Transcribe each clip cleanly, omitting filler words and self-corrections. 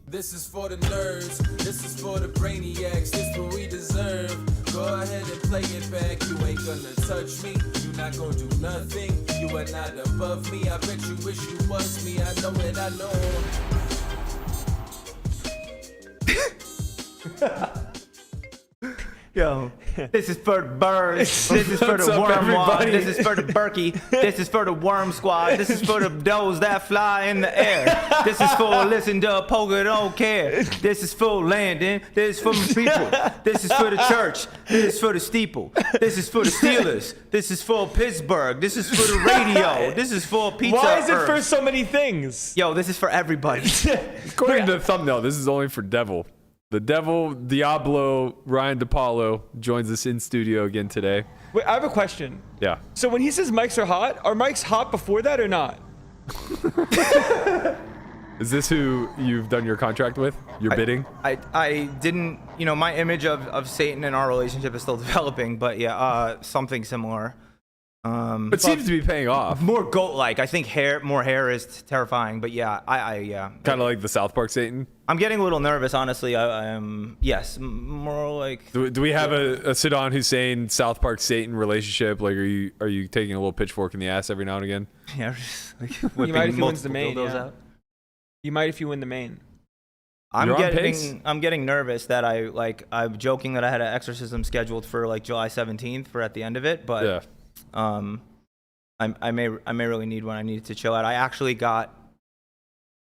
This is for the nerds, this is for the brainiacs, this what we deserve. Go ahead and play it back, you ain't gonna touch me, you not gonna do nothing, you are not above me, I bet you wish you was me, I know it, I know. Yo, this is for the birds. This is for the worm walk. This is for the Berkey. This is for the worm squad. This is for the those that fly in the air. This is for listen to a poker don't care. This is for Landon. This is for my people. This is for the church. This is for the steeple. This is for the Steelers. This is for Pittsburgh. This is for the radio. This is for pizza. Why is it for so many things? Yo, this is for everybody. According to the thumbnail, this is only for Devil. The Devil, Diablo, Ryan DePaulo joins us in studio again today. Wait, I have a question. Yeah. So when he says mics are mics hot before that or not? Is this who you've done your contract with? Your bidding? I didn't, my image of Satan and our relationship is still developing, but yeah, something similar. It seems to be paying off. More goat-like. I think more hair is terrifying, but yeah, yeah. Kind of like the South Park Satan? I'm getting a little nervous, honestly. I am, yes, more like. Do we have a Saddam Hussein South Park Satan relationship? Like, are you taking a little pitchfork in the ass every now and again? Yeah, just like you might if he wins the main. Yeah. Out. You might if you win the main. I'm getting nervous that I'm joking that I had an exorcism scheduled for like July 17th for at the end of it, but yeah. I may really need one. I need to chill out. I actually got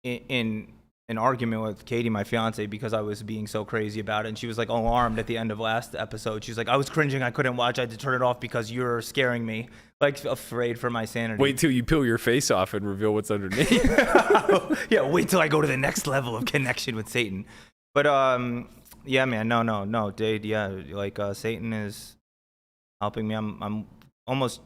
in an argument with Katie, my fiance, because I was being so crazy about it, and she was like alarmed at the end of last episode. She's like, I was cringing, I couldn't watch, I had to turn it off because you're scaring me, like afraid for my sanity. Wait till you peel your face off and reveal what's underneath. Yeah, wait till I go to the next level of connection with Satan. But yeah, man, no, dude, yeah, like Satan is helping me. I'm almost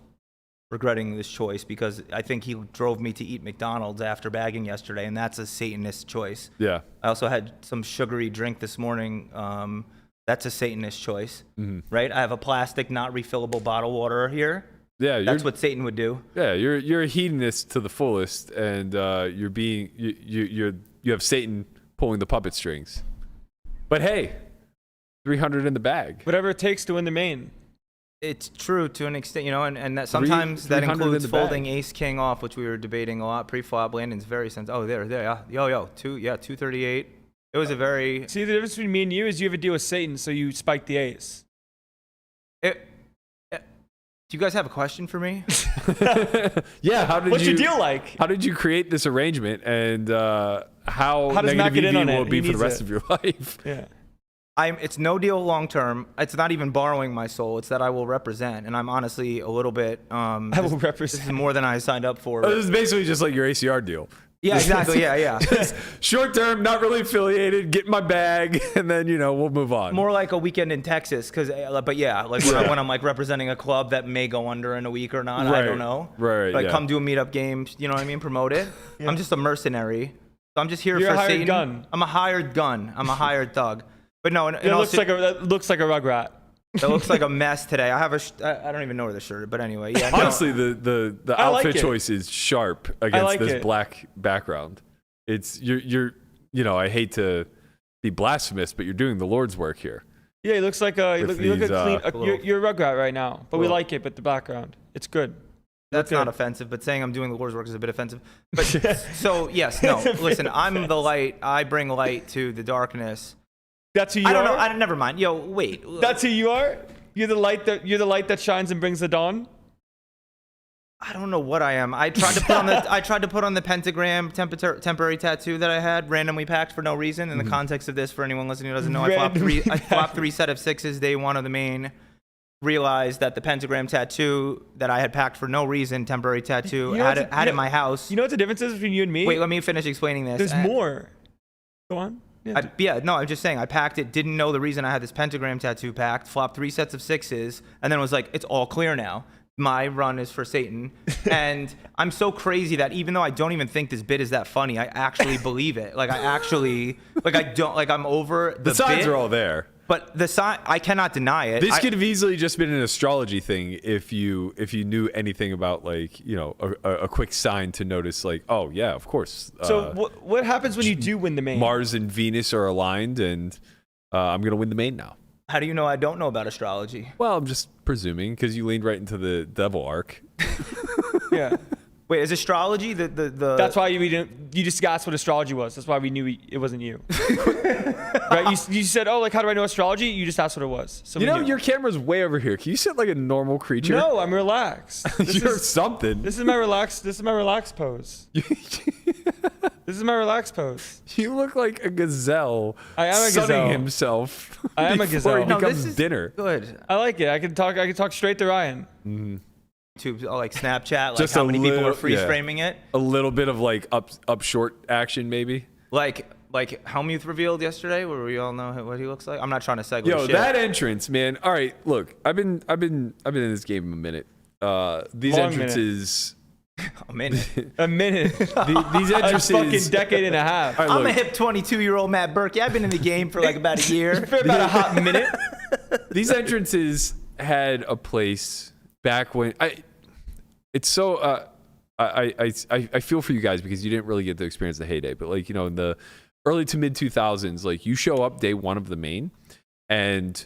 regretting this choice because I think he drove me to eat McDonald's after bagging yesterday, and that's a Satanist choice. Yeah. I also had some sugary drink this morning. That's a Satanist choice, right? I have a plastic, not refillable bottle water here. Yeah, that's what Satan would do. Yeah, you're a hedonist to the fullest, and you have Satan pulling the puppet strings. But hey, 300 in the bag. Whatever it takes to win the main. It's true to an extent, and that sometimes that includes folding ace king off, which we were debating a lot pre-flop. Landon's very sensitive. Oh, there, yeah, 238. It was a very. See, the difference between me and you is you have a deal with Satan, so you spike the ace. Do you guys have a question for me? Yeah, what's your deal like? How did you create this arrangement, and how does Matt negative get in EV on will it? it be He for the needs rest it. of your life? Yeah. It's no deal long term. It's not even borrowing my soul. It's that I will represent, and I'm honestly a little bit. I will represent. This is more than I signed up for. This is basically just like your ACR deal. Yeah, exactly. Yeah. Short term, not really affiliated. Get in my bag, and then we'll move on. More like a weekend in Texas, but yeah, like when I'm like representing a club that may go under in a week or not. Right. I don't know. Right. Like yeah. come do a meetup game. You know what I mean? Promote it. Yeah. I'm just a mercenary. So I'm just here You're for a hired Satan. gun. I'm a hired gun. I'm a hired thug. But no, That looks like a rugrat. That looks like a mess today. I have I don't even know where the shirt is, but anyway, yeah. No. Honestly, the I like outfit it. choice is sharp against this it. black background. It's you're I hate to be blasphemous, but you're doing the Lord's work here. Yeah, he looks like you look a clean. You're a rugrat right now, but we like it. But the background, it's good. That's not offensive, but saying I'm doing the Lord's work is a bit offensive. But so yes, no. Listen, I'm the light. I bring light to the darkness. That's who you are? I don't know. Never mind. Yo, wait. That's who you are? You're the light that shines and brings the dawn? I don't know what I am. I tried to put on the pentagram temporary tattoo that I had randomly packed for no reason. In the context of this, for anyone listening who doesn't know, I flopped three set of sixes day one of the main. Realized that the pentagram tattoo that I had packed for no reason, temporary tattoo, had it in my house. You know what the difference is between you and me? Wait, let me finish explaining this. There's more. Go on. No, I'm just saying, I packed it, didn't know the reason I had this pentagram tattoo packed, flopped 3 sets of sixes, and then was like, it's all clear now. My run is for Satan. And I'm so crazy that even though I don't even think this bit is that funny, I actually believe it. Like, I'm over the signs bit. are all there. But the sign, I cannot deny it. This could have easily just been an astrology thing if you knew anything about like, you know, a quick sign to notice like, oh yeah, of course. So what happens when you do win the main? Mars and Venus are aligned, and I'm gonna win the main now. How do you know I don't know about astrology? Well, I'm just presuming because you leaned right into the devil arc. Yeah. Wait, is astrology the? That's why you just asked what astrology was. That's why we knew it wasn't you. Right? You said, oh, like how do I know astrology? You just asked what it was. So you know, your camera's way over here. Can you sit like a normal creature? No, I'm relaxed. You're something. This is my relaxed pose. This is my relaxed pose. You look like a gazelle. I am a sunning gazelle. himself. I am a gazelle. Before he No, becomes this is dinner. good. I like it. I can talk straight to Ryan. YouTube, like Snapchat, like Just how a many people little- are freeze yeah. framing it. A little bit of like up short action, maybe. Like Hellmuth revealed yesterday, where we all know what he looks like. I'm not trying to segue. Yo, shit. that entrance, man. All right, look, I've been in this game a minute. These Long entrances. a minute. A minute. These A entrances. fucking decade and a half. All right, I'm a look, hip 22-year-old Matt Berkey. I've been in the game for like about a year. For about a hot minute. these entrances had a place back when it's so I feel for you guys because you didn't really get to experience the heyday, but like, you know, in the early to mid 2000s, like you show up day one of the main and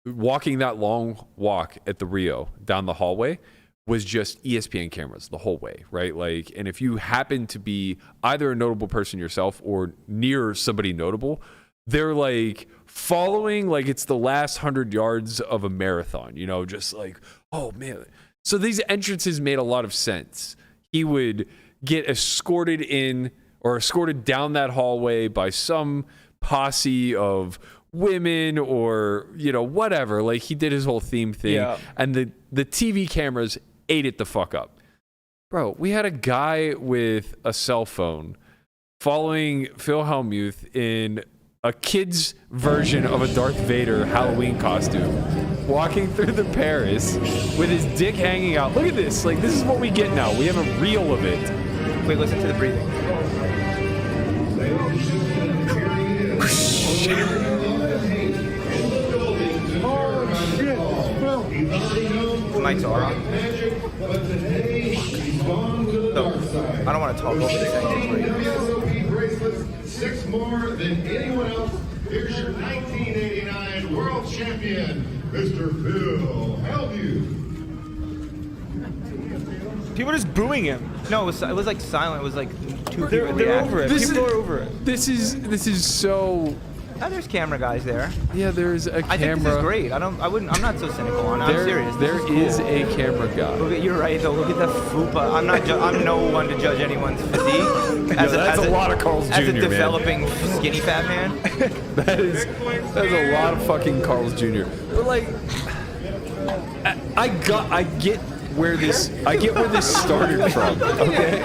walking that long walk at the Rio down the hallway was just ESPN cameras the whole way, right? Like, and if you happen to be either a notable person yourself or near somebody notable, they're like following like it's the last 100 yards of a marathon, you know, just like, oh man. So these entrances made a lot of sense. He would get escorted in or escorted down that hallway by some posse of women or, you know, whatever. Like he did his whole theme thing. Yeah. And the TV cameras ate it the fuck up. Bro, we had a guy with a cell phone following Phil Hellmuth in a kid's version of a Darth Vader Halloween costume, walking through the Paris with his dick hanging out. Look at this. Like, this is what we get now. We have a reel of it. Wait, listen to the breathing. Mike's on. So, I don't want to talk over this thing. Bracelets, 6 more than anyone else. Here's your 1989 world champion, Mr. Phil Hellmuth. People are just booing him. No, it was like silent. It was like two They're people reacting. over it. People are over it. This is so. Oh, there's camera guys there. Yeah, there's a camera. I think this is great. I'm not so cynical on it. I'm serious. There is a camera guy. Look at, you're right though. Look at the fupa. I'm no one to judge anyone's physique. That's a lot of Carl's Jr., As a man. developing skinny fat man. That's a lot of fucking Carl's Jr. But like, I get where this started from. Okay,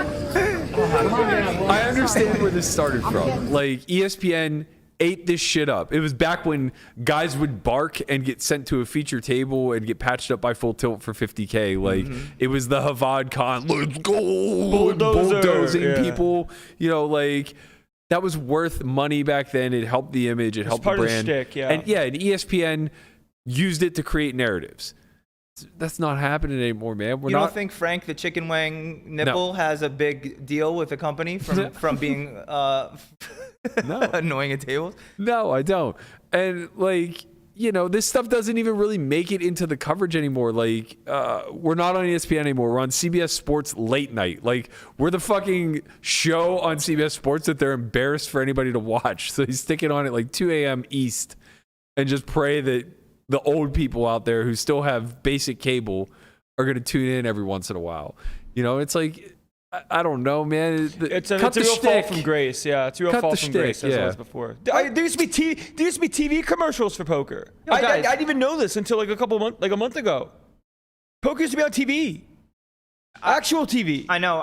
I understand where this started from. Like ESPN ate this shit up. It was back when guys would bark and get sent to a feature table and get patched up by Full Tilt for 50K. Like it was the Havad Khan, let's go, bulldozing people. You know, like that was worth money back then. It helped the image. It helped the part of the brand. shtick, yeah. And ESPN used it to create narratives. That's not happening anymore, man. You don't think Frank the Chicken Wang nipple has a big deal with the company from being annoying at tables? No, I don't. And like, you know, this stuff doesn't even really make it into the coverage anymore. Like, we're not on ESPN anymore. We're on CBS Sports late night. Like, we're the fucking show on CBS Sports that they're embarrassed for anybody to watch. So they stick it on at like 2 a.m. East and just pray that the old people out there who still have basic cable are going to tune in every once in a while. You know, it's like, I don't know, man. It's a real fall from grace. Yeah, it's a real fall from grace as it was before. There used to be TV commercials for poker. I didn't even know this until like a month ago. Poker used to be on TV. Actual TV. I know.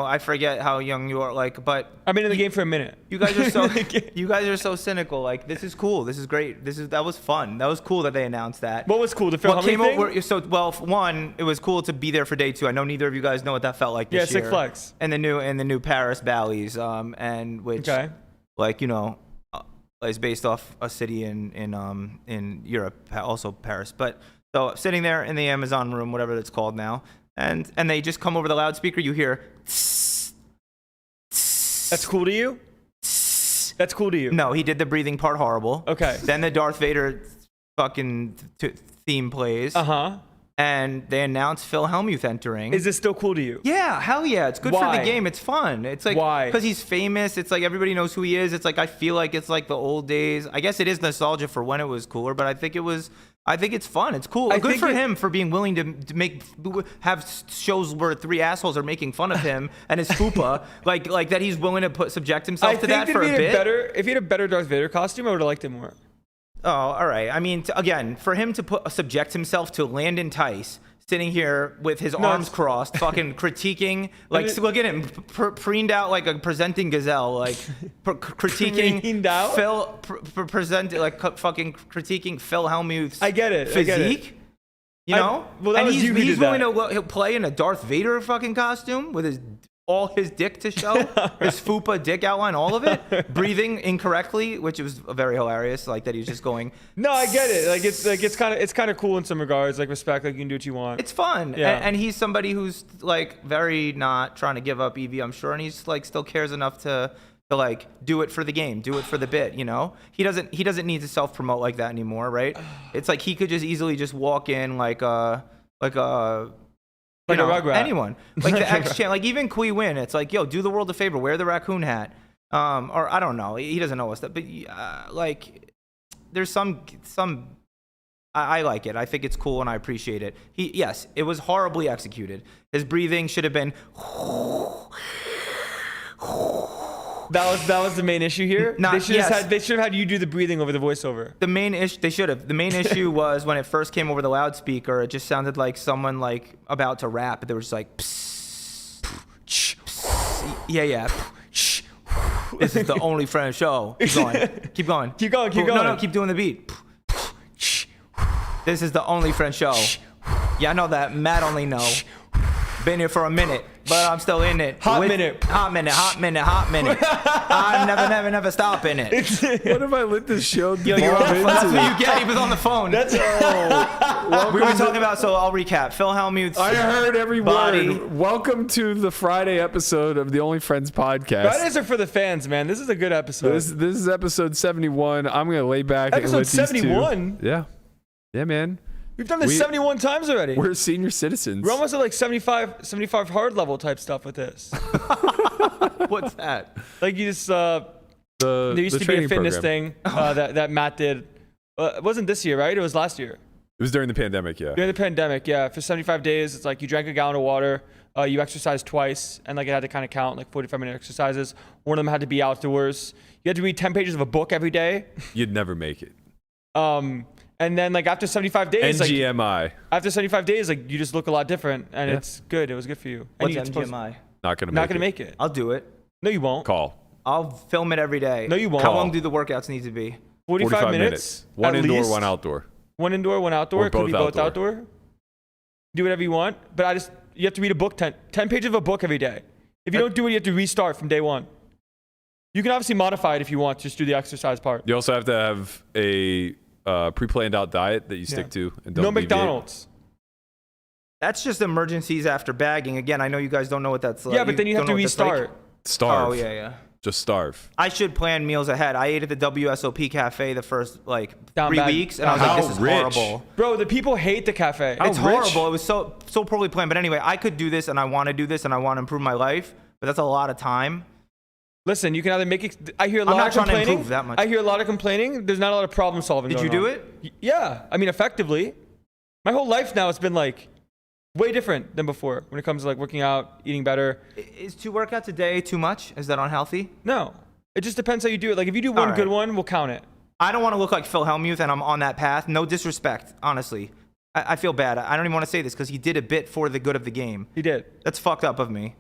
I forget how young you are. Like, but I've been in the game for a minute. you guys are so cynical. Like, this is cool. This is great. That was fun. That was cool that they announced that. What was cool? The Phil What Hellmuth came thing? over? So, well, one, it was cool to be there for day 2. I know neither of you guys know what that felt like this year. Six Flags. And the new Paris Bally's, and which, Okay. like, you know, is based off a city in Europe, also Paris. But so sitting there in the Amazon room, whatever it's called now, and they just come over the loudspeaker. You hear. Tss, tss, That's cool to you? That's cool to you? No, he did the breathing part horrible. Okay. Then the Darth Vader fucking theme plays. Uh-huh. And they announce Phil Hellmuth entering. Is this still cool to you? Yeah, hell yeah. It's good for the game. It's fun. It's like, why? Because he's famous. It's like everybody knows who he is. It's like, I feel like it's like the old days. I guess it is nostalgia for when it was cooler, but I think it's fun. It's cool. Good for him for being willing to have shows where 3 assholes are making fun of him and his fupa. like that he's willing to subject himself to that for a bit. If he had a better Darth Vader costume, I would have liked it more. Oh, all right. I mean, again, for him to subject himself to Landon Tice sitting here with his arms crossed, fucking critiquing, like, look at him, preened out like a presenting gazelle, like critiquing Phil, fucking critiquing Phil Hellmuth's I get it. physique. You know? Well, that was you who did that. He's willing to play in a Darth Vader fucking costume with all his dick to show, his fupa dick outline, all of it, breathing incorrectly, which was very hilarious. Like that, he's just going. No, I get it. It's kind of cool in some regards. Like respect, like you can do what you want. It's fun, yeah. And he's somebody who's like very not trying to give up EV, I'm sure, and he's like still cares enough to like do it for the game, do it for the bit. You know, he doesn't need to self promote like that anymore, right? It's like he could just easily just walk in like a Rugrat. Anyone. Like the ex-champ, like even Qui Win, it's like, yo, do the world a favor, wear the raccoon hat. Or I don't know, he doesn't know us that, but like there's some I like it. I think it's cool and I appreciate it. Yes, it was horribly executed. His breathing should have been That was the main issue here. They should have had you do the breathing over the voiceover. The main issue they should have. The main issue was when it first came over the loudspeaker. It just sounded like someone like about to rap. But they were just like, psst, psst, yeah. This is the only friend show. Keep going. No, keep doing the beat. This is the only friend show. Yeah, I know that. Matt only know. Been here for a minute, but I'm still in it. Hot minute. I'm never stop in it. What if I let this show? Yo, you're on the phone. That's what you get. He was on the phone. We were talking about. So I'll recap. Phil Hellmuth. I heard every word. Welcome to the Friday episode of the Only Friends podcast. Fridays are for the fans, man. This is a good episode. This is episode 71. I'm gonna lay back. Episode 71. Yeah, man. We've done this 71 times already. We're senior citizens. We're almost at like 75 hard level type stuff with this. What's that? Like you just there used to be a fitness thing that Matt did. It wasn't this year, right? It was last year. It was during the pandemic, yeah. During the pandemic, yeah. For 75 days, it's like you drank a gallon of water, you exercised twice, and like it had to kind of count like 45-minute exercises. One of them had to be outdoors. You had to read 10 pages of a book every day. You'd never make it. And then like after 75 days, NGMI. After 75 days, like you just look a lot different, and it's good. It was good for you. What's NGMI? Not gonna make it. I'll do it. No, you won't. Call. I'll film it every day. No, you won't. How long do the workouts need to be? 45 minutes. One at indoor, least. one outdoor. One indoor, one outdoor. Or It could be both outdoor. Do whatever you want, but you have to read a book 10 pages of a book every day. If you don't do it, you have to restart from day one. You can obviously modify it if you want. Just do the exercise part. You also have to have a pre-planned out diet that you stick to and don't No deviate. McDonald's. That's just emergencies after bagging. Again, I know you guys don't know what that's like. Yeah, but then you have to restart. Starve. Oh, yeah. Just starve. I should plan meals ahead. I ate at the WSOP cafe the first Down 3 bad. weeks, and I was like, this is horrible. Bro, the people hate the cafe. It's horrible. It was so poorly planned. But anyway, I could do this, and I want to do this, and I want to improve my life. But that's a lot of time. Listen, you can either make it. I hear a I'm lot not of trying to complaining. improve that much. I hear a lot of complaining. There's not a lot of problem solving. Did you do it? Yeah. I mean, effectively. My whole life now has been like way different than before when it comes to like working out, eating better. Is 2 workouts a day too much? Is that unhealthy? No. It just depends how you do it. Like if you do one good one, we'll count it. I don't want to look like Phil Hellmuth, and I'm on that path. No disrespect, honestly. I feel bad. I don't even want to say this because he did a bit for the good of the game. He did. That's fucked up of me.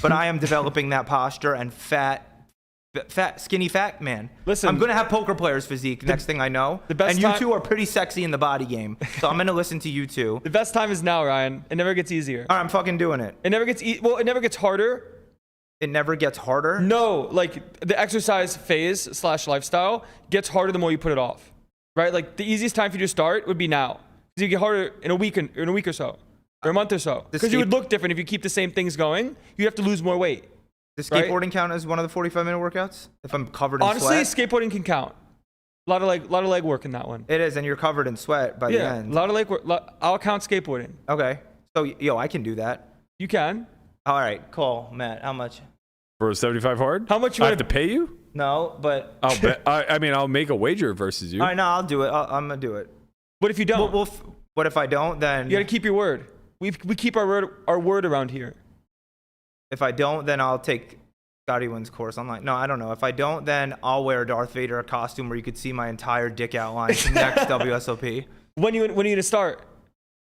But I am developing that posture and skinny fat man. Listen, I'm gonna have poker players physique next thing I know. And you two are pretty sexy in the body game, so I'm gonna listen to you two. The best time is now, Ryan. It never gets easier. All right, I'm fucking doing it. It never gets it never gets harder. It never gets harder? No, like the exercise phase / lifestyle gets harder the more you put it off, right? Like the easiest time for you to start would be now. Because you get harder in a week or so, or a month or so. Because you would look different if you keep the same things going. You have to lose more weight. Does skateboarding count as one of the 45-minute workouts? If I'm covered in Honestly, sweat? skateboarding can count. A lot of leg work in that one. It is, and you're covered in sweat by the end. A lot of leg work. I'll count skateboarding. Okay. So, I can do that. You can. All right, cool. Matt, how much? For a 75 hard? How much you I want have to pay you? No, but... I'll bet. I mean, I'll make a wager versus you. All right, no, I'll do it. I'm going to do it. What if you don't? What if I don't, then... You got to keep your word. We keep our word around here. If I don't, then I'll take Scotty Nguyen's course online. No, I don't know. If I don't, then I'll wear a Darth Vader costume where you could see my entire dick outline next WSOP. When you going to start?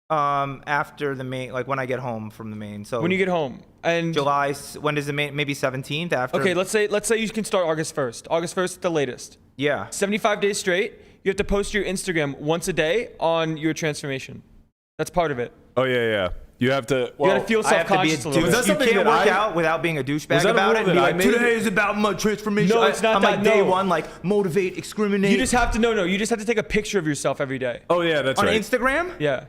After the main, like when I get home from the main. So when you get home and July. When does the main? Maybe 17th after. Okay, let's say you can start August 1st. August 1st at the latest. Yeah. 75 days straight. You have to post your Instagram once a day on your transformation. That's part of it. Oh, yeah. You have to. You gotta feel self-conscious a little bit. You can't work out without being a douchebag about it. And be like, today is about my transformation. No, it's not I'm that. like day one, like motivate, discriminate. You just have to You just have to take a picture of yourself every day. Oh yeah, that's on right. Instagram. Yeah.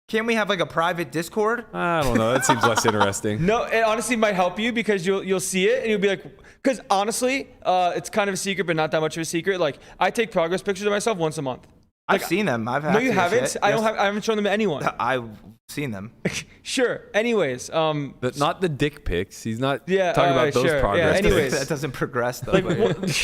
Can't we have like a private Discord? I don't know. That seems less interesting. No, it honestly might help you because you'll see it and you'll be like, because honestly, it's kind of a secret, but not that much of a secret. Like I take progress pictures of myself once a month. I've seen them. I've had. No, you haven't. I haven't shown them to anyone. I've seen them. Sure. Anyways, Not the dick pics. He's not Yeah, talking about those sure. progress. Yeah, anyways. That doesn't progress though. like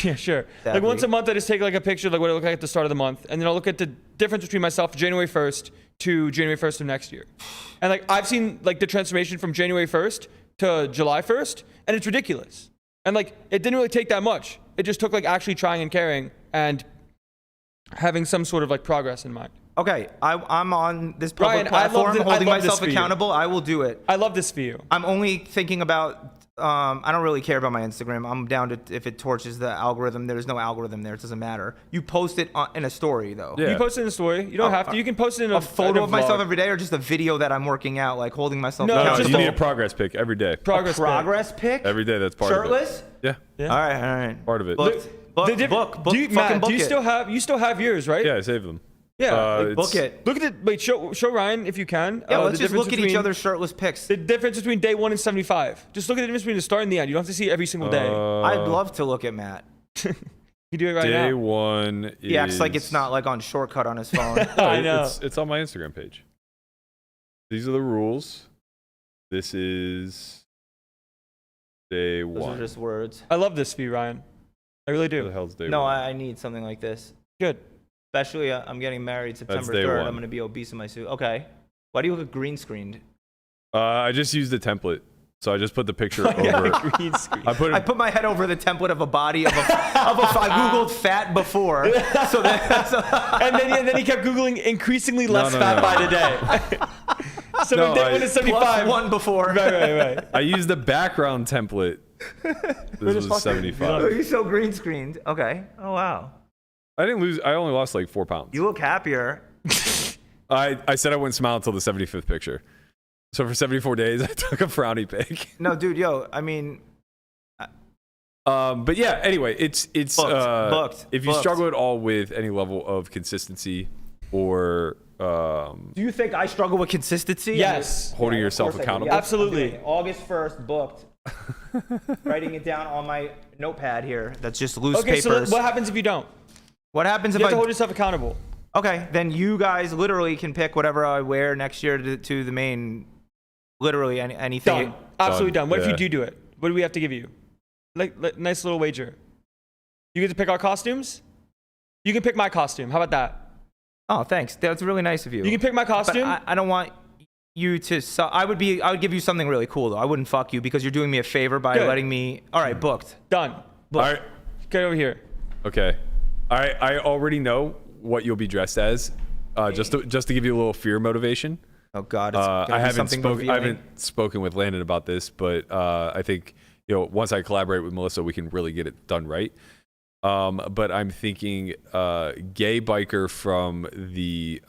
yeah, sure. Sadly. Like once a month, I just take like a picture of like what it looked like at the start of the month, and then I'll look at the difference between myself January 1st to January 1st of next year. And like I've seen like the transformation from January 1st to July 1st, and it's ridiculous. And like it didn't really take that much. It just took like actually trying and caring and having some sort of like progress in mind. Okay, I'm on this public Ryan, platform, holding I love this myself for you. accountable. I will do it. I love this for you. I'm only thinking about. I don't really care about my Instagram. I'm down to if it torches the algorithm. There's no algorithm there. It doesn't matter. You post it in a story though. Yeah. You post it in a story. You don't have to. You can post it in A photo of myself vlog. every day, or just a video that I'm working out, like holding myself. No, No, accountable? just you a- need a progress pic every day. Progress. pic. progress pic. Every day, that's part Shirtless. of it. Yeah. All right. Part of it. Booked. Book. Do you, Fucking Matt, book do you it. still have yours, right? Yeah, I saved them. Yeah. It's- Book it. Look at wait, show Ryan if you can. Yeah, the let's just difference look at each between- other's shirtless pics. The difference between day 1 and 75. Just look at the difference between the start and the end. You don't have to see it every single day. I'd love to look at Matt. You do it right Day now. one is. He acts like it's not like on shortcut on his phone. I know. It's on my Instagram page. These are the rules. This is day Those one. are just words. I love this for you, Ryan. I really What the do. hell's day No, one? I need something like this. Good. Especially, I'm getting married September day 3rd. one. I'm going to be obese in my suit. Okay. Why do you look green screened? I just used the template. So I just put the picture over. Green screen. I put I it. put my head over the template of a body of I googled fat before, so that's and then he kept googling increasingly less no, fat no. by the day. So No, day I- 1 is plus 75. one before. Right. I used the background template. This was 75. Oh, you're so green screened. Okay. Oh wow. I didn't lose. I only lost like 4 pounds. You look happier. I said I wouldn't smile until the 75th picture. So for 74 days, I took a frowny pic. No, dude. Yo, I mean, But yeah, anyway, it's Booked. If you struggle at all with any level of consistency or do you think I struggle with consistency? Yes. holding Yeah, of yourself course I do. accountable, Yes, I'm Absolutely. doing it. August 1st, booked. Writing it down on my notepad here. That's just loose Okay, so papers. what happens if you don't? What happens if You have to I? hold yourself accountable. Okay, then you guys literally can pick whatever I wear next year to the main. Literally anything. Done. Absolutely done. What if Yeah. you do it? What do we have to give you? Like nice little wager. You get to pick our costumes? You can pick my costume. How about that? Oh, thanks. That's really nice of you. You can pick my But costume. I don't want you to. I would give you something really cool though. I wouldn't fuck you because you're doing me a favor by Good. letting me. All right, booked. Done. All right. Get over here. Okay. I already know what you'll be dressed as. Just to give you a little fear motivation. Oh God, it's gonna I be haven't something spoken. I revealing. haven't spoken with Landon about this, but I think once I collaborate with Melissa, we can really get it done right. But I'm thinking gay biker from the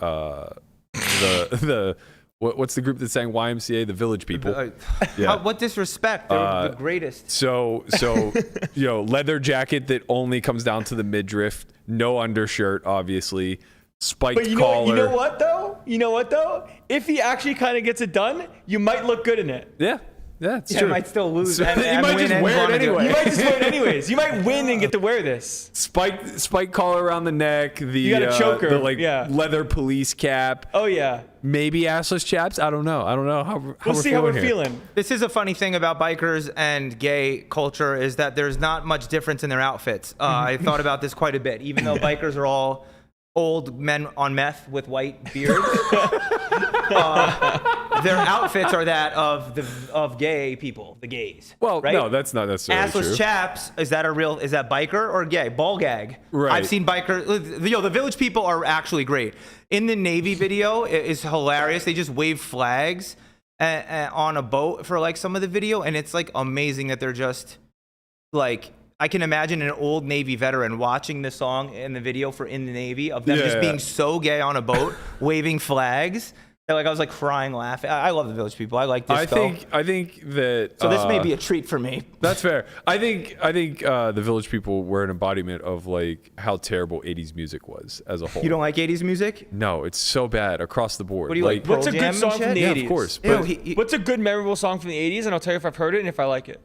What's the group that sang YMCA? The Village People. What disrespect? They're the greatest. So leather jacket that only comes down to the midriff, no undershirt, obviously, spiked collar. You know what though? If he actually kind of gets it done, you might look good in it. Yeah, it's true. You might still lose. So you might just wear it anyway. You might just wear it anyways. You might win and get to wear this. Spike collar around the neck. You got a choker. The leather police cap. Oh yeah. Maybe assless chaps. I don't know. We'll see how we're feeling. This is a funny thing about bikers and gay culture is that there's not much difference in their outfits. I thought about this quite a bit. Even though bikers are all old men on meth with white beards, their outfits are that of gay people, the gays. Well, right? no, that's not necessarily Assless true. chaps, is that biker or gay? Ball gag. Right. I've seen bikers. The Village People are actually great. In the Navy video, it is hilarious. They just wave flags on a boat for like some of the video, and it's like amazing that they're just like. I can imagine an old Navy veteran watching the song in the video for In the Navy of them just being so gay on a boat, waving flags. And like I was like crying, laughing. I love the Village People. I like disco. I think that. So this may be a treat for me. That's fair. I think the Village People were an embodiment of like how terrible 80s music was as a whole. You don't like 80s music? No, it's so bad across the board. What do you like? What's a Pearl good Jam song and from the shit? 80s? Yeah, of course. Ew, What's a good memorable song from the 80s? And I'll tell you if I've heard it and if I like it.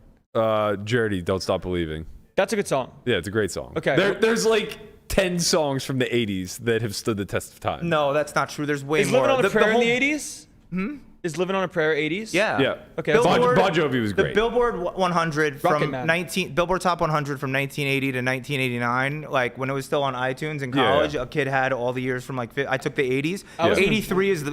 Journey, Don't Stop Believing. That's a good song. Yeah, it's a great song. Okay. There's like 10 songs from the 80s that have stood the test of time. No, that's not true. There's way Is more. Living on a Prayer in the 80s? Is Living on a Prayer 80s? Yeah. Yeah. Okay. Bon Jovi was great. The Billboard 100 Rocket from Man. Billboard Top 100 from 1980 to 1989. Like when it was still on iTunes in Yeah. college, a kid had all the years from like I took the 80s. wasn't- 83 is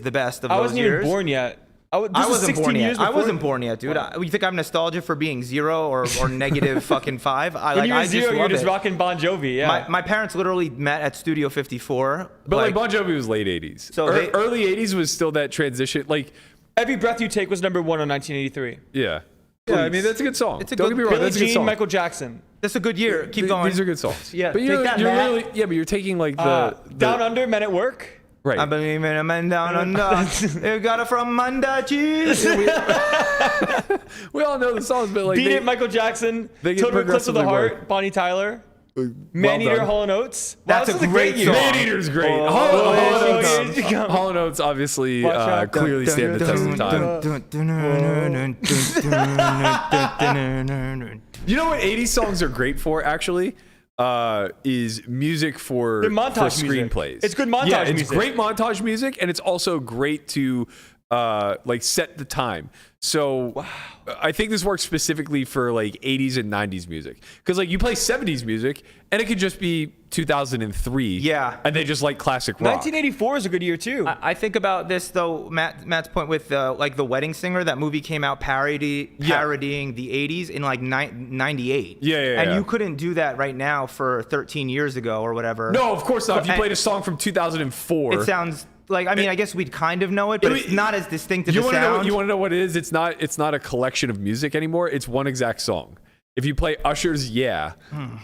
the best of I those wasn't years. even born yet. I wasn't born yet, dude. You think I have nostalgia for being 0 or negative fucking 5? When you were 0, you were just rocking Bon Jovi. Yeah. My parents literally met at Studio 54. But like Bon Jovi was late 80s. So early 80s was still that transition. Like, Every Breath You Take was number 1 on 1983. yeah. Yeah, I mean, that's a good song. It's a Don't good- get me wrong, Billie that's a good Jean, song. Michael Jackson. That's a good year. Keep going. These are good songs. Yeah, But take you're that, you're Matt. really, but you're taking like the Down Under, Men at Work. right. I believe in a man down under. You got it from under, cheese. We all know the songs, but like Beat It, Michael Jackson. they get Total Eclipse of the progressively Heart, more- Bonnie Tyler. well Man Eater, done. Hall & Oates. That's this a is great year. song. Man Eater's great. Oh, Hall & Oates obviously Watch out. clearly stand the test of time. You know what 80s songs are great for, actually? Is music for They're montage music. screenplays. It's good montage yeah, it's music. great montage music, and it's also great to like set the time. So I think this works specifically for like 80s and 90s music, because like you play 70s music and it could just be 2003. Yeah. and they just like classic rock. 1984 is a good year too. I think about this though, Matt's point with like The Wedding Singer. That movie came out parodying the 80s in like 98. Yeah. And you couldn't do that right now for 13 years ago or whatever. No, of course not. If you And- played a song from 2004, It sounds like, I mean, I guess we'd kind of know it, but it's not as distinctive a sound. You want to know what it is? It's not a collection of music anymore. It's one exact song. If you play Usher's "Yeah,"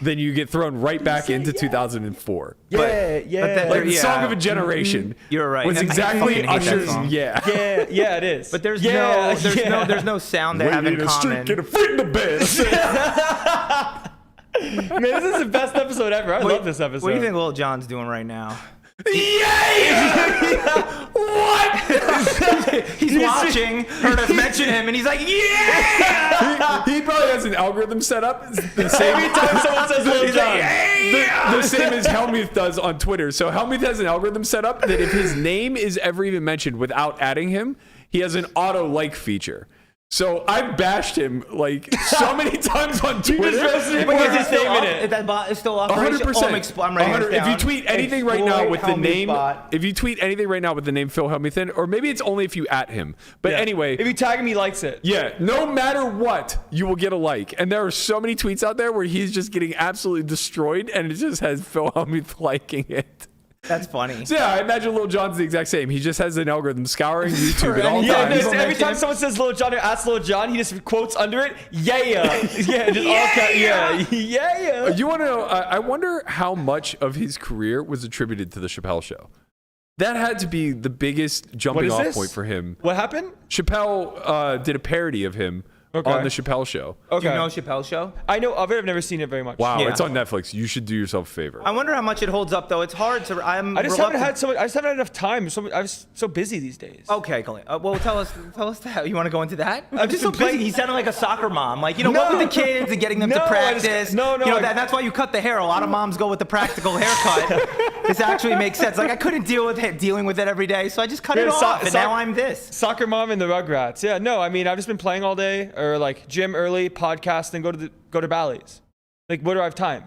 then you get thrown right back into 2004. yeah. Like the Yeah. song of a generation. You're right. Was I exactly fucking hate that Usher's song. "Yeah." yeah, it is. But there's Yeah, there's no sound they have in common. Get a foot in the bed. Man, this is the best episode ever. I love this episode. What do you think Lil Jon's doing right now? Yeah! What? He's watching, heard us mention him, and he's like, yeah! He probably has an algorithm set up the same Every time someone says Lil Jon. the same as Hellmuth does on Twitter. So Hellmuth has an algorithm set up that if his name is ever even mentioned without adding him, he has an auto like feature. So I bashed him like so many times on Twitter. just roasted him Wait, because is his it still name in up? it. That bot is still operational? 100%. I'm writing this 100. If you down. tweet anything right now with the Exploit name, Hellmuth bot. if you tweet anything right now with the name Phil Hellmuth, or maybe it's only if you at him. But anyway, If you tag him, he likes it. yeah, no matter what, you will get a like. And there are so many tweets out there where he's just getting absolutely destroyed, and it just has Phil Hellmuth liking it. That's funny. So yeah, I imagine Lil Jon's the exact same. He just has an algorithm scouring YouTube at all Yeah, times. every time someone says Lil Jon or asks Lil Jon, he just quotes under it, yeah, just all yeah. You want to know? I wonder how much of his career was attributed to the Chappelle Show. That had to be the biggest jumping off point for him. What happened? Chappelle did a parody of him on the Chappelle show. Okay. Do you know Chappelle show? I know of it. I've never seen it very much. Wow, it's on Netflix. You should do yourself a favor. I wonder how much it holds up, though. It's hard to. I just haven't had enough time. I was so busy these days. Okay, Colleen. Well, tell us that. You want to go into that? I'm just so busy. He sounded like a soccer mom. Like, what with the kids and getting them to practice. That's why you cut the hair. A lot of moms go with the practical haircut. This actually makes sense. Like, I couldn't dealing with it every day, so I just cut it off, and now I'm this. Soccer mom and the Rugrats. Yeah, no, I mean, I've just been playing all day, or like gym early, podcast, and go to Bally's. Like, where do I have time?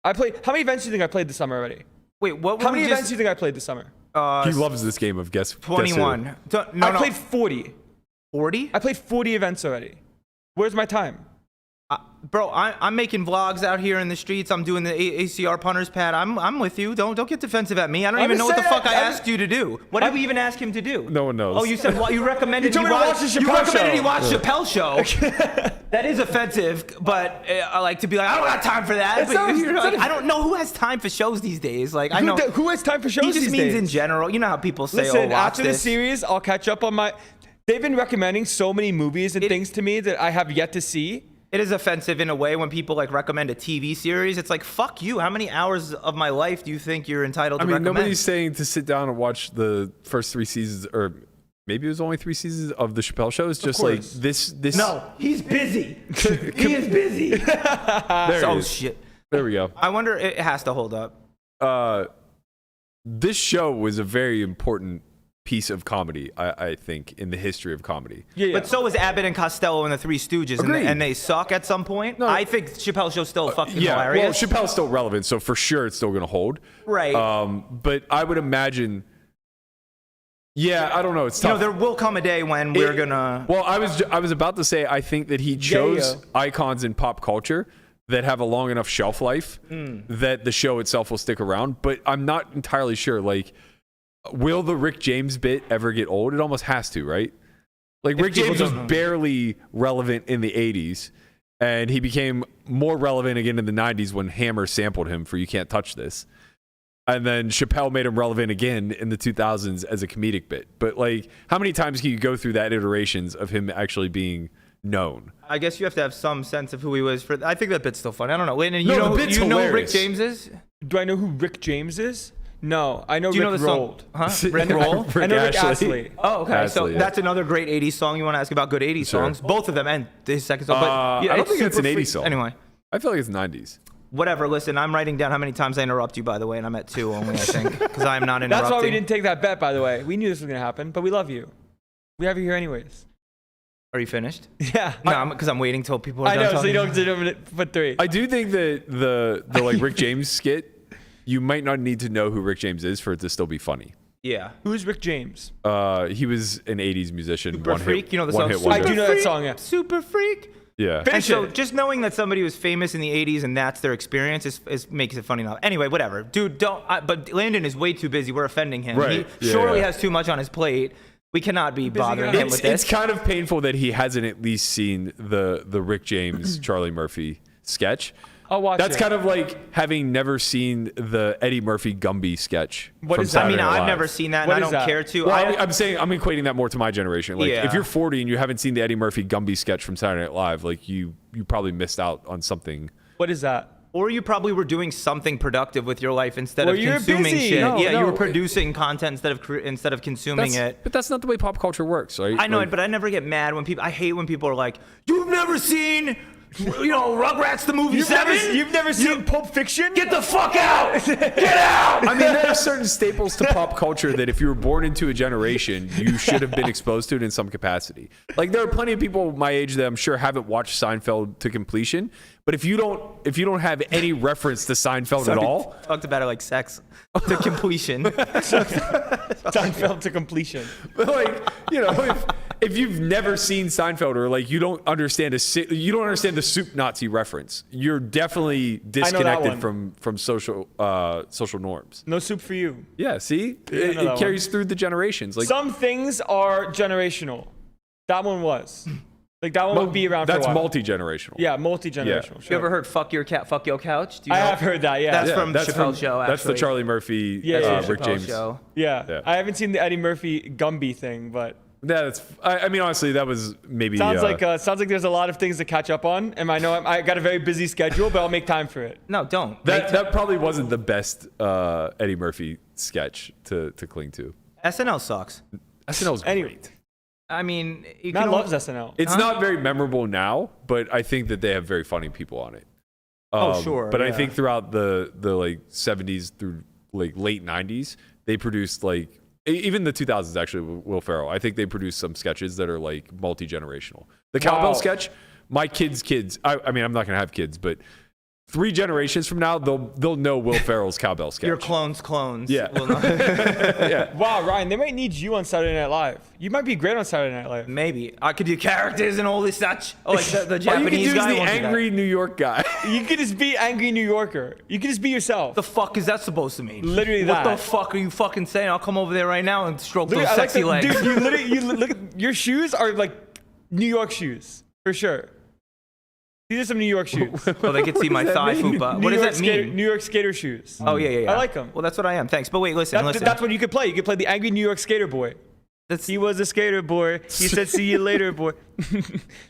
How many events do you think I played this summer already? Wait, how many events do you think I played this summer? He loves this game of guess. 21. I played 40. 40? I played 40 events already. Where's my time? Bro, I'm making vlogs out here in the streets. I'm doing the ACR punter's pad. I'm with you. Don't get defensive at me. I don't even know what the fuck I asked you to do. What did we even ask him to do? No one knows. Oh, you said you recommended he watch the Chappelle show. You recommended he watch Chappelle show. That is offensive, but I like to be like, I don't got time for that. I don't know who has time for shows these days. Like, I know who has time for shows these days. He just means in general. You know how people say, Listen, watch after this. the series, I'll catch up on my. They've been recommending so many movies and things to me that I have yet to see. It is offensive in a way when people like recommend a TV series. It's like, fuck you. How many hours of my life do you think you're entitled to recommend? Nobody's saying to sit down and watch the first 3 seasons, or maybe it was only 3 seasons of the Chappelle show. It's just like this. No, he's busy. He is busy. Shit. There we go. I wonder, it has to hold up. This show was a very important piece of comedy, I think, in the history of comedy. Yeah. But so was Abbott and Costello and the Three Stooges, and they suck at some point. No. I think Chappelle's show's still fucking hilarious. Well, Chappelle's still relevant, so for sure it's still going to hold. Right. But I would imagine. Yeah, I don't know. It's tough. There will come a day when we're gonna. Well, I was about to say I think that he chose icons in pop culture that have a long enough shelf life that the show itself will stick around. But I'm not entirely sure. Like, will the Rick James bit ever get old? It almost has to, right? Like, Rick James was barely relevant in the 80s, and he became more relevant again in the 90s when Hammer sampled him for You Can't Touch This. And then Chappelle made him relevant again in the 2000s as a comedic bit. But, like, how many times can you go through that iterations of him actually being known? I guess you have to have some sense of who he was. I think that bit's still funny. I don't know. Wait, and the you know who Rick James is? Do I know who Rick James is? No, I know Rick Rolled. Rick Roll? I know Rick Astley. Oh, okay. So that's another great 80s song. You want to ask about good 80s songs? Both of them, and this second song. But I don't think it's an 80s song. Anyway. I feel like it's 90s. Whatever. Listen, I'm writing down how many times I interrupt you, by the way, and I'm at 2 only, I think, because I'm not interrupting. That's why we didn't take that bet, by the way. We knew this was going to happen, but we love you. We have you here anyways. Are you finished? Yeah. No, because I'm waiting till people are done talking. I know, so you don't put 3. I do think that the like Rick James skit, you might not need to know who Rick James is for it to still be funny. Yeah. Who's Rick James? He was an 80s musician. Super Freak. You know the song? I do know that song, yeah. Super Freak. Yeah. And so just knowing that somebody was famous in the 80s and that's their experience makes it funny enough. Anyway, whatever. Dude, but Landon is way too busy. We're offending him. Right. He surely has too much on his plate. We cannot be bothering him with this. It's kind of painful that he hasn't at least seen the Rick James, Charlie Murphy sketch. I'll watch That's it. kind of like having never seen the Eddie Murphy Gumby sketch. What is that? I mean, I've never seen that, and I don't care to. Well, I'm saying I'm equating that more to my generation. Like, if you're 40 and you haven't seen the Eddie Murphy Gumby sketch from Saturday Night Live, like you probably missed out on something. What is that? Or you probably were doing something productive with your life instead of consuming busy. shit. No, you were producing content instead of consuming it. But that's not the way pop culture works, right? I know it, but I never get mad when people. I hate when people are like, "You've never seen, Rugrats the movie 7? You've never seen Pulp Fiction? Get the fuck out! Get out!" I mean, there are certain staples to pop culture that if you were born into a generation, you should have been exposed to it in some capacity. Like, there are plenty of people my age that I'm sure haven't watched Seinfeld to completion. But if you don't have any reference to Seinfeld at all, talked about it like sex to completion. Seinfeld to completion. Like, if you've never seen Seinfeld, or like you don't understand the soup Nazi reference, you're definitely disconnected from social norms. No soup for you. Yeah, see, it carries through the generations. Like, some things are generational. That one was. Like that one would be around for a while. That's multi-generational. Yeah, multi-generational. Yeah. Sure. You ever heard "fuck your cat, fuck your couch"? Do you I know? have heard that. Yeah. That's from Chappelle's show. Actually. That's the Charlie Murphy, Yeah, Rick Chappelle's James show. Yeah. I haven't seen the Eddie Murphy Gumby thing, but Yeah, that's. I mean, honestly, that was maybe. sounds like there's a lot of things to catch up on, and I know I got a very busy schedule, but I'll make time for it. No, don't. that probably wasn't the best Eddie Murphy sketch to cling to. SNL sucks. SNL's great. I mean, you Matt can loves SNL. It's not very memorable now, but I think that they have very funny people on it. Sure. But I yeah. think throughout the like 70s through like late 90s, they produced like even the 2000s actually with Will Ferrell. I think they produced some sketches that are like multi-generational. The cowbell sketch, my kids. I mean, I'm not gonna have kids, but 3 generations from now, they'll know Will Ferrell's cowbell sketch. Your clones. Yeah. Will not. Yeah. Wow, Ryan, they might need you on Saturday Night Live. You might be great on Saturday Night Live. Maybe I could do characters and all this such. Oh, like the All you Japanese can do is guy. the won't do that. angry New York guy. You could just be angry New Yorker. You could just be yourself. The fuck is that supposed to mean? Literally what that. the fuck are you fucking saying? I'll come over there right now and stroke Literally, those I like sexy legs. Dude, you look at your shoes are like New York shoes for sure. These are some New York shoes. Well, they could see my thigh fupa. What does that mean? New York skater shoes. Oh yeah. I like them. Well, that's what I am. Thanks. But wait, listen. That's what you could play. You could play the angry New York skater boy. He was a skater boy. He said, "See you later, boy."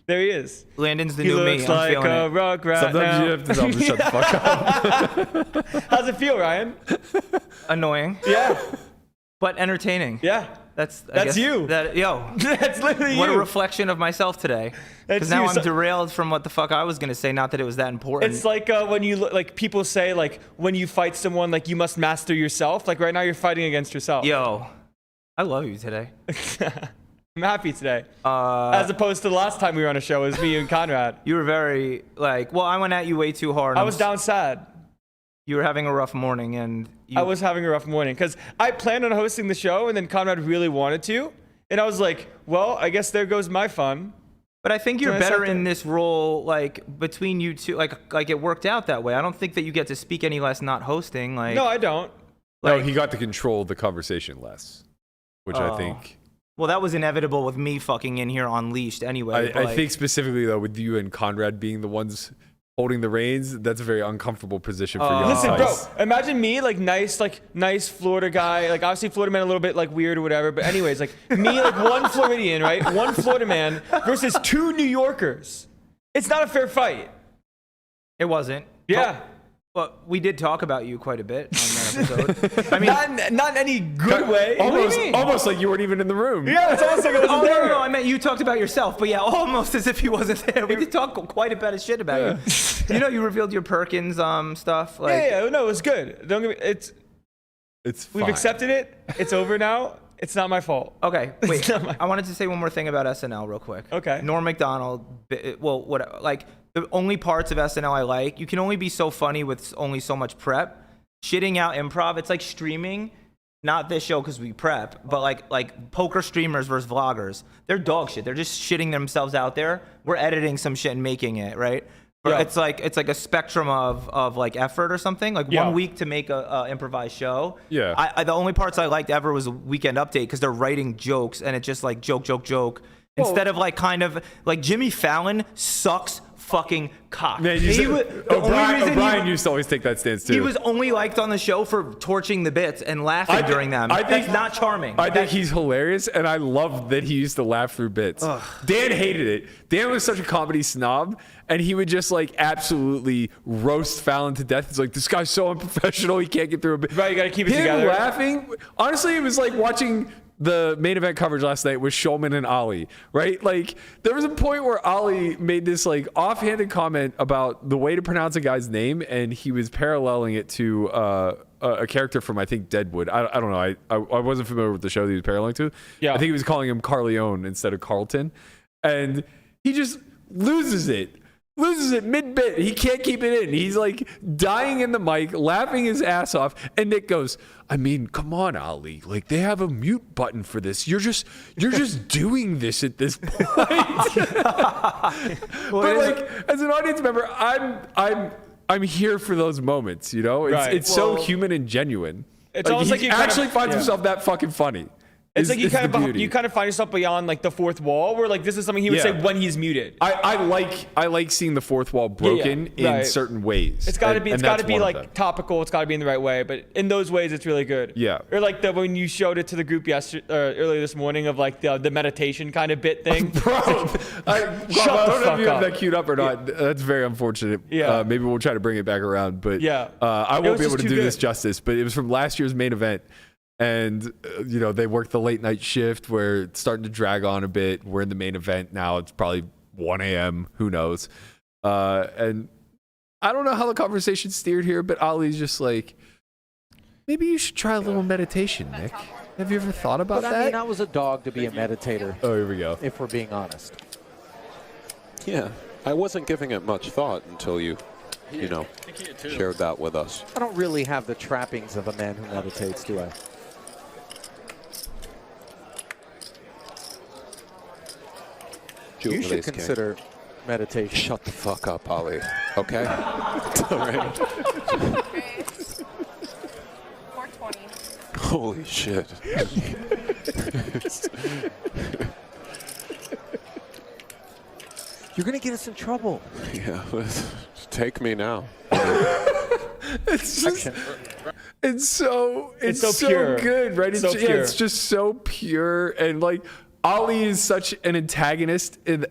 There he is. Landon's the He new me. looks I'm like feeling a it. rock right Sometimes now. you have to tell them to shut the fuck up. How's it feel, Ryan? Annoying, Yeah, but entertaining. yeah. That's you. That's literally What you. a reflection of myself today. That's Because now you. I'm derailed from what the fuck I was gonna say. Not that it was that important. It's like when you look, like people say like when you fight someone like you must master yourself. Like right now you're fighting against yourself. Yo, I love you today. I'm happy today. As opposed to the last time we were on a show, it was me and Conrad. You were very like. Well, I went at you way too hard. I was down sad. You were having a rough morning, and I was having a rough morning because I planned on hosting the show, and then Conrad really wanted to, and I was like, well, I guess there goes my fun. But I think you're So I better sat in there. this role, like between you two, like it worked out that way. I don't think that you get to speak any less not hosting. Like No, I don't. No, like- he got to control the conversation less, which I Oh. think. Well, that was inevitable with me fucking in here unleashed anyway. I think specifically though, with you and Conrad being the ones holding the reins, that's a very uncomfortable position for you. Listen, bro, imagine me, like nice Florida guy, like obviously Florida man a little bit like weird or whatever, but anyways, like me, like one Floridian, right? One Florida man versus 2 New Yorkers. It's not a fair fight. it wasn't. Yeah. But we did talk about you quite a bit on that episode. I mean, Not in any good way. Almost like you weren't even in the room. Yeah, it's almost like I wasn't oh there. no, I meant you talked about yourself. But yeah, almost as if he wasn't there. We did talk quite a bit of shit about you. You know, you revealed your Perkins Yeah, stuff. Like, no, it was good. Don't get me, It's we've fine. accepted it. It's over now. It's not my fault. Okay, wait. not my- I wanted to say one more thing about SNL real quick. Okay. Norm Macdonald. Well, what like the only parts of SNL I like. You can only be so funny with only so much prep. Shitting out improv. It's like streaming. Not this show because we prep, but like poker streamers versus vloggers. They're dog shit. They're just shitting themselves out there. We're editing some shit and making it, right? But Yeah. it's like a spectrum of like effort or something. Like Yeah. 1 week to make a improvised show. Yeah. I the only parts I liked ever was Weekend Update because they're writing jokes and it's just like joke. Instead of like kind of like Jimmy Fallon sucks fucking cock. Man, O'Brien used to always take that stance too. He was only liked on the show for torching the bits and laughing during them. That's not charming. I think he's hilarious, and I love that he used to laugh through bits. Dan hated it. Dan was such a comedy snob, and he would just like absolutely roast Fallon to death. He's like, this guy's so unprofessional, he can't get through a bit. Right, you gotta keep it Him together. laughing. Honestly, it was like watching the main event coverage last night with Shulman and Ali, right? Like, there was a point where Ali made this like offhanded comment about the way to pronounce a guy's name, and he was paralleling it to a character from, I think, Deadwood. I don't know. I wasn't familiar with the show that he was paralleling to. Yeah. I think he was calling him Carleone instead of Carlton. And he just loses it mid-bit. He can't keep it in. He's like dying in the mic, laughing his ass off. And Nick goes, I mean, come on, Ali. Like, they have a mute button for this. You're just doing this at this point. But like, as an audience member, I'm here for those moments, you know? It's Right. so human and genuine. It's almost he like you kind actually of- finds yeah. himself that fucking funny. It's like you kind of find yourself beyond like the fourth wall, where like this is something he would say when he's muted. I like seeing the fourth wall broken in certain ways. It's got to be like topical. It's got to be in the right way, but in those ways, it's really good. Yeah. Or like when you showed it to the group earlier this morning of like the meditation kind of bit thing. Bro, I don't know if you have that queued up or not. That's very unfortunate. Yeah. Maybe we'll try to bring it back around, but yeah. I won't be able to do this justice. But it was from last year's main event. And, they worked the late night shift where it's starting to drag on a bit. We're in the main event now. It's probably 1 a.m. Who knows? And I don't know how the conversation steered here, but Ali's just like, maybe you should try a little meditation, Nick. Have you ever thought about that? I mean, I was a dog to be a meditator. Oh, here we go. If we're being honest. Yeah, I wasn't giving it much thought until you shared that with us. I don't really have the trappings of a man who meditates, do I? You should consider meditation. Shut the fuck up, Ali. Okay? All right. 420. Holy shit. You're going to get us in trouble. Yeah, take me now. It's so pure. good, right? So pure. It's just so pure, and like Ali is such an antagonist in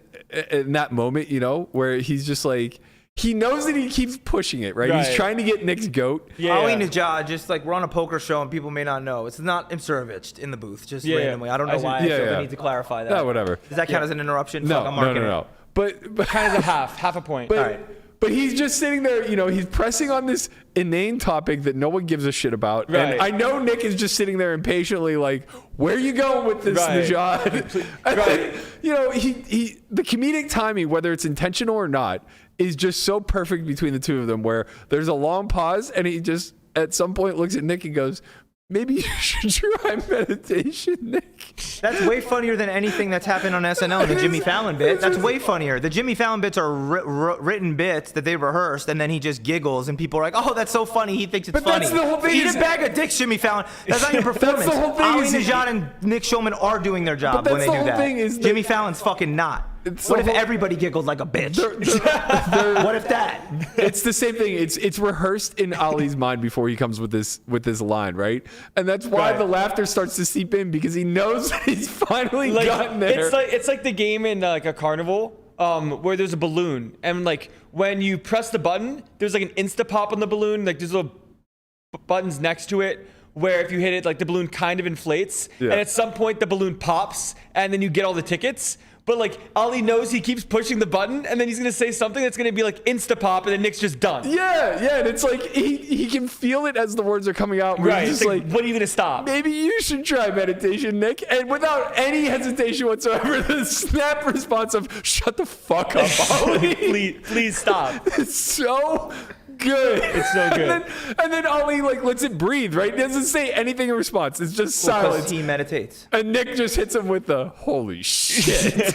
that moment, where he's just like, he knows that he keeps pushing it, right? He's trying to get Nick's goat. Ali Nejad, just like we're on a poker show and people may not know. It's not Imserviched in the booth, just randomly. I don't know why. I feel the need to clarify that. No, whatever. Does that count as an interruption? No. But kind of half a point. But, all right. But he's just sitting there, he's pressing on this inane topic that no one gives a shit about. Right. And I know Nick is just sitting there impatiently like, where are you going with this, Nejad? Right. The comedic timing, whether it's intentional or not, is just so perfect between the two of them, where there's a long pause and he just at some point looks at Nick and goes, maybe you should try meditation, Nick. That's way funnier than anything that's happened on SNL in the Jimmy Fallon bit. That's way funnier. The Jimmy Fallon bits are written bits that they rehearsed, and then he just giggles, and people are like, oh, that's so funny. He thinks it's funny. That's the whole thing. Eat a bag of dicks, Jimmy Fallon. That's not your performance. That's the whole thing. Ali Nejad and Nick Shulman are doing their job when they do that. Jimmy Fallon's fucking not. What if everybody giggled like a bitch? What if that? It's the same thing. It's rehearsed in Ali's mind before he comes with this line, right? And that's why the laughter starts to seep in, because he knows he's finally gotten there. It's like the game in like a carnival where there's a balloon, and like when you press the button, there's like an insta pop on the balloon. Like there's little buttons next to it, where if you hit it, like the balloon kind of inflates, and at some point the balloon pops, and then you get all the tickets. But like Ali knows he keeps pushing the button, and then he's gonna say something that's gonna be like insta pop, and then Nick's just done. Yeah, and it's like he can feel it as the words are coming out. Right. He's just like, when are you gonna stop? Maybe you should try meditation, Nick. And without any hesitation whatsoever, the snap response of "Shut the fuck up, Ali." please stop. It's so good. It's so good. And then Ali like lets it breathe, right? He doesn't say anything in response. It's just silence. He meditates. And Nick just hits him with the holy shit.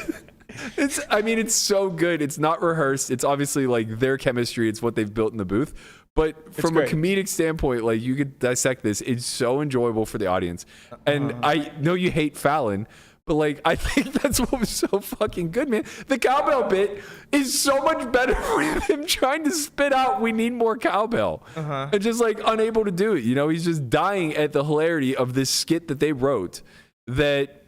It's so good. It's not rehearsed. It's obviously like their chemistry. It's what they've built in the booth. But from a comedic standpoint, like you could dissect this. It's so enjoyable for the audience. And I know you hate Fallon, but like I think that's what was so fucking good, man. The cowbell bit is so much better for him trying to spit out "we need more cowbell" and just like unable to do it. He's just dying at the hilarity of this skit that they wrote. That,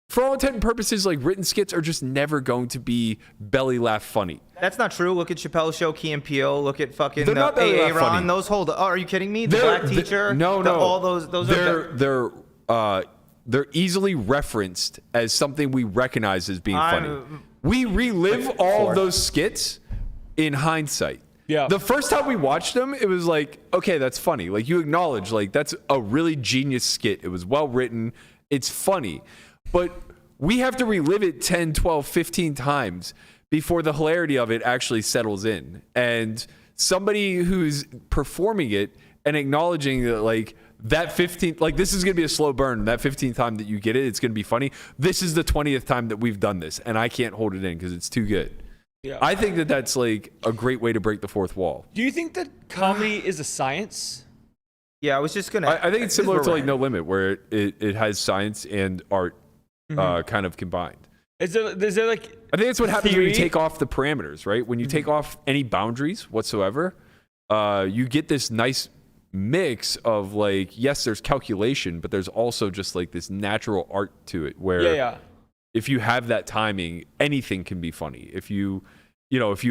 for all intent and purposes, like written skits are just never going to be belly laugh funny. That's not true. Look at Chappelle's show, Key and Peele. Look at fucking They're not belly laugh funny. Aaron. Those hold. Oh, are you kidding me? The Black Teacher. No. All those are. They're easily referenced as something we recognize as being funny. We relive all of those skits in hindsight. Yeah. The first time we watched them, it was like, okay, that's funny. Like you acknowledge, like that's a really genius skit. It was well written. It's funny. But we have to relive it 10, 12, 15 times before the hilarity of it actually settles in. And somebody who's performing it and acknowledging that like that 15th, like this is going to be a slow burn. That 15th time that you get it, it's going to be funny. This is the 20th time that we've done this, and I can't hold it in because it's too good. Yeah. I think that that's like a great way to break the fourth wall. Do you think that comedy is a science? Yeah, I was just gonna. I think it's similar to like No Limit, where it has science and art kind of combined. Is there like? I think that's what happens when you take off the parameters, right? When you take off any boundaries whatsoever, you get this nice mix of like, yes, there's calculation, but there's also just like this natural art to it, where if you have that timing, anything can be funny. If you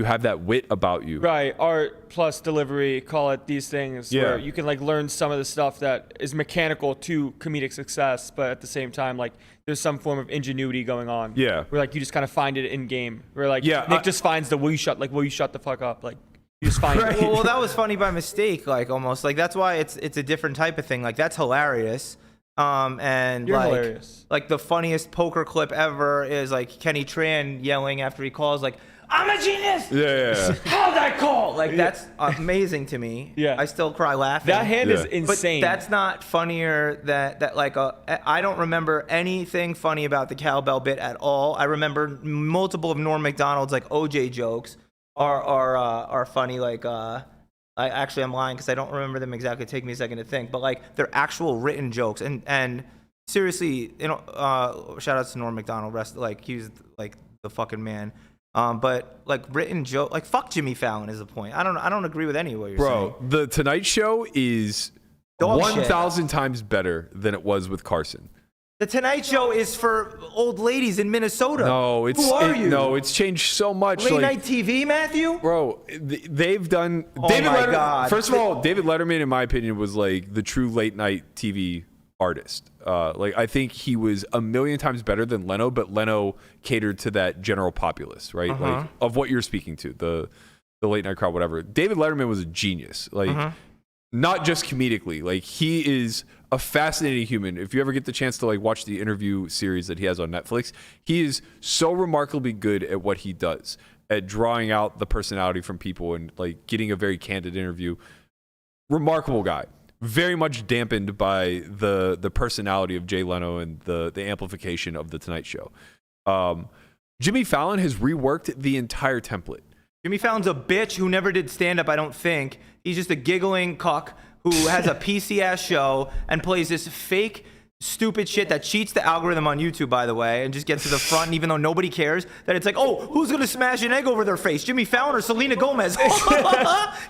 have that wit about you. Right, art plus delivery, call it these things, where you can like learn some of the stuff that is mechanical to comedic success, but at the same time, like there's some form of ingenuity going on. Yeah. Where like you just kind of find it in game. Where like Nick just finds the will you shut the fuck up? Like you just find it. Well, that was funny by mistake, like almost. Like that's why it's a different type of thing. Like that's hilarious. And You're like, hilarious. Like the funniest poker clip ever is like Kenny Tran yelling after he calls, like, "I'm a genius." Yeah. How'd I call? Like that's amazing to me. Yeah. I still cry laughing. That hand is insane. But that's not funnier that like I don't remember anything funny about the cowbell bit at all. I remember multiple of Norm Macdonald's like OJ jokes are funny. Like I'm lying because I don't remember them exactly. Take me a second to think. But like they're actual written jokes and seriously, shout out to Norm Macdonald. Like he was like the fucking man. But like written joke, like fuck Jimmy Fallon is the point. I don't agree with any of what you're saying. Bro, the Tonight Show is 1,000 times better than it was with Carson. The Tonight Show is for old ladies in Minnesota. No, it's changed so much. Late night TV, Matthew? Bro, they've done. David Letterman. God. First of all, David Letterman, in my opinion, was like the true late night TV artist. Like I think he was a million times better than Leno, but Leno catered to that general populace, right? Like of what you're speaking to, the late night crowd, whatever. David Letterman was a genius. Like not just comedically. Like he is a fascinating human. If you ever get the chance to like watch the interview series that he has on Netflix, he is so remarkably good at what he does, at drawing out the personality from people and like getting a very candid interview. Remarkable guy. Very much dampened by the personality of Jay Leno and the amplification of the Tonight Show. Jimmy Fallon has reworked the entire template. Jimmy Fallon's a bitch who never did stand-up, I don't think. He's just a giggling cuck who has a PC-ass show and plays this fake, stupid shit that cheats the algorithm on YouTube, by the way, and just gets to the front, and even though nobody cares, that it's like, oh, who's going to smash an egg over their face? Jimmy Fallon or Selena Gomez?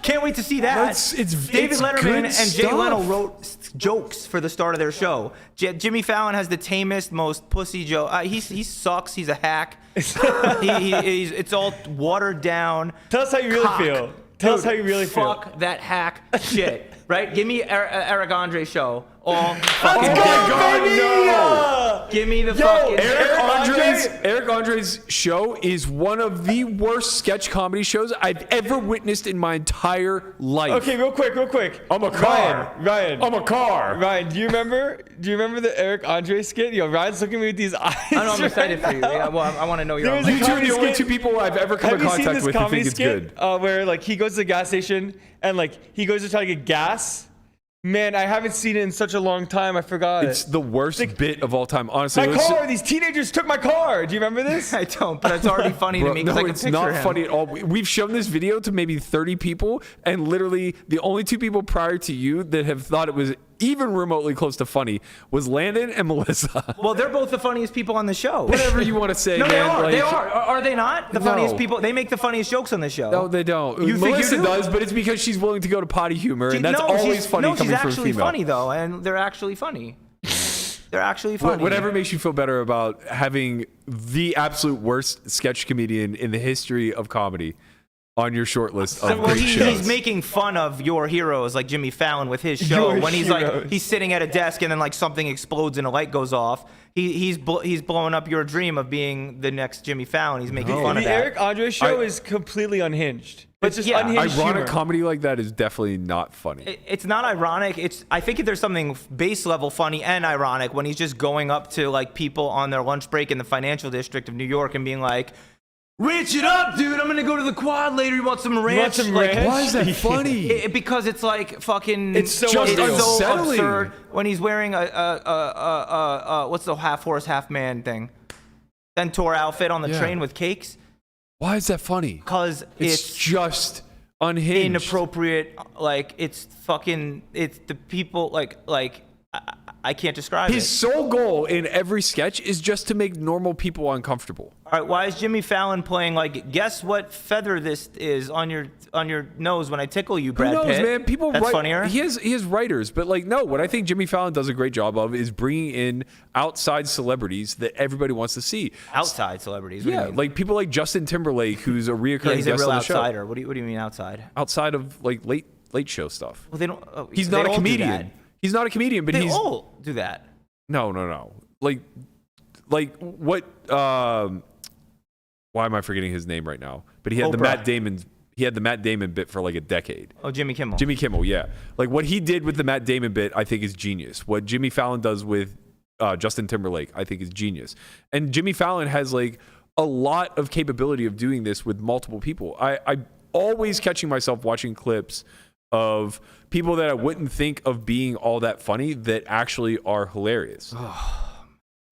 Can't wait to see that. David Letterman and Jay Leno wrote jokes for the start of their show. Jimmy Fallon has the tamest, most pussy joke. He sucks. He's a hack. It's all watered down. Tell us how you really feel. Tell us how you really feel. Fuck that hack shit, right? Give me Eric Andre show. All fucking no! Give me the fucking Eric Andre's show is one of the worst sketch comedy shows I've ever witnessed in my entire life. Okay, real quick. I'm a car. Ryan. I'm a car. Ryan, do you remember the Eric Andre skit? Yo, Ryan's looking at me with these eyes. I know, I'm excited for you. Yeah, well, I want to know your. You two are the only two people I've ever come in contact with who think it's good. Where like he goes to the gas station and like he goes to try to get gas. Man, I haven't seen it in such a long time. I forgot. It's the worst bit of all time. Honestly, my car. These teenagers took my car. Do you remember this? I don't, but it's already funny to me. No, I can it's not him. funny at all. We've shown this video to maybe 30 people, and literally the only two people prior to you that have thought it was even remotely close to funny was Landon and Melissa. Well, they're both the funniest people on the show. Whatever you want to say, no, man. They are. Are they not? The funniest people. They make the funniest jokes on the show. No, they don't. You Melissa think you do? does, but it's because she's willing to go to potty humor, and that's always funny coming from a female. She's actually funny, though, and they're actually funny. They're actually funny. Whatever makes you feel better about having the absolute worst sketch comedian in the history of comedy on your short list of great shows. He's making fun of your heroes like Jimmy Fallon with his show when he's sitting at a desk and then like something explodes and a light goes off. He's blowing up your dream of being the next Jimmy Fallon. He's making fun of that. The Eric Andre show is completely unhinged. But it's just unhinged ironic humor. Comedy like that is definitely not funny. It's not ironic. I think there's something base level funny and ironic when he's just going up to like people on their lunch break in the financial district of New York and being like, "Ranch it up, dude. I'm gonna go to the quad later. You want some ranch?" Why is that funny? Because it's like fucking. It's so unsettling. Absurd when he's wearing a what's the half horse, half man thing? Centaur outfit on the train with cakes. Why is that funny? Because it's just unhinged, inappropriate. Like it's the people like I can't describe his it. sole goal in every sketch is just to make normal people uncomfortable. All right, why is Jimmy Fallon playing like, guess what feather this is on your nose when I tickle you, Brad Who knows, Pitt? man? People That's write, funnier. He has writers, but like, no, what I think Jimmy Fallon does a great job of is bringing in outside celebrities that everybght wants to see. Outside celebrities. What do you mean? Like people like Justin Timberlake, who's a reoccurring he's a guest real on the show. outsider. What do you mean outside? Outside of like late show stuff. Well, they don't. He's they not a all do comedian. that. He's not a comedian, but They he's all do that. no. Like what? Why am I forgetting his name right now? But he had the Matt Damon bit for like a decade. Oh, Jimmy Kimmel. Jimmy Kimmel, yeah. Like what he did with the Matt Damon bit, I think is genius. What Jimmy Fallon does with Justin Timberlake, I think is genius. And Jimmy Fallon has like a lot of capability of doing this with multiple people. I'm always catching myself watching clips of people that I wouldn't think of being all that funny that actually are hilarious.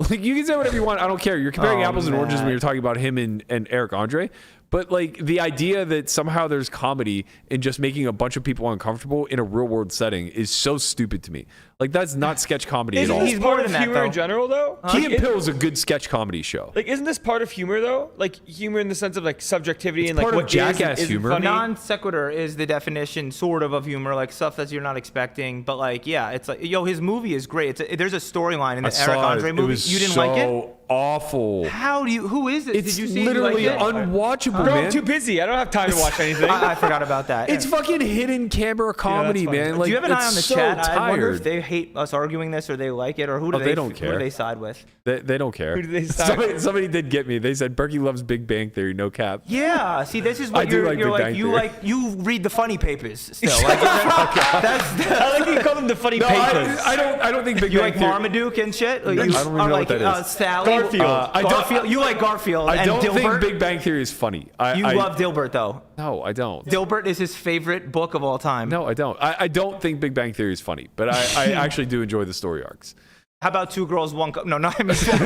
Like you can say whatever you want. I don't care. You're comparing apples and oranges when you're talking about him and Eric Andre. But like the idea that somehow there's comedy in just making a bunch of people uncomfortable in a real world setting is so stupid to me. Like that's not sketch comedy at all. Isn't this part of than that, humor though. in general, though? Key and Peele is a good sketch comedy show. Like, isn't this part of humor, though? Like, humor in the sense of, like, subjectivity and, like, part of what jackass isn't humor. funny? Non sequitur is the definition, sort of humor, like stuff that you're not expecting. But like, yeah, it's like, yo, his movie is great. There's a storyline in the Eric Andre movie. You didn't like it? Awful. How do you? Who is it? It's Did you see? literally you liked it? unwatchable, Bro, man. I'm too busy. I don't have time to watch anything. I forgot about that. It's fucking hidden camera comedy, funny. man. Do Like, do you have an eye on the it's so chat? I wonder if tired. they hate us arguing this or they like it, or who do they don't care. Who do they side with? They don't care. Who do they side Somebody did get me. They said Berkey loves Big Bang Theory, no cap. Yeah. See, this is I what do you're like Big Bang Theory. you read the funny papers still. Like, that's I like you call them the funny papers. I don't think Big you Bang like Theory. Marmaduke and shit. I don't even know what that is. Sally. Garfield. Garfield. You like Garfield. I and don't Dilbert. think Big Bang Theory is funny. You love Dilbert though. No, I don't. Dilbert is his favorite book of all time. No, I don't. I don't think Big Bang Theory is funny, but I actually do enjoy the story arcs. How about Two Girls, One Cup? No, I meant Two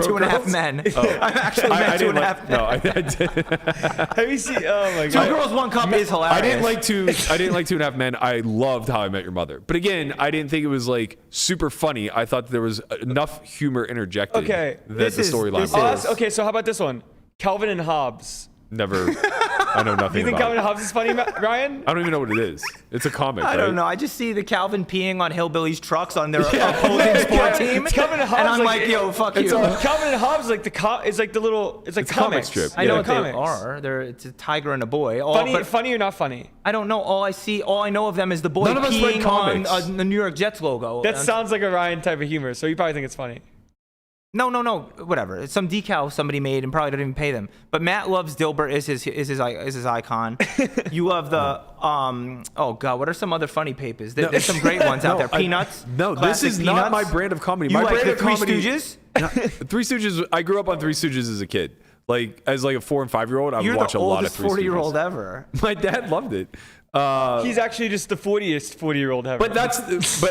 Two and a Half girls? Men. Oh. I actually meant Two and a Half Men. No, I did. Have you seen? Oh my Two god. Girls, One Cup is hilarious. I didn't like Two and a Half Men. I loved How I Met Your Mother. But again, I didn't think it was like super funny. I thought there was enough humor interjected Okay. that This the is- storyline this was. is- Okay, so how about this one? Calvin and Hobbes. Never. I know nothing Do you think about Calvin it. and Hobbes is funny, Ryan? I don't even know what it is. It's a comic, I right? don't know. I just see the Calvin peeing on hillbillies' trucks on their opposing sport team, Calvin and Hobbes, and I'm like, like, yo, fuck it's you. Calvin and Hobbes is like it's like the little, it's like It's a comic comics. strip. I know Yeah. what comics. they are. It's a tiger and a boy. Funny or not funny? I don't know. All I know of them is the boy None of us read peeing on comics. the New York Jets logo. That sounds like a Ryan type of humor, so you probably think it's funny. No. Whatever. It's some decal somebody made and probably didn't even pay them. But Matt loves Dilbert is his icon. You love the oh god, what are some other funny papers? There's some great ones out there. Peanuts. No, this Classic is not Peanuts. my brand of comedy. You My like brand the of Three comedy. Stooges? Three Stooges. I grew up on Three Stooges as a kid. Like as like a 4 and 5 year old, I You're would watch the a lot of oldest Three 40-year-old Stooges. ever. My dad loved it. He's actually just the 40-year-old ever. But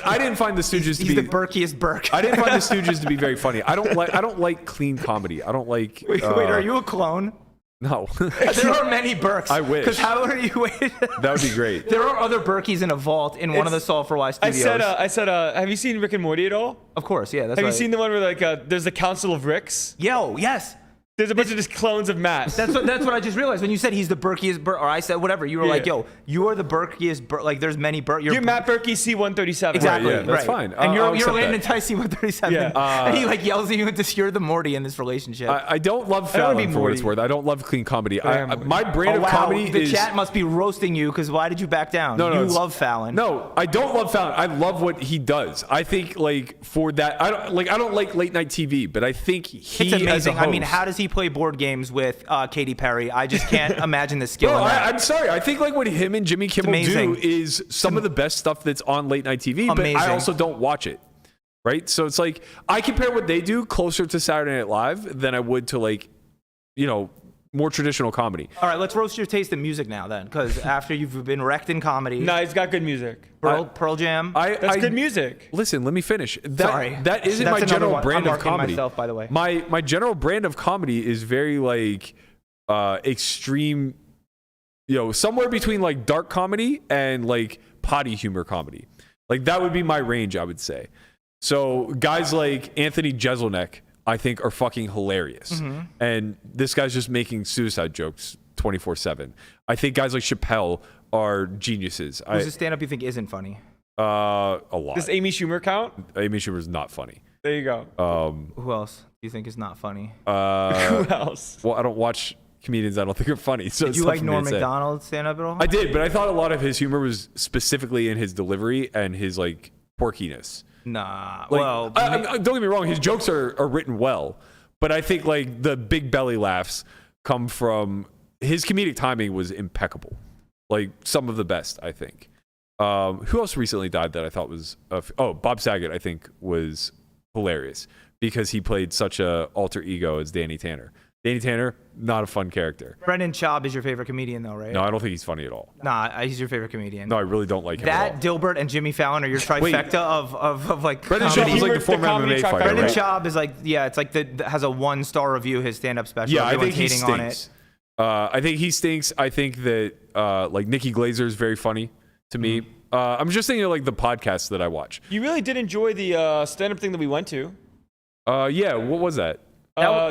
I didn't find the Stooges to He's be the Berkeyest Burke. I didn't find the Stooges to be very funny. I don't like clean comedy. I don't like. Wait, are you a clone? No. There are many Burks. I wish. Because how are you? That would be great. There are other Berkeys in a vault in one of the Solve for Why studios. I said, have you seen Rick and Morty at all? Of course, yeah. That's Have you right. seen the one where like there's a council of Ricks? Yo, yes. There's a bunch of just clones of Matt. That's what I just realized when you said he's the Berkeyest Burke, or I said whatever. You were Yeah. like, yo, you are the Berkeyest Burke. Like, there's many Burke. You're Matt Berkey C-137. Exactly. Right, yeah, that's fine. And I'll you're accept Landon that. Tice C-137. Yeah. And he like yells at you and you're the Morty in this relationship. I don't love I don't wanna Fallon be for what it's Morty. worth. I don't love clean comedy. am My brand of wow, comedy the is chat must be roasting you because why did you back down? No, you it's- love Fallon. No, I don't love Fallon. I love what he does. I think like for that, I don't like late night TV, but I think he It's amazing. as a host, I mean, how does he play board games with Katy Perry? I just can't imagine the skill Bro, in that. I'm sorry. I think like what him and Jimmy Kimmel amazing. do is some of the best stuff that's on late night TV, but I Amazing. also don't watch it. Right? So it's like I compare what they do closer to Saturday Night Live than I would to like, more traditional comedy. All right, let's roast your taste in music now then, because after you've been wrecked in comedy, No, he's got good music. Pearl Jam. That's good music. Listen, let me finish. Sorry. That isn't That's my another general one. brand I'm of marking comedy. myself, by the way. My general brand of comedy is very like extreme somewhere between like dark comedy and like potty humor comedy. Like that would be my range, I would say. So guys like Anthony Jeselnik, I think, are fucking hilarious. And this guy's just making suicide jokes 24/7. I think guys like Chappelle are geniuses. Who's a stand-up you think isn't funny? A lot. Does Amy Schumer count? Amy Schumer's not funny. There you go. Who else do you think is not funny? Who else? Well, I don't watch comedians I don't think are funny. So Did you like Norm Macdonald stand-up at all? I did, but I thought a lot of his humor was specifically in his delivery and his like porkiness. Nah. Like, well, don't get me wrong, his jokes are written well, but I think like the big belly laughs come from his comedic timing was impeccable. Like some of the best, I think. Who else recently died that I thought was Bob Saget, I think, was hilarious because he played such a alter ego as Danny Tanner. Danny Tanner, not a fun character. Brendan Schaub is your favorite comedian, though, right? No, I don't think he's funny at all. Nah, he's your favorite comedian. No, I really don't like him at all. Dilbert and Jimmy Fallon are your trifecta of like Brendan comedy. Schaub was like the former MMA fighter, Brendan right? Schaub is like, it's like has a 1-star review, his stand-up special. Yeah, I think Everyone's he hating on it. stinks. I think he stinks. I think that like Nikki Glazer is very funny to me. I'm just thinking of like the podcasts that I watch. You really did enjoy the stand-up thing that we went to. Yeah, what was that?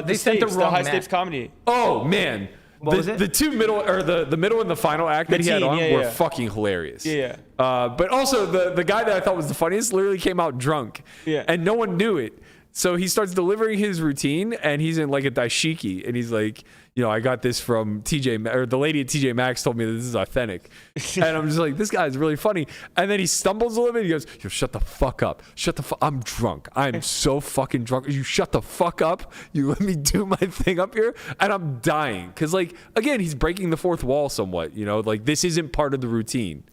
They sent the wrong high Matt. stakes comedy. Oh man, What was it? The two middle or the middle and the final act that he had on were fucking hilarious. Yeah. But also the guy that I thought was the funniest literally came out drunk. Yeah. And no one knew it. So he starts delivering his routine and he's in like a daishiki and he's like, I got this from TJ, or the lady at TJ Maxx told me that this is authentic. And I'm just like, this guy's really funny. And then he stumbles a little bit. He goes, yo, shut the fuck up. I'm drunk. I'm so fucking drunk. You shut the fuck up. You let me do my thing up here. And I'm dying. Cause like, again, he's breaking the fourth wall somewhat, like this isn't part of the routine.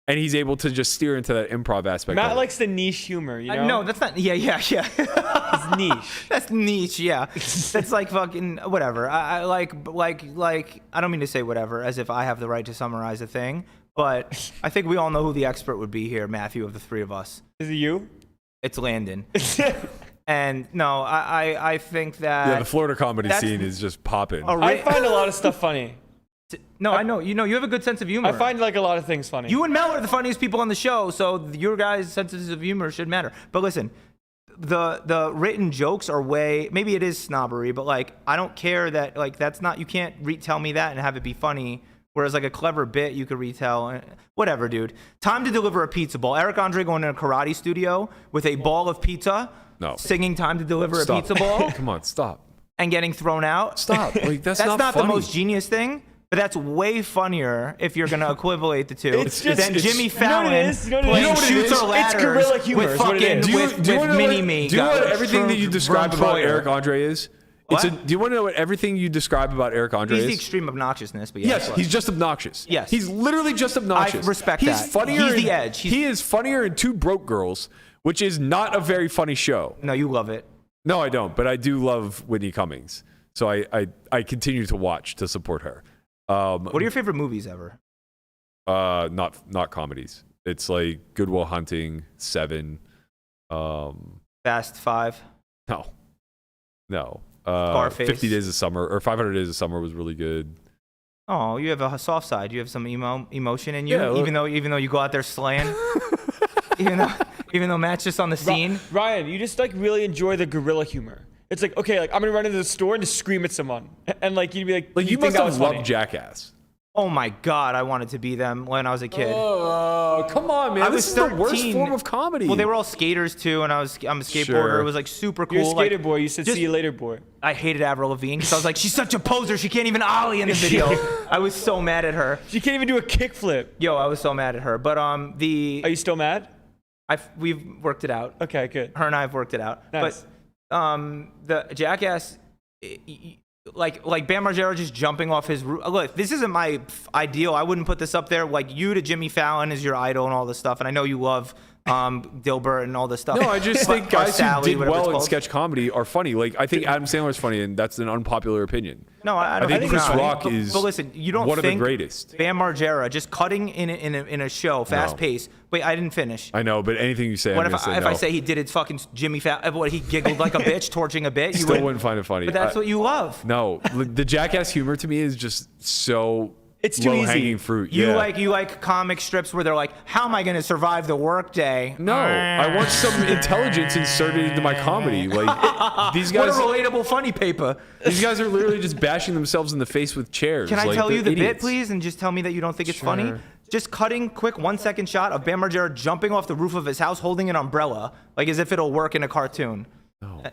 And he's able to just steer into that improv aspect. Matt likes the niche humor, No, that's not. Yeah. It's niche. That's niche. Yeah. That's like fucking whatever. I like. I don't mean to say whatever as if I have the right to summarize a thing, but I think we all know who the expert would be here, Matthew, of the three of us. Is it you? It's Landon. And no, I think that the Florida comedy scene is just popping. I find a lot of stuff funny. No, I know. You have a good sense of humor. I find like a lot of things funny. You and Mel are the funniest people on the show, so your guys' senses of humor should matter. But listen, the written jokes are maybe it is snobbery, but like I don't care that like that's not, you can't retell me that and have it be funny. Whereas like a clever bit you could retell. Whatever, dude. Time to deliver a pizza ball. Eric Andre going in a karate studio with a ball of pizza. No. Singing "Time to Deliver a Pizza Ball." Come on, stop. And getting thrown out. Stop. Like, that's not funny. the most genius thing. But that's way funnier if you're going to equivalate the two than Jimmy Fallon playing Shoots or Ladders guerrilla humor with fucking with Mini-Me. Do you know what everything that you describe about Eric Andre is? What? Do you want to know what everything you describe about Eric Andre is? He's the extreme obnoxiousness, but yes, he's just obnoxious. Yes. He's literally just obnoxious. I respect he's that. Funnier He's the edge. He is funnier in Two Broke Girls, which is not a very funny show. No, you love it. No, I don't, but I do love Whitney Cummings. So I continue to watch to support her. What are your favorite movies ever? Not comedies. It's like Good Will Hunting, Seven, Fast Five. No. Scarface. 50 Days of Summer or 500 Days of Summer was really good. Oh, you have a soft side. You have some emotion in you, Yeah, even though you go out there slaying. even though Matt's just on the scene. Ryan, you just like really enjoy the guerrilla humor. It's like, okay, like I'm gonna run into the store and just scream at someone, and like you'd be like you must have loved Jackass. Oh my God, I wanted to be them when I was a kid. Oh, come on, man! This is the worst form of comedy. Well, they were all skaters too, and I'm a skateboarder. Sure. It was like super cool. You're a skater boy. You said, just- "See you later, boy." I hated Avril Lavigne because I was like, she's such a poser. She can't even ollie in the video. I was so mad at her. She can't even do a kickflip. Yo, I was so mad at her. But Are you still mad? we've worked it out. Okay, good. Her and I have worked it out. Nice. But the Jackass, like Bam Margera just jumping off his roof. Look, this isn't my ideal. I wouldn't put this up there. Like you to Jimmy Fallon is your idol and all this stuff. And I know you love Dilbert and all this stuff. No, I just think guys who Sally, did whatever it's well in called. sketch comedy are funny. Like I think Adam Sandler's funny, and that's an unpopular opinion. No, I don't think think Chris not. Rock is But listen, you don't one of the think greatest. Bam Margera just cutting in a show, fast paced. Wait, I didn't finish. I know, but anything you say, What I'm if gonna say no. I say he did his fucking Jimmy Fallon? What, he giggled like a bitch, torching a bit? Still wouldn't find it funny. But that's what you love. No, the Jackass humor to me is just so It's too low-hanging easy. fruit. You Yeah. like comic strips where they're like, how am I going to survive the workday? No, I want some intelligence inserted into my comedy. Like these What a guys, relatable funny paper. these guys are literally just bashing themselves in the face with chairs. Can I like, tell you the they're bit, idiots. please, and just tell me that you don't think it's Sure. funny? Just cutting quick 1 second shot of Bam Margera jumping off the roof of his house holding an umbrella, like as if it'll work in a cartoon.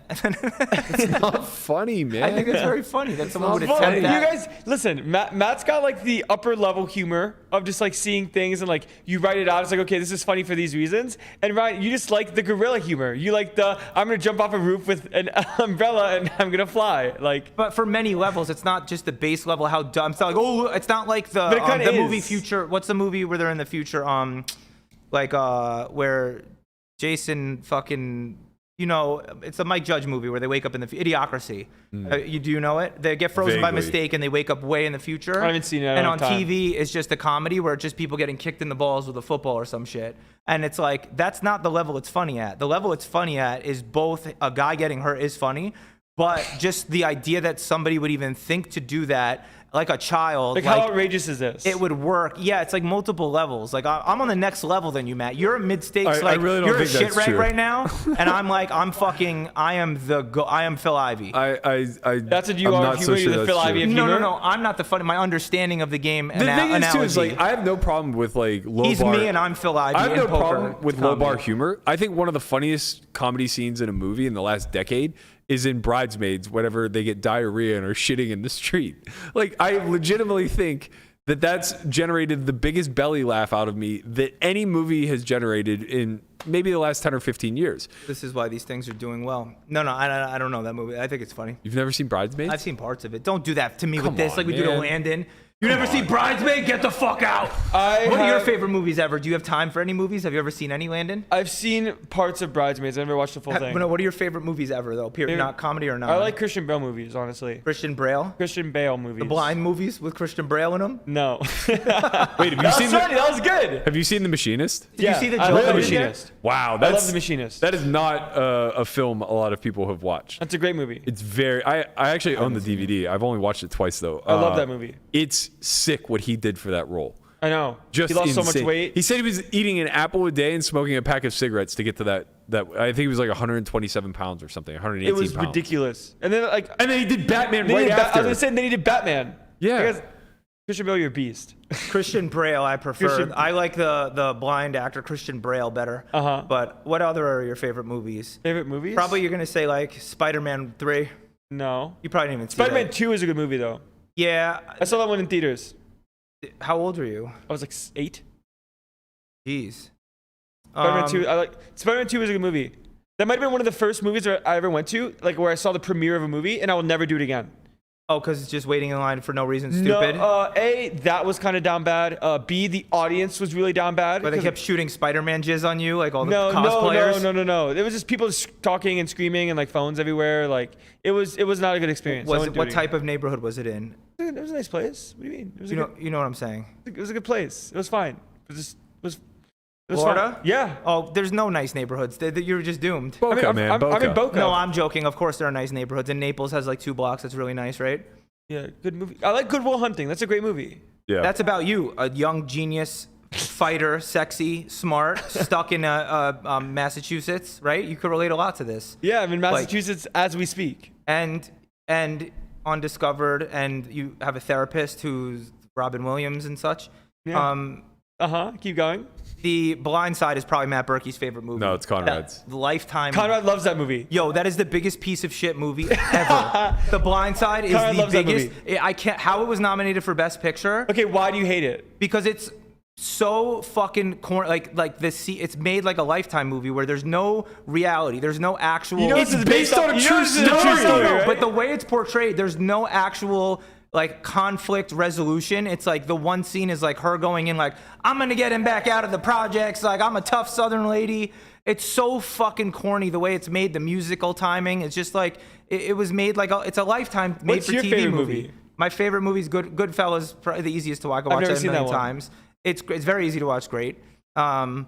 It's not funny, man. I think it's very funny that someone would Well, attempt you that. guys, listen. Matt's got like the upper level humor of just like seeing things and like you write it out. It's like, okay, this is funny for these reasons. And Ryan, you just like the gorilla humor. You like the I'm gonna jump off a roof with an umbrella and I'm gonna fly. Like, But for many levels, it's not just the base level. How dumb? It's not like, oh, it's not like But it kinda the movie is. Future. What's the movie where they're in the future? Where Jason fucking. You know, it's a Mike Judge movie where they wake up in the Idiocracy. Do you know it? They get frozen by Vaguely. mistake and they wake up way in the future. I haven't seen it. I And don't on have time. TV, it's just a comedy where it's just people getting kicked in the balls with a football or some shit. And it's like that's not the level it's funny at. The level it's funny at is both a guy getting hurt is funny, but just the idea that somebody would even think to do that, like a child. like how outrageous is this? It would work. Yeah, it's like multiple levels. Like I'm on the next level than you, Matt. You're a mid-stakes. I Like really don't you're a think shit that's rag true. right now, and I'm like I am Phil Ivey. That's what you I'm are. not If you so were sure the that's Phil true. Ivey of No, humor. I'm not the funny. My understanding of the game. The thing is too is like I have no problem with like low He's bar. me and I'm Phil Ivey. I have in no poker problem with low bar comedy. humor. I think one of the funniest comedy scenes in a movie in the last decade is in Bridesmaids, whenever they get diarrhea and are shitting in the street. Like I legitimately think that's generated the biggest belly laugh out of me that any movie has generated in maybe the last 10 or 15 years. This is why these things are doing well. No, I don't know that movie. I think it's funny. You've never seen Bridesmaids? I've seen parts of it. Don't do that to me Come with this on, like we do to man. Landon. You never see Bridesmaid? Get the fuck out. What are your favorite movies ever? Do you have time for any movies? Have you ever seen any, Landon? I've seen parts of Bridesmaids. I never watched the full thing. No, what are your favorite movies ever, though? Period. Not comedy or not? I like Christian Bale movies, honestly. Christian Bale. Christian Bale movies. The blind movies with Christian Bale in them. No. Wait, have you That seen was funny. That was good. Have you seen The Machinist? Did you see the I joke love I The did there? Machinist. Wow, I love The Machinist. That is not a film a lot of people have watched. That's a great movie. It's very. I actually own the DVD. I've only watched it twice though. I love that movie. It's sick what he did for that role. I know. Just he lost so much insane. weight. He said he was eating an apple a day and smoking a pack of cigarettes to get to that. I think he was like 127 pounds or something. 118 It was pounds. ridiculous. And then And then he did Batman they right needed after. I was gonna say they needed Batman. Yeah. Because Christian Bale, you're a beast. Christian Bale, I prefer. Christian- I like the blind actor Christian Bale better. Uh-huh. But what other are your favorite movies? Favorite movies? Probably you're gonna say like Spider-Man 3. No. You probably didn't even see Spider-Man that. 2 is a good movie though. Yeah. I saw that one in theaters. How old were you? I was like 8. Jeez. Spider-Man 2. Spider-Man 2 is a good movie. That might have been one of the first movies that I ever went to, like where I saw the premiere of a movie, and I will never do it again. Oh, because it's just waiting in line for no reason. Stupid. No, A, that was kind of down bad. B, the audience was really down bad. Where they 'cause- kept shooting Spider-Man jizz on you, like all the no, cosplayers. no. It was just people just talking and screaming and like phones everywhere. Like it was not a good experience. I wouldn't do What it type of neighborhood was it in? again. It was a nice place. What do you mean? It was You know what I'm saying. it was a good place. It was fine. It was Florida? fine. Yeah. Oh, there's no nice neighborhoods. You're just doomed. Boca, I'm man. in Boca. Boca. No, I'm joking. Of course there are nice neighborhoods. And Naples has like 2 blocks. That's really nice, right? Yeah, good movie. I like Good Will Hunting. That's a great movie. Yeah. That's about you, a young genius, fighter, sexy, smart, stuck in Massachusetts, right? You could relate a lot to this. Yeah, I'm in Massachusetts as we speak. And undiscovered, and you have a therapist who's Robin Williams and such. Yeah. Keep going. The Blind Side is probably Matt Berkey's favorite movie. No, it's Conrad's. Lifetime. Conrad loves that movie. Yo, that is the biggest piece of shit movie ever. The Blind Side is Conrad the loves that biggest. movie. I can't. How it was nominated for Best Picture? Okay, why do you hate it? Because it's so fucking like this. It's made like a Lifetime movie where there's no reality. There's no actual. You know It's this is based on a you know true this is a true story. story, No, right? but the way it's portrayed, there's no actual like conflict resolution. It's like the one scene is like her going in like, I'm gonna get him back out of the projects, like I'm a tough Southern lady. It's so fucking corny the way it's made. The musical timing, it's just like it was made like it's a Lifetime made What's for your TV favorite movie. movie? My favorite movie is Goodfellas, probably the easiest to watch. I I've watch never it a seen that million one. times. It's very easy to watch. Great. I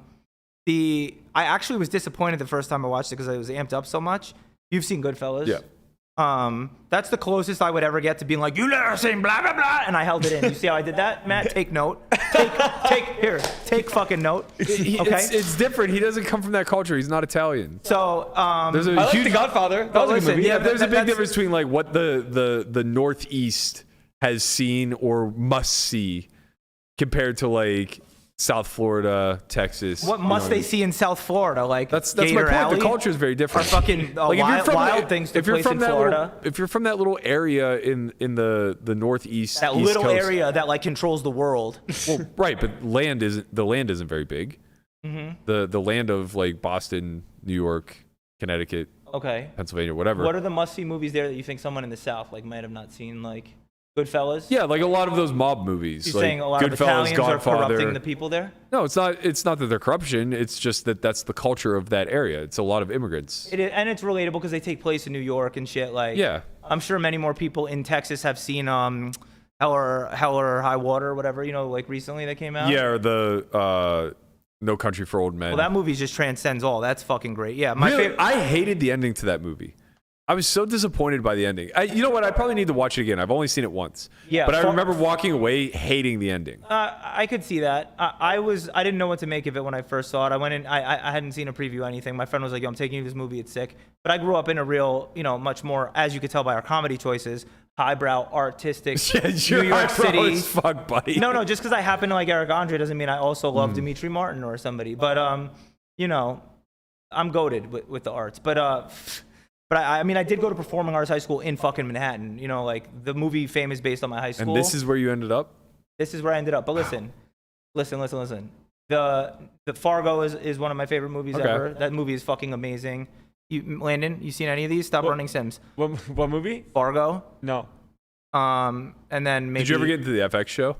actually was disappointed the first time I watched it because I was amped up so much. You've seen Goodfellas? Yeah. That's the closest I would ever get to being like, you never seen blah, blah, blah. And I held it in. You see how I did that? Matt, take note. Take fucking note. Okay? It's different. He doesn't come from that culture. He's not Italian. So, there's a I like huge, The Godfather. That was a good movie. Yeah, there's a big difference between like what the Northeast has seen or must see compared to like South Florida, Texas. what must they see in South Florida? Like, That's Gator my point. Alley? The culture is very Or different. fucking Like wild things to place in Florida. If you're from that little area in the Northeast, That East little Coast, area that like controls the world. well, right, but the land isn't very big. The land of like Boston, New York, Connecticut, Okay. Pennsylvania, whatever. What are the must-see movies there that you think someone in the South like might have not seen? Like Goodfellas? Yeah, like a lot of those mob movies. You're like saying a lot of Goodfellas, Italians are Godfather. corrupting the people there? No, it's not. It's not that they're corruption. It's just that that's the culture of that area. It's a lot of immigrants. It is, and it's relatable because they take place in New York and shit. Like, Yeah. I'm sure many more people in Texas have seen Hell or High Water or whatever, like recently that came out. Yeah, or the No Country for Old Men. Well, that movie just transcends all. That's fucking great. Yeah, my Really, favorite. I hated the ending to that movie. I was so disappointed by the ending. You know what? I probably need to watch it again. I've only seen it once. Yeah, But I remember walking away hating the ending. I could see that. I didn't know what to make of it when I first saw it. I went in. I hadn't seen a preview or anything. My friend was like, "Yo, I'm taking you to this movie. It's sick." But I grew up in a real, much more, as you could tell by our comedy choices, highbrow, artistic, New York City. Fuck, buddy. No, just because I happen to like Eric Andre doesn't mean I also love Dimitri Martin or somebody. But I'm goated with the arts. But I mean, I did go to performing arts high school in fucking Manhattan. Like the movie Fame is based on my high school. And this is where you ended up? This is where I ended up. But listen. The Fargo is one of my favorite movies ever. That movie is fucking amazing. Landon, you seen any of these? Stop running Sims. What movie? Fargo. No. And then maybe. Did you ever get into the FX show?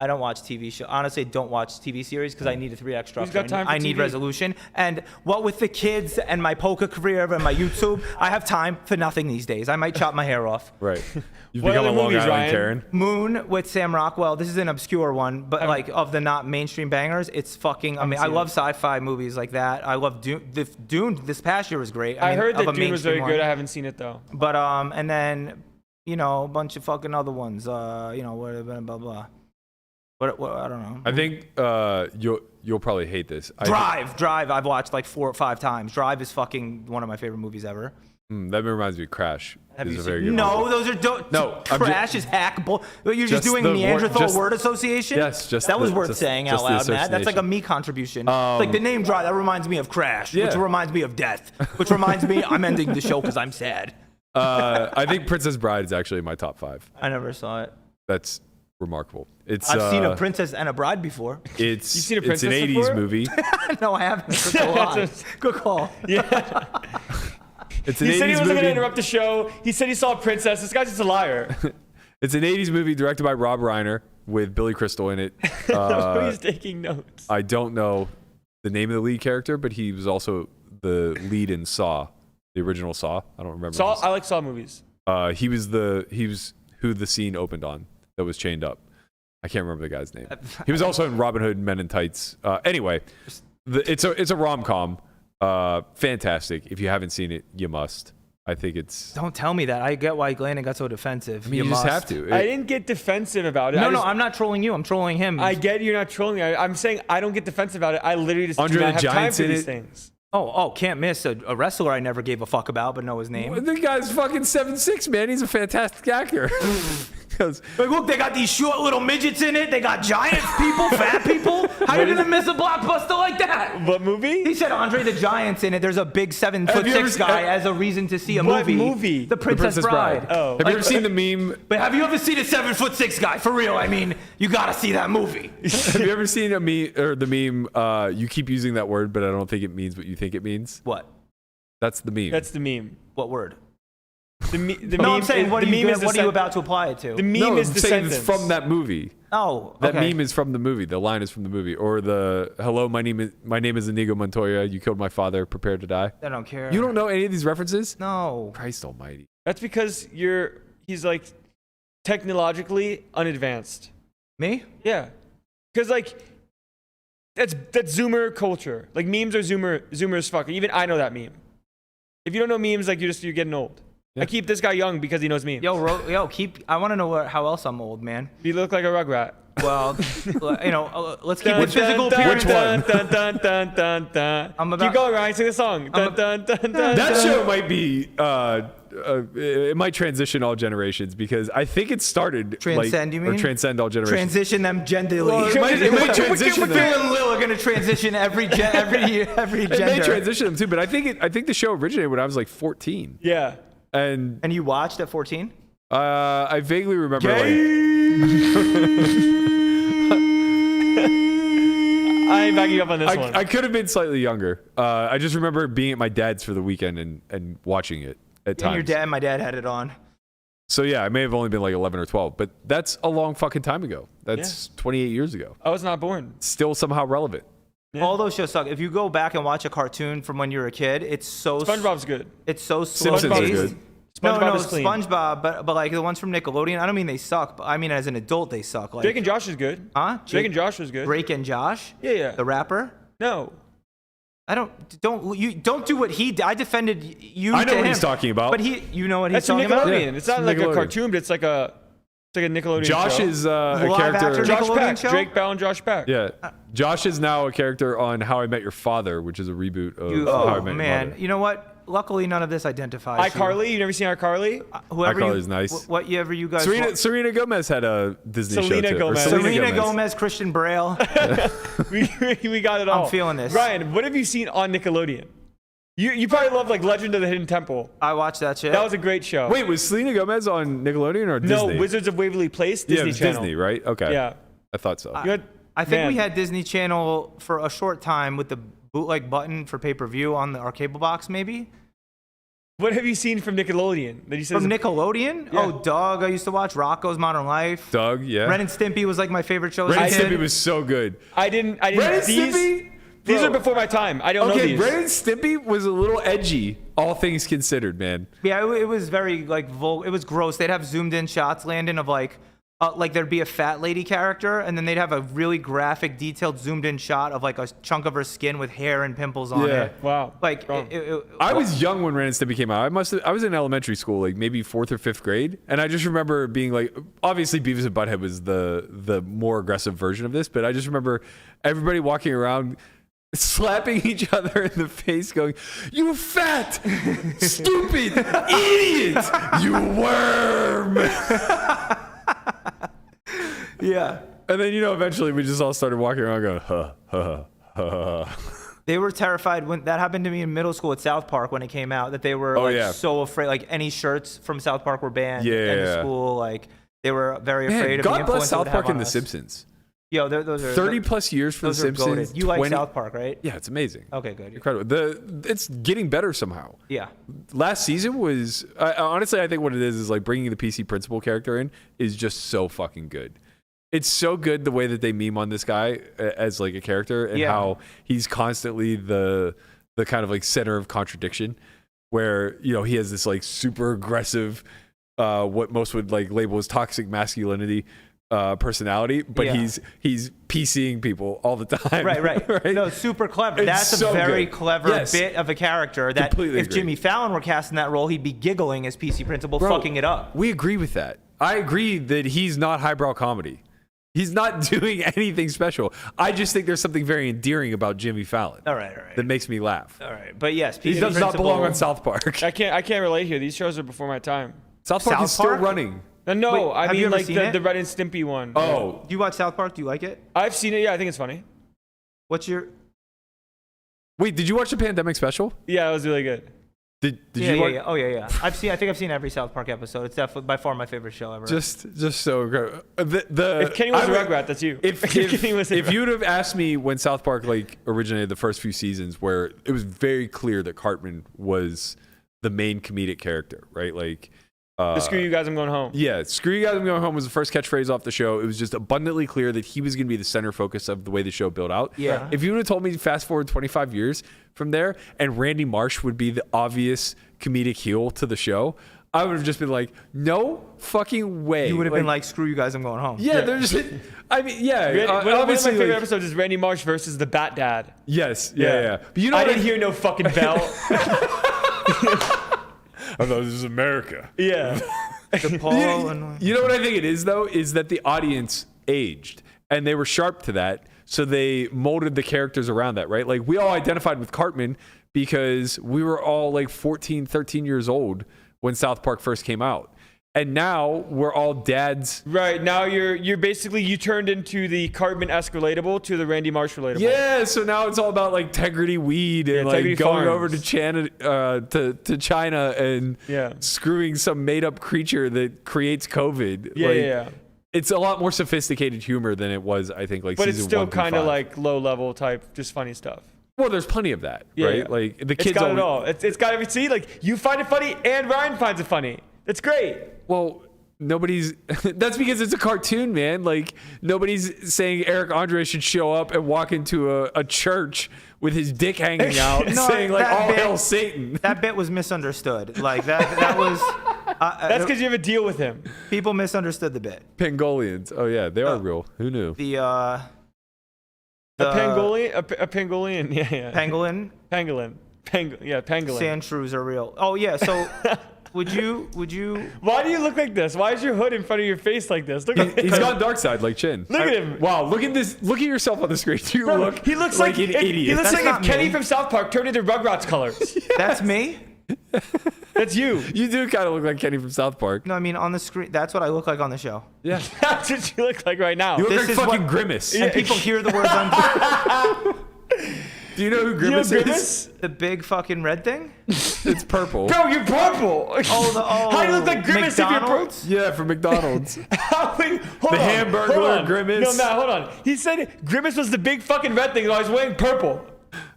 I don't watch TV show. Honestly, don't watch TV series because I need a 3x structure. Who's got time for I need TV? resolution. And what with the kids and my poker career and my YouTube, I have time for nothing these days. I might chop my hair off. Right. You've What become a other Long movies, Island Ryan? Karen. Moon with Sam Rockwell. This is an obscure one, but like of the not mainstream bangers, it's fucking. I mean, I love sci-fi movies like that. I love Dune. Dune this past year was great. I mean, heard of that a Dune was very mainstream good. one. I haven't seen it though. But and then a bunch of fucking other ones. Blah blah. What I don't know. I think you'll probably hate this. Drive. I've watched like 4 or 5 times. Drive is fucking one of my favorite movies ever. That reminds me of Crash. Have Is you a seen? very good No, movie. those are No, I'm Crash is hackable. You're just Just doing the Neanderthal word association. Yes, just that was the- worth just- saying out just the loud, Matt. That's like a association. me contribution. Like the name Drive. That reminds me of Crash, which Yeah. reminds me of death, which reminds me I'm ending the show because I'm sad. I think Princess Bride is actually in my top 5. I never saw it. That's remarkable. I've seen a princess and a bride before. It's You've seen a it's an princess 80s before? movie. No, I haven't. That's a lie. Good call. Yeah. It's an He 80s said he wasn't movie. going to interrupt the show. He said he saw a princess. This guy's just a liar. It's an 80s movie directed by Rob Reiner with Billy Crystal in it. He's taking notes. I don't know the name of the lead character, but he was also the lead in Saw, the original Saw. I don't remember. Saw. I like Saw movies. He was who the scene opened on that was chained up. I can't remember the guy's name. He was also in Robin Hood, Men in Tights. Anyway, it's a rom-com. Fantastic. If you haven't seen it, you must. I think it's. Don't tell me that. I get why Landon got so defensive. I mean, you just have to. I didn't get defensive about it. No, I'm not trolling you. I'm trolling him. I get you're not trolling me. I'm saying I don't get defensive about it. I literally just Andre do the not have time Giant's for in these it. things. Oh, can't miss a wrestler I never gave a fuck about, but know his name. The guy's fucking 7'6", man. He's a fantastic actor. Like, look, they got these short little midgets in it. They got giant people, fat people. How are you gonna miss a blockbuster like that? What movie? He said Andre the Giant's in it. There's a big 7'6" guy as a reason to see a What movie. movie? The Princess Bride. Oh. Have you ever seen the meme? But have you ever seen a 7'6" guy? For real, I mean, you gotta see that movie. Have you ever seen a meme or the meme? You keep using that word, but I don't think it means what you think it means. What? That's the meme. That's the meme. What word? The meme. No, I'm saying, what the are you meme is the about to apply it to? The meme no, is I'm the saying sentence. it's from that movie. Oh, That okay. meme is from the movie. The line is from the movie. Or the hello, my name is Inigo Montoya. You killed my father. Prepare to die. I don't care. You don't know any of these references? No. Christ Almighty. That's because he's like technologically unadvanced. Me? Yeah. Because like that's Zoomer culture. Like memes are Zoomer as fuck. Even I know that meme. If you don't know memes, like you're getting old. I keep this guy young because he knows me. Yo, I want to know how else I'm old, man. You look like a rugrat. Well, let's keep with physical appearance. Which one? Keep going, Ryan. Sing the song. That show might be. It might transition all generations because I think it started transcend. You mean? Or transcend all generations. Transition them genderly. Well, it might transition them. Phil and Lil are gonna transition every gender. It may transition them too, but I think the show originated when I was like 14. Yeah. And you watched at 14? I vaguely remember I ain't backing up on this one. I could have been slightly younger. I just remember being at my dad's for the weekend and watching it at times. And my dad had it on. So yeah, I may have only been like 11 or 12, but that's a long fucking time ago. That's 28 years ago. I was not born. Still somehow relevant. Yeah. All those shows suck. If you go back and watch a cartoon from when you were a kid, it's so SpongeBob's good. It's so slow Simpsons paced. is good. SpongeBob is clean. SpongeBob, but like the ones from Nickelodeon, I don't mean they suck, but I mean as an adult they suck. Like, Drake and Josh is good. Huh? Drake and Josh was good. Drake and Josh? Yeah. The rapper? No. Don't do what he did. I defended you. I know to what him, he's talking about. But you know what he's That's talking about. Nickelodeon. It's not like a cartoon, but it's like a Nickelodeon Josh show. is a Live character. actor Josh Nickelodeon Peck. show? Drake Bell and Josh Peck. Yeah. Josh is now a character on How I Met Your Father, which is a reboot of How I Met Your Mother. You know what? Luckily, none of this identifies. iCarly. You never seen iCarly? iCarly's nice. Whatever you guys. Serena Gomez had a Disney Selena show too. Gomez. Selena Gomez, Christian Bale. we got it all. I'm feeling this. Ryan, what have you seen on Nickelodeon? You probably love like Legend of the Hidden Temple. I watched that shit. That was a great show. Wait, was Selena Gomez on Nickelodeon or Disney? No, Wizards of Waverly Place, Disney yeah, it was Channel. Disney, right? Okay. Yeah. I thought so. I think we had Disney Channel for a short time with the bootleg button for pay-per-view on our cable box, maybe. What have you seen from Nickelodeon? That you said from Nickelodeon? Yeah. Oh, Doug. I used to watch Rocko's Modern Life. Doug, yeah. Ren and Stimpy was like my favorite show. Ren and Stimpy was so good. I didn't. Ren and Stimpy? These are before my time. I don't know these. Ren and Stimpy was a little edgy, all things considered, man. Yeah, it was very like it was gross. They'd have zoomed in shots, Landon, of like there'd be a fat lady character, and then they'd have a really graphic, detailed, zoomed in shot of like a chunk of her skin with hair and pimples on it. Wow. Like I was young when Ren and Stimpy came out. I was in elementary school, like maybe 4th or 5th grade, and I just remember being like, obviously Beavis and Butthead was the more aggressive version of this, but I just remember everybody walking around slapping each other in the face, going, "You fat, stupid idiot, you worm." Yeah. And then, eventually we just all started walking around going, huh, huh, huh. They were terrified when that happened to me in middle school at South Park when it came out, that they were so afraid, like any shirts from South Park were banned in the school. Like they were very afraid of the God influence bless South it would Park have and on The us. Simpsons. Yo, those are 30 plus years for The those are Simpsons. goated. You like South Park, right? Yeah, it's amazing. Okay, good. Incredible. It's getting better somehow. Yeah. Last season was honestly, I think what it is like bringing the PC principal character in is just so fucking good. It's so good the way that they meme on this guy as like a character and how he's constantly the kind of like center of contradiction, where he has this like super aggressive, what most would like label as toxic masculinity personality, but he's PCing people all the time. Right. No, super clever. That's so a very good. clever bit of a character that Completely if agree. Jimmy Fallon were casting that role, he'd be giggling as PC principal, fucking it up. We agree with that. I agree that he's not highbrow comedy. He's not doing anything special. I just think there's something very endearing about Jimmy Fallon. All right. That makes me laugh. All right. But yes, PC He does not belong on South Park. I can't relate here. These shows are before my time. South Park is still running. No, Wait, I have you mean ever like seen the it? Ren and Stimpy one. Oh. Do you watch South Park? Do you like it? I've seen it. Yeah, I think it's funny. What's your... Wait, did you watch the pandemic special? Yeah, it was really good. Did you watch? Yeah. Oh yeah. I think I've seen every South Park episode. It's definitely by far my favorite show ever. Just so incredible. If Kenny was a Rugrat, that's you. If you would have asked me when South Park like originated the first few seasons, where it was very clear that Cartman was the main comedic character, right? Like screw you guys, I'm going home. Yeah, screw you guys, I'm going home was the first catchphrase off the show. It was just abundantly clear that he was going to be the center focus of the way the show built out. Yeah. If you would have told me fast forward 25 years from there and Randy Marsh would be the obvious comedic heel to the show, I would have just been like, no fucking way. You would have been like, screw you guys, I'm going home. Yeah, they're just, I mean, yeah. One of my obviously, favorite episodes is Randy Marsh versus the Bat Dad. Yes, yeah. But I didn't hear no fucking bell. I thought this was America. Yeah. DePaulo You know what I think it is, though, is that the audience aged and they were sharp to that. So they molded the characters around that, right? Like we all identified with Cartman because we were all like 14, 13 years old when South Park first came out. And now we're all dads. Right. Now you're basically, you turned into the Cartman-esque relatable to the Randy Marsh relatable. Yeah. So now it's all about like Tegrity Weed and like going over to China and screwing some made up creature that creates COVID. Yeah. It's a lot more sophisticated humor than it was, I think, like but season it's still 1 through kind of 5. like low level type, just funny stuff. Well, there's plenty of that, right? Yeah. Like the kids it's got it all. It's got to see, like you find it funny and Ryan finds it funny. That's great. Well, nobody's. That's because it's a cartoon, man. Like nobody's saying Eric Andre should show up and walk into a church with his dick hanging out, saying like "All hail Satan." That bit was misunderstood. Like that was. That's because you have a deal with him. People misunderstood the bit. Pangolians. Oh yeah, they are real. Who knew? A pangolian? A pangolian? Yeah. Pangolin? Pangolin. Sand shrews are real. Oh yeah. So would you? Why do you look like this? Why is your hood in front of your face like this? Look at He's got dark side like Chin. Look at him. Wow, look at this. Look at yourself on the screen. He looks like an idiot. He looks That's like not if Kenny me. from South Park turned into Rugrats colors. That's me. That's you. You do kind of look like Kenny from South Park. No, I mean on the screen. That's what I look like on the show. Yeah. That's what you look like right now. You look This like is fucking what- Grimace. And people hear the words on Do you know who Grimace is? the big fucking red thing. It's purple. Bro, you're purple. How do you look like Grimace if you're purple? Yeah, from McDonald's. Wait, hold The on, Hamburglar hold on. Grimace. No, Matt, hold on. He said Grimace was the big fucking red thing. I was wearing purple.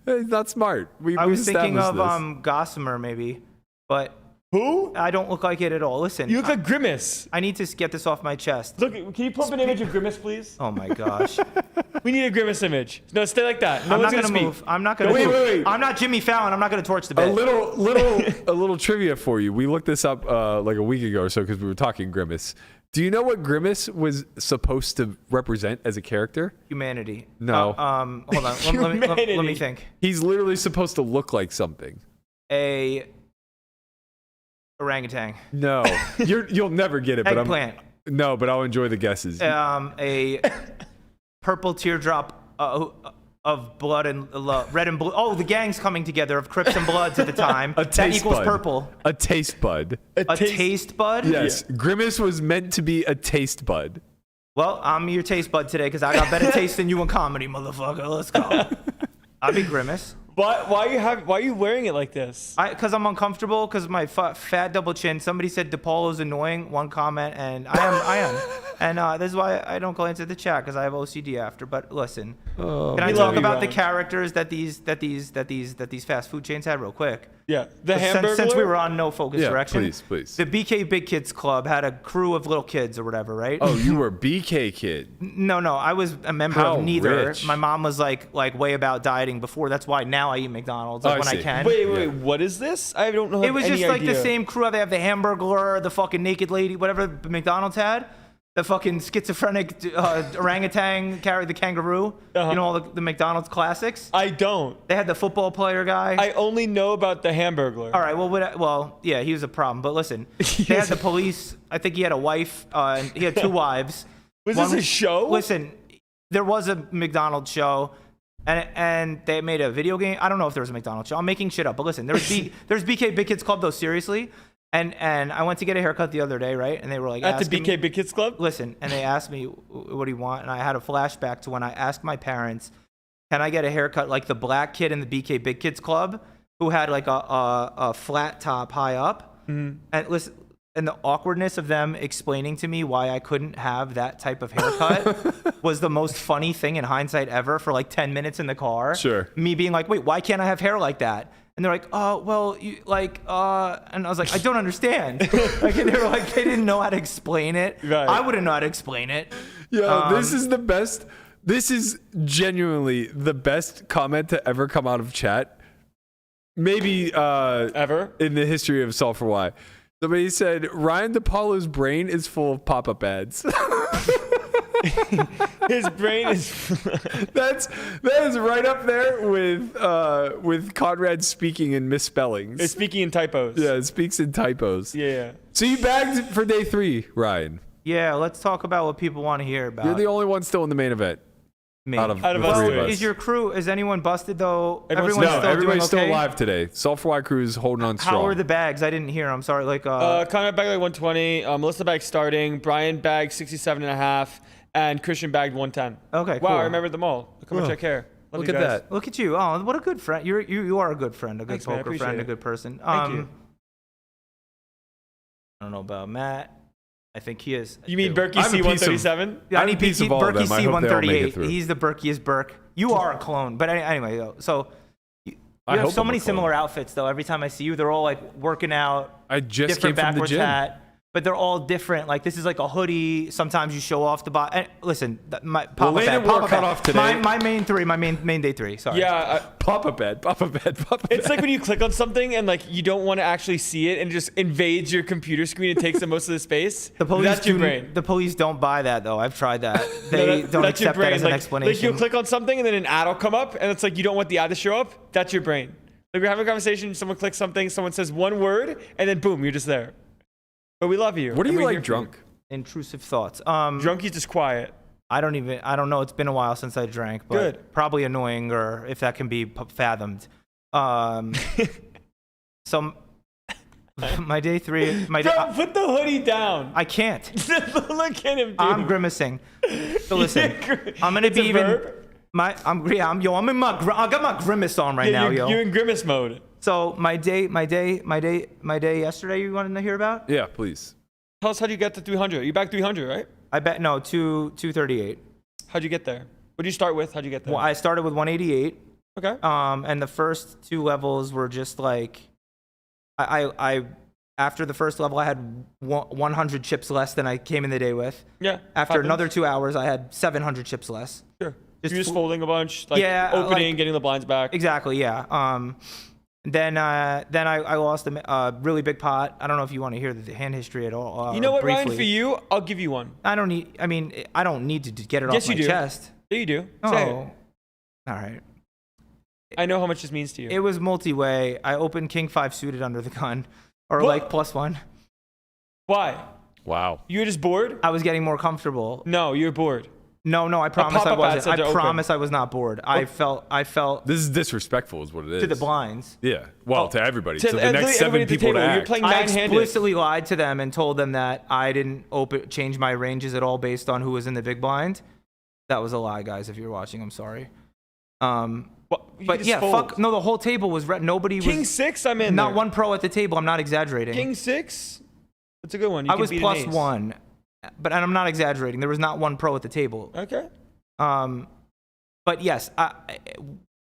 He's not smart. I was thinking of established this. Gossamer maybe, but Who? I don't look like it at all. Listen, You look like Grimace. I need to get this off my chest. Look, can you pull up an image of Grimace, please? Oh my gosh. We need a Grimace image. No, stay like that. No I'm one's not gonna gonna speak. move. I'm not gonna Wait, move. wait. I'm not Jimmy Fallon. I'm not gonna torch the A bit. little trivia for you. We looked this up like a week ago or so because we were talking Grimace. Do you know what Grimace was supposed to represent as a character? Humanity. No. Hold on. Let me think. He's literally supposed to look like something. A orangutan. No, you'll never get it. Eggplant. But I'll enjoy the guesses. A purple teardrop of blood and red and blue. Oh, the gang's coming together of Crips and Bloods at the time. A that taste equals bud. purple. A taste bud. A taste bud? Yes, Grimace was meant to be a taste bud. Well, I'm your taste bud today because I got better taste than you in comedy, motherfucker. Let's go. I'll be Grimace. Why are you wearing it like this? Because I'm uncomfortable because my fat double chin. Somebody said DePaulo's annoying. One comment, and I am. And this is why I don't glance at the chat because I have OCD after. But listen, can I talk about the characters that these fast food chains had real quick? Yeah, the Hamburglar. Since we were on no focus direction, please. The BK Big Kids Club had a crew of little kids or whatever, right? Oh, you were BK kid. No, I was a member How of neither. rich. My mom was like way about dieting before. That's why now I eat McDonald's when I can. Wait, what is this? I don't know. It was just like the same crew. They have the Hamburglar, the fucking naked lady, whatever McDonald's had. The fucking schizophrenic orangutan carried the kangaroo. You know all the McDonald's classics. I don't. They had the football player guy. I only know about the Hamburglar. All right. Well, yeah, he was a problem. But listen, they had the police. I think he had a wife. And he had two wives. Was this a show? Listen, there was a McDonald's show. And they made a video game. I don't know if there was a McDonald's show. I'm making shit up. But listen, there's BK Big Kids Club though. Seriously. And I went to get a haircut the other day, right? And they were like, at the BK Big Kids Club? Listen, and they asked me, what do you want? And I had a flashback to when I asked my parents, can I get a haircut like the black kid in the BK Big Kids Club who had like a flat top high up? Mm-hmm. And listen, and the awkwardness of them explaining to me why I couldn't have that type of haircut was the most funny thing in hindsight ever for like 10 minutes in the car. Sure. Me being like, wait, why can't I have hair like that? And they're like, oh, well, you like, and I was like, I don't understand. Like, and they were like, they didn't know how to explain it. Right. I wouldn't know how to explain it. Yo, this is the best. This is genuinely the best comment to ever come out of chat. Maybe ever in the history of Solve for Why. Somebody said Ryan DePaulo's brain is full of pop-up ads. His brain is. that is right up there with Conrad speaking in misspellings. It's speaking in typos. Yeah, it speaks in typos. Yeah. So you bagged for day 3, Ryan. Yeah, let's talk about what people want to hear about. You're the only one still in the main event. Me. Out of us the 3 three. of us. Is your crew? Is anyone busted though? Everyone's Everybody's doing still okay? alive today. Sulfur White Crew is holding on strong. How are the bags? I didn't hear. I'm sorry. Like Conrad bagged like 120. Melissa bagged starting. Brian bagged 67.5, and Christian bagged 110. Okay, Wow, cool. I remembered them all. Look how much I care. Love Look you at guys. that. Look at you. Oh, what a good friend. You are a good friend, a good Thanks, man. I poker appreciate friend, a it. good person. Thank you. I don't know about Matt. I think he is. You mean too. Berkey I'm a piece of- C137? Yeah, I'm a piece of all of Berkey them. I hope they all make it C138. through. He's the Berkeyest Burke. You are a clone, but anyway, though. So you I have hope so I'm a many clone. similar outfits, though. Every time I see you, they're all like working out. I just different came from the backwards gym. hat. But they're all different. Like this is like a hoodie. Sometimes you show off the bottom. Listen, my Papa Landon bad. wore a Papa cutoff bad. today. My main 3. My main day 3. Sorry. Yeah. Papa bed. It's like when you click on something and like you don't want to actually see it and it just invades your computer screen and takes the most of the space. The police That's your brain. The police don't buy that though. I've tried that. They No, don't that's your accept that brain. as an Like explanation. you'll click on something and then an ad will come up and it's like you don't want the ad to show up. That's your brain. Like we're having a conversation, someone clicks something, someone says one word, and then boom, you're just there. But we love you. What are and you we're like here for drunk? Intrusive thoughts. Drunk, he's just quiet. I don't know. It's been a while since I drank, but Good. probably annoying, or if that can be fathomed. So my day 3, Bro, put the hoodie down. I can't. Look at him, dude. I'm grimacing. So listen, I'm gonna It's be a even. verb? I'm in my. I got my grimace on right now, you're, yo. You're in grimace mode. So my day yesterday. You wanted to hear about? Yeah, please. Tell us how you get to 300. You back 300, right? I bet no 238. How'd you get there? What did you start with? How'd you get there? Well, I started with 188. Okay. And the first 2 levels were just like, I after the first level I had 100 chips less than I came in the day with. Yeah. After happens. another 2 hours, I had 700 chips less. Sure. Just You're just fl- folding a bunch, like Yeah, opening, like- getting the blinds back. Exactly. Yeah. Then I lost a really big pot. I don't know if you want to hear the hand history at all. You know what, briefly. Ryan? For you, I'll give you one. I don't need. I mean, I don't need to get it Yes, off my you do. chest. Yeah, you do. Oh. Say it. All right. I know how much this means to you. It was multi-way. I opened King 5 suited under the gun, or What? like +1. Why? Wow. You were just bored? I was getting more comfortable. No, you're bored. No, I promise I pop-up ad wasn't. said to I open. promise I was not bored. I felt This is disrespectful is what it is. to the blinds. Yeah. Well, to everybody. To To the everybody next 7 at the people to table. You're act. playing I nine-handed. explicitly lied to them and told them that I didn't change my ranges at all based on who was in the big blind. That was a lie, guys. If you're watching, I'm sorry. Well, you But just yeah, fold. fuck. No, the whole table was nobody King was. 6, I'm in Not there. one pro at the table. I'm not exaggerating. King 6? That's a good one. You I can was beat an ace. +1, but and I'm not exaggerating. There was not one pro at the table. Okay. But yes,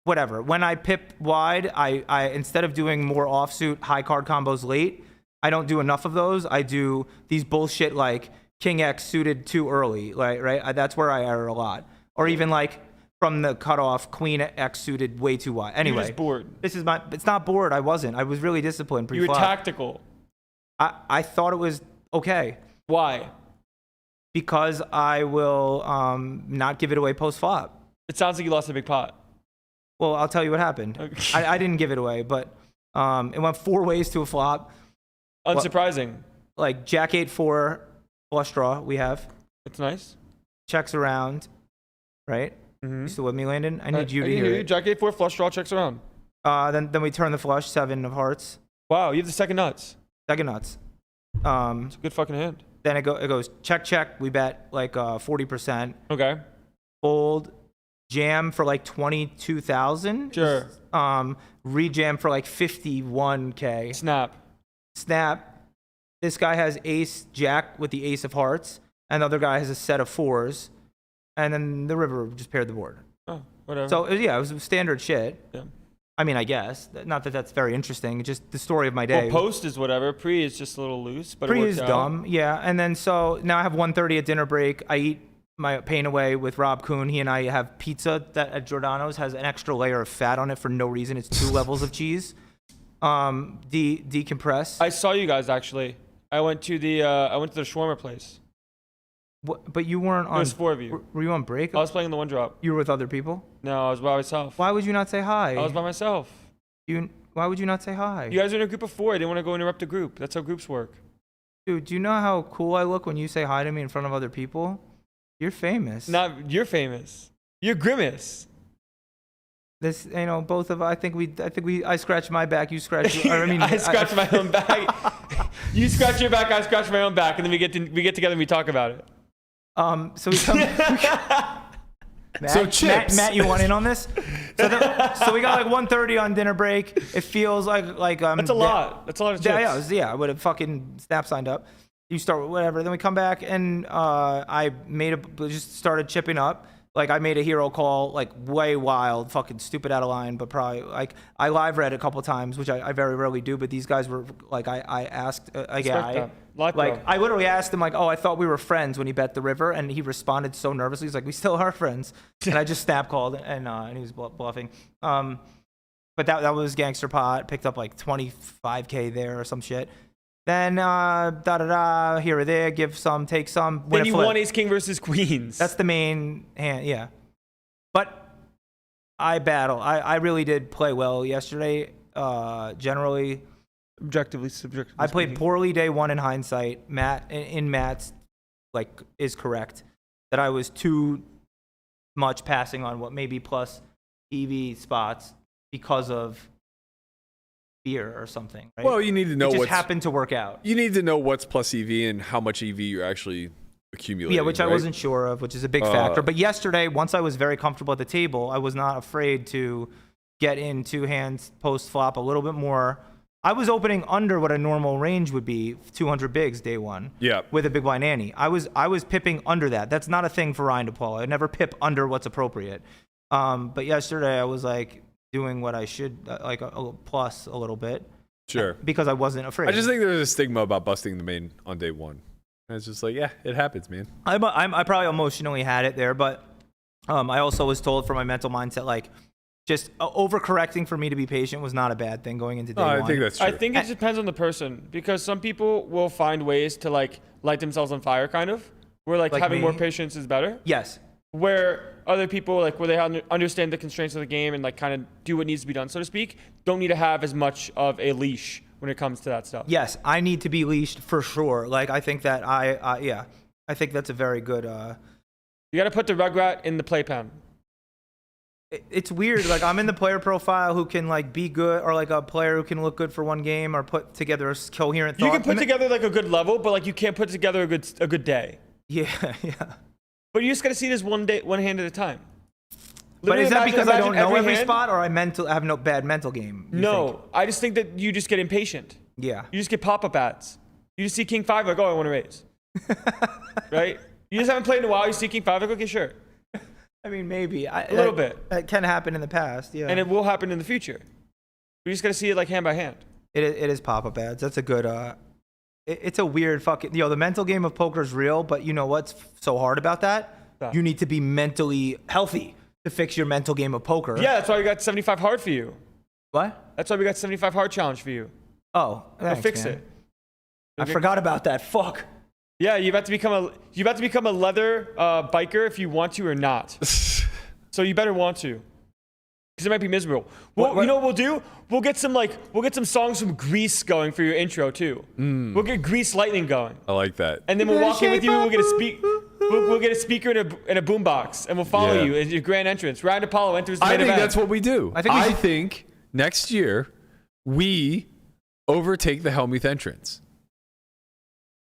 whatever. When I pip wide, I instead of doing more offsuit high card combos late, I don't do enough of those. I do these bullshit like King X suited too early, right? That's where I err a lot. Or even like from the cutoff, Queen X suited way too wide. Anyway, You're just bored. it's not bored. I wasn't. I was really disciplined You were pre-flop. tactical. I thought it was okay Why? because I will not give it away post-flop. It sounds like you lost a big pot. Well, I'll tell you what happened. Okay. I didn't give it away, but it went 4 ways to a flop. Unsurprising. Like Jack 8-4 flush draw we have. It's nice. Checks around, right? Mm-hmm. You still with me, Landon? I need you to hear it. Jack 8-4 flush draw checks around. Then we turn the flush, 7 of hearts. Wow, you have the second nuts. Second nuts. It's a good fucking hand. Then it goes check. We bet like 40%. Okay. Fold, jam for like 22,000. Sure. Rejam for like 51K. Snap. This guy has ace jack with the ace of hearts, and the other guy has a set of 4s, and then the river just paired the board. Oh, whatever. So yeah, it was standard shit. Yeah. I mean, I guess not that that's very interesting. It's just the story of my day. Well, post is whatever. Pre is just a little loose, but Pre it works is out. dumb, yeah. And then so now I have 1:30 at dinner break. I eat my pain away with Rob Kuhn. He and I have pizza that at Giordano's has an extra layer of fat on it for no reason. It's 2 levels of cheese. Decompress. I saw you guys actually. I went to the shawarma place. What, but you weren't on. There's 4 of you. Were you on break? I was playing the 1 drop. You were with other people? No, I was by myself. Why would you not say hi? I was by myself. Why would you not say hi? You guys are in a group of 4. I didn't want to go interrupt the group. That's how groups work. Dude, do you know how cool I look when you say hi to me in front of other people? You're famous. You're famous. You're Grimace. This, both of I scratch my back, you scratch. I scratch my own back. You scratch your back, I scratch my own back, and then we get together and we talk about it. So we come. Matt, you want in on this? So we got like 1:30 on dinner break. It feels like that's a lot. That's a lot of chips. Yeah, I would have fucking snap signed up. You start with whatever. Then we come back and I just started chipping up. Like I made a hero call, like way wild, fucking stupid out of line, but probably like I live read a couple times, which I very rarely do. But these guys were like, I asked a guy, I literally asked him like, oh, I thought we were friends when he bet the river, and he responded so nervously. He's like, we still are friends, and I just snap called and he was bluffing. But that was gangster pot. Picked up like 25K there or some shit. Then here or there, give some, take some. Then you won ace king versus queens. That's the main hand, yeah. But I really did play well yesterday. Generally, subjectively. I played poorly day 1 in hindsight. Matt's is correct that I was too much passing on what may be plus EV spots because of fear or something, right? Well, you need to know what happened to work out. You need to know what's plus EV and how much EV you're actually accumulating. Yeah, which I wasn't sure of, which is a big factor. But yesterday, once I was very comfortable at the table, I was not afraid to get in 2 hands post flop a little bit more. I was opening under what a normal range would be, 200 bigs day 1. Yeah. With a big blind ante. I was pipping under that. That's not a thing for Ryan DePaul. I never pip under what's appropriate. But yesterday I was like doing what I should, like a plus a little bit. Sure. Because I wasn't afraid. I just think there's a stigma about busting the main on day 1. And it's just like, yeah, it happens, man. I probably emotionally had it there, but I also was told from my mental mindset, like, just overcorrecting for me to be patient was not a bad thing going into day 1. I think that's true. I think it depends on the person, because some people will find ways to like light themselves on fire, kind of, where like having more patience is better. Yes. Where other people, like where they understand the constraints of the game and like kind of do what needs to be done, so to speak, don't need to have as much of a leash when it comes to that stuff. Yes, I need to be leashed for sure. Like I think that I think that's a very good. You got to put the rugrat in the playpen. It's weird. Like I'm in the player profile who can like be good, or like a player who can look good for one game, or put together a coherent thought. You can put together like a good level, but like you can't put together a good day. Yeah. But you just got to see this one hand at a time. But is that because I don't know every spot, or I have no bad mental game? No, I just think that you just get impatient. Yeah. You just get pop-up ads. You just see King 5, like, oh, I want to raise. Right? You just haven't played in a while. You see King 5, like, okay, sure. I mean, maybe. A little bit. That can happen in the past, yeah. And it will happen in the future. We just got to see it like hand by hand. It is pop-up ads. That's a good... It's a weird fucking... the mental game of poker is real, but you know what's so hard about that? Yeah. You need to be mentally healthy to fix your mental game of poker. Yeah, that's why we got 75 hard for you. What? That's why we got 75 hard challenge for you. Oh, thanks, go fix it. I forgot about that. Fuck. Yeah, you about to become a leather biker if you want to or not. So you better want to, because it might be miserable. Well, you know what we'll do? We'll get some songs from Grease going for your intro too. We'll get Grease Lightning going. I like that. And then we'll walk in with you. And we'll get a speaker and a boombox, and we'll follow you as your grand entrance. Ryan Apollo enters the main event. I think that's what we do. I think next year we overtake the Hellmuth entrance.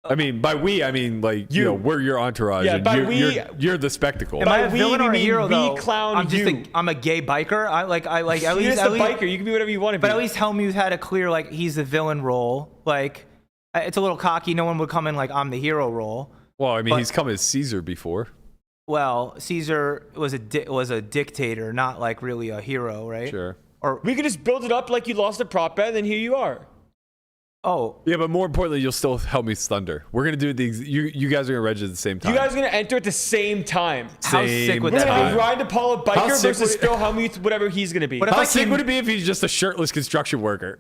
I mean, by we, I mean like you know, we're your entourage. Yeah, and you're the spectacle. Am I a villain or a hero though? Clown I'm a gay biker. I like at least you're just a biker. You can be whatever you want to be. But at least Hellmuth had a clear like he's the villain role. Like it's a little cocky. No one would come in like I'm the hero role. Well, I mean, he's come as Caesar before. Well, Caesar was a dictator, not like really a hero, right? Sure. Or we could just build it up like you lost a prop bet, and then here you are. Oh. Yeah, but more importantly, you'll still help me thunder. We're going to do you guys are going to register at the same time. You guys are going to enter at the same time. How sick would that be? We're going to Ryan DePaul biker versus Phil Hellmuth, whatever he's going to be. How sick would it be if he's just a shirtless construction worker?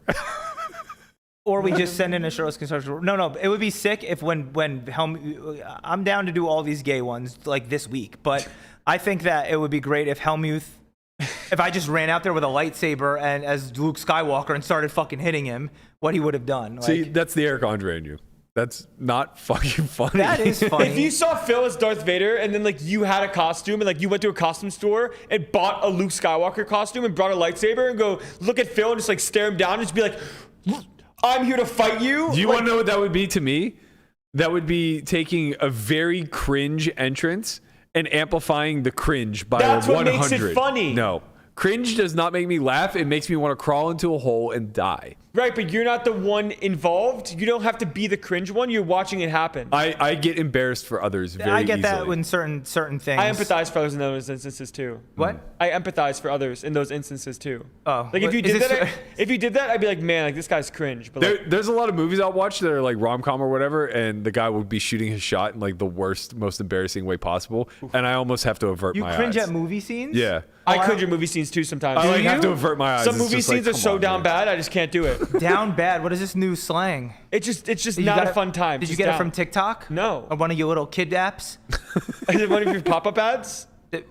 Or we just send in a shirtless construction. No, it would be sick if when Hellmuth. I'm down to do all these gay ones like this week, but I think that it would be great if Hellmuth, if I just ran out there with a lightsaber and as Luke Skywalker and started fucking hitting him, what he would have done. See, that's the Eric Andre in you. That's not fucking funny. That is funny. If you saw Phil as Darth Vader and then like you had a costume and like you went to a costume store and bought a Luke Skywalker costume and brought a lightsaber and go look at Phil and just like stare him down and just be like, I'm here to fight you. Do you want to know what that would be to me? That would be taking a very cringe entrance and amplifying the cringe by That's 100. what makes it funny. No. Cringe does not make me laugh. It makes me want to crawl into a hole and die. Right, but you're not the one involved. You don't have to be the cringe one. You're watching it happen. I get embarrassed for others very easily. I get that in certain things. I empathize for others in those instances too. What? I empathize for others in those instances too. Oh, like if you did that, I'd be like, man, like this guy's cringe. But there's a lot of movies I'll watch that are like rom-com or whatever, and the guy will be shooting his shot in like the worst, most embarrassing way possible, and I almost have to avert my eyes. You cringe at movie scenes? Yeah. I cringe at movie scenes too sometimes. I have to avert my eyes. Some It's movie just like, scenes are come so on, down man. bad, I just can't do it. Down bad. What is this new slang? It's just not a fun time. Did you Just get down. it from TikTok? No. Or one of your little kid apps? Is it one of your pop-up ads?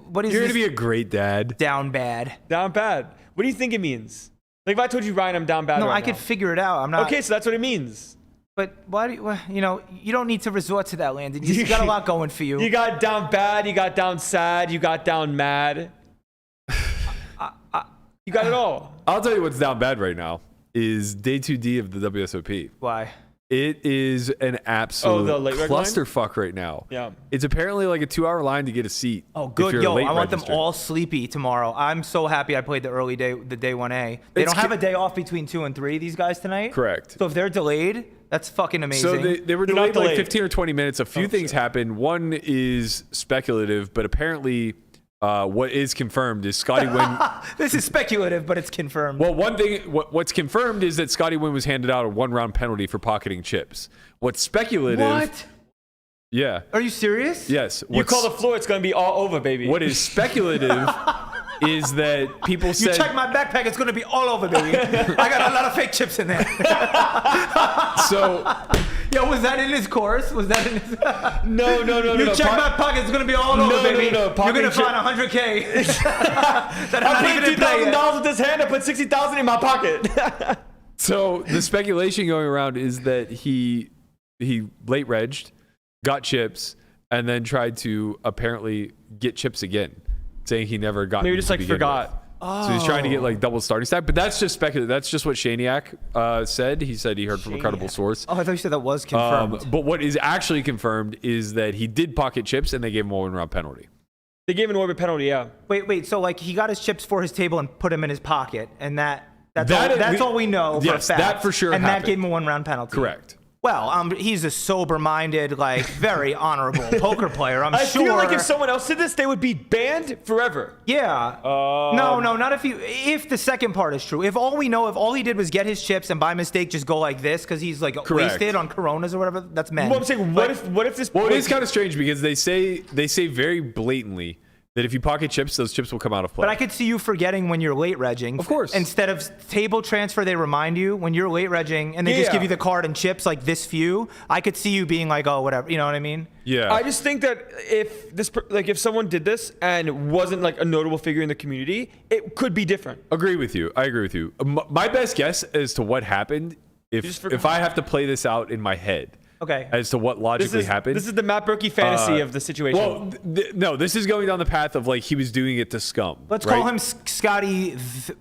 What is You're this? gonna be a great dad. Down bad. Down bad. What do you think it means? Like if I told you, Ryan, I'm down bad. No, right I could now. figure it out. I'm not. Okay, so that's what it means. But why do you don't need to resort to that, Landon. You got a lot going for you. You got down bad. You got down sad. You got down mad. You got it all. I'll tell you what's down bad right now is day 2D of the WSOP. Why? It is an absolute the late reg line? clusterfuck right now. Yeah. It's apparently like a 2-hour line to get a seat. Oh, if good. you're Yo, late I want them registered. all sleepy tomorrow. I'm so happy I played the day 1A. They It's don't have a day off between 2 and 3, these guys tonight? Correct. So if they're delayed, that's fucking amazing. So they were They're not delayed like delayed. 15 or 20 minutes. A few things happened. One is speculative, but apparently what is confirmed is Scotty Nguyen. This is speculative, but it's confirmed. Well, one thing, what's confirmed is that Scotty Nguyen was handed out a 1-round penalty for pocketing chips. What's speculative? What? Yeah. Are you serious? Yes. You call the floor, it's gonna be all over, baby. What is speculative is that people You said. check my backpack, it's gonna be all over, baby. I got a lot of fake chips in there. So. Yo, was that in his course? Was that in his... No. You check my pocket, it's gonna be all over, baby. No. You're gonna find $100K. that I'm I not even paid in play yet. $2,000 with this hand. I put $60,000 in my pocket. So the speculation going around is that he late regged, got chips, and then tried to apparently get chips again, saying he never got. Maybe just like forgot. So he's trying to get like double starting stack, but that's just speculative. That's just what Shaniak said. He said he heard from a credible source. Oh, I thought you said that was confirmed. But what is actually confirmed is that he did pocket chips and they gave him a 1-round penalty. They gave him an orbit penalty, yeah. Wait. So like he got his chips for his table and put them in his pocket, and that's all we know for a Yes, fact. that for sure And happened. that gave him a 1-round penalty. Correct. Well, he's a sober-minded, like very honorable poker player. I feel like if someone else did this, they would be banned forever. Yeah. No, not if the second part is true. If all he did was get his chips and by mistake just go like this because he's like wasted on Coronas or whatever, that's men. Well, I'm saying, what if this? Well, it is kind of strange because they say very blatantly that if you pocket chips, those chips will come out of play. But I could see you forgetting when you're late regging. Of course. Instead of table transfer, they remind you when you're late regging and they just give you the card and chips like this few. I could see you being like, oh, whatever. You know what I mean? Yeah. I just think that if someone did this and wasn't like a notable figure in the community, it could be different. Agree with you. I agree with you. My best guess as to what happened, if I have to play this out in my head. Okay. As to what logically happened. This is the Matt Berkey fantasy of the situation. Well, no, this is going down the path of like he was doing it to scum. Let's call him Scotty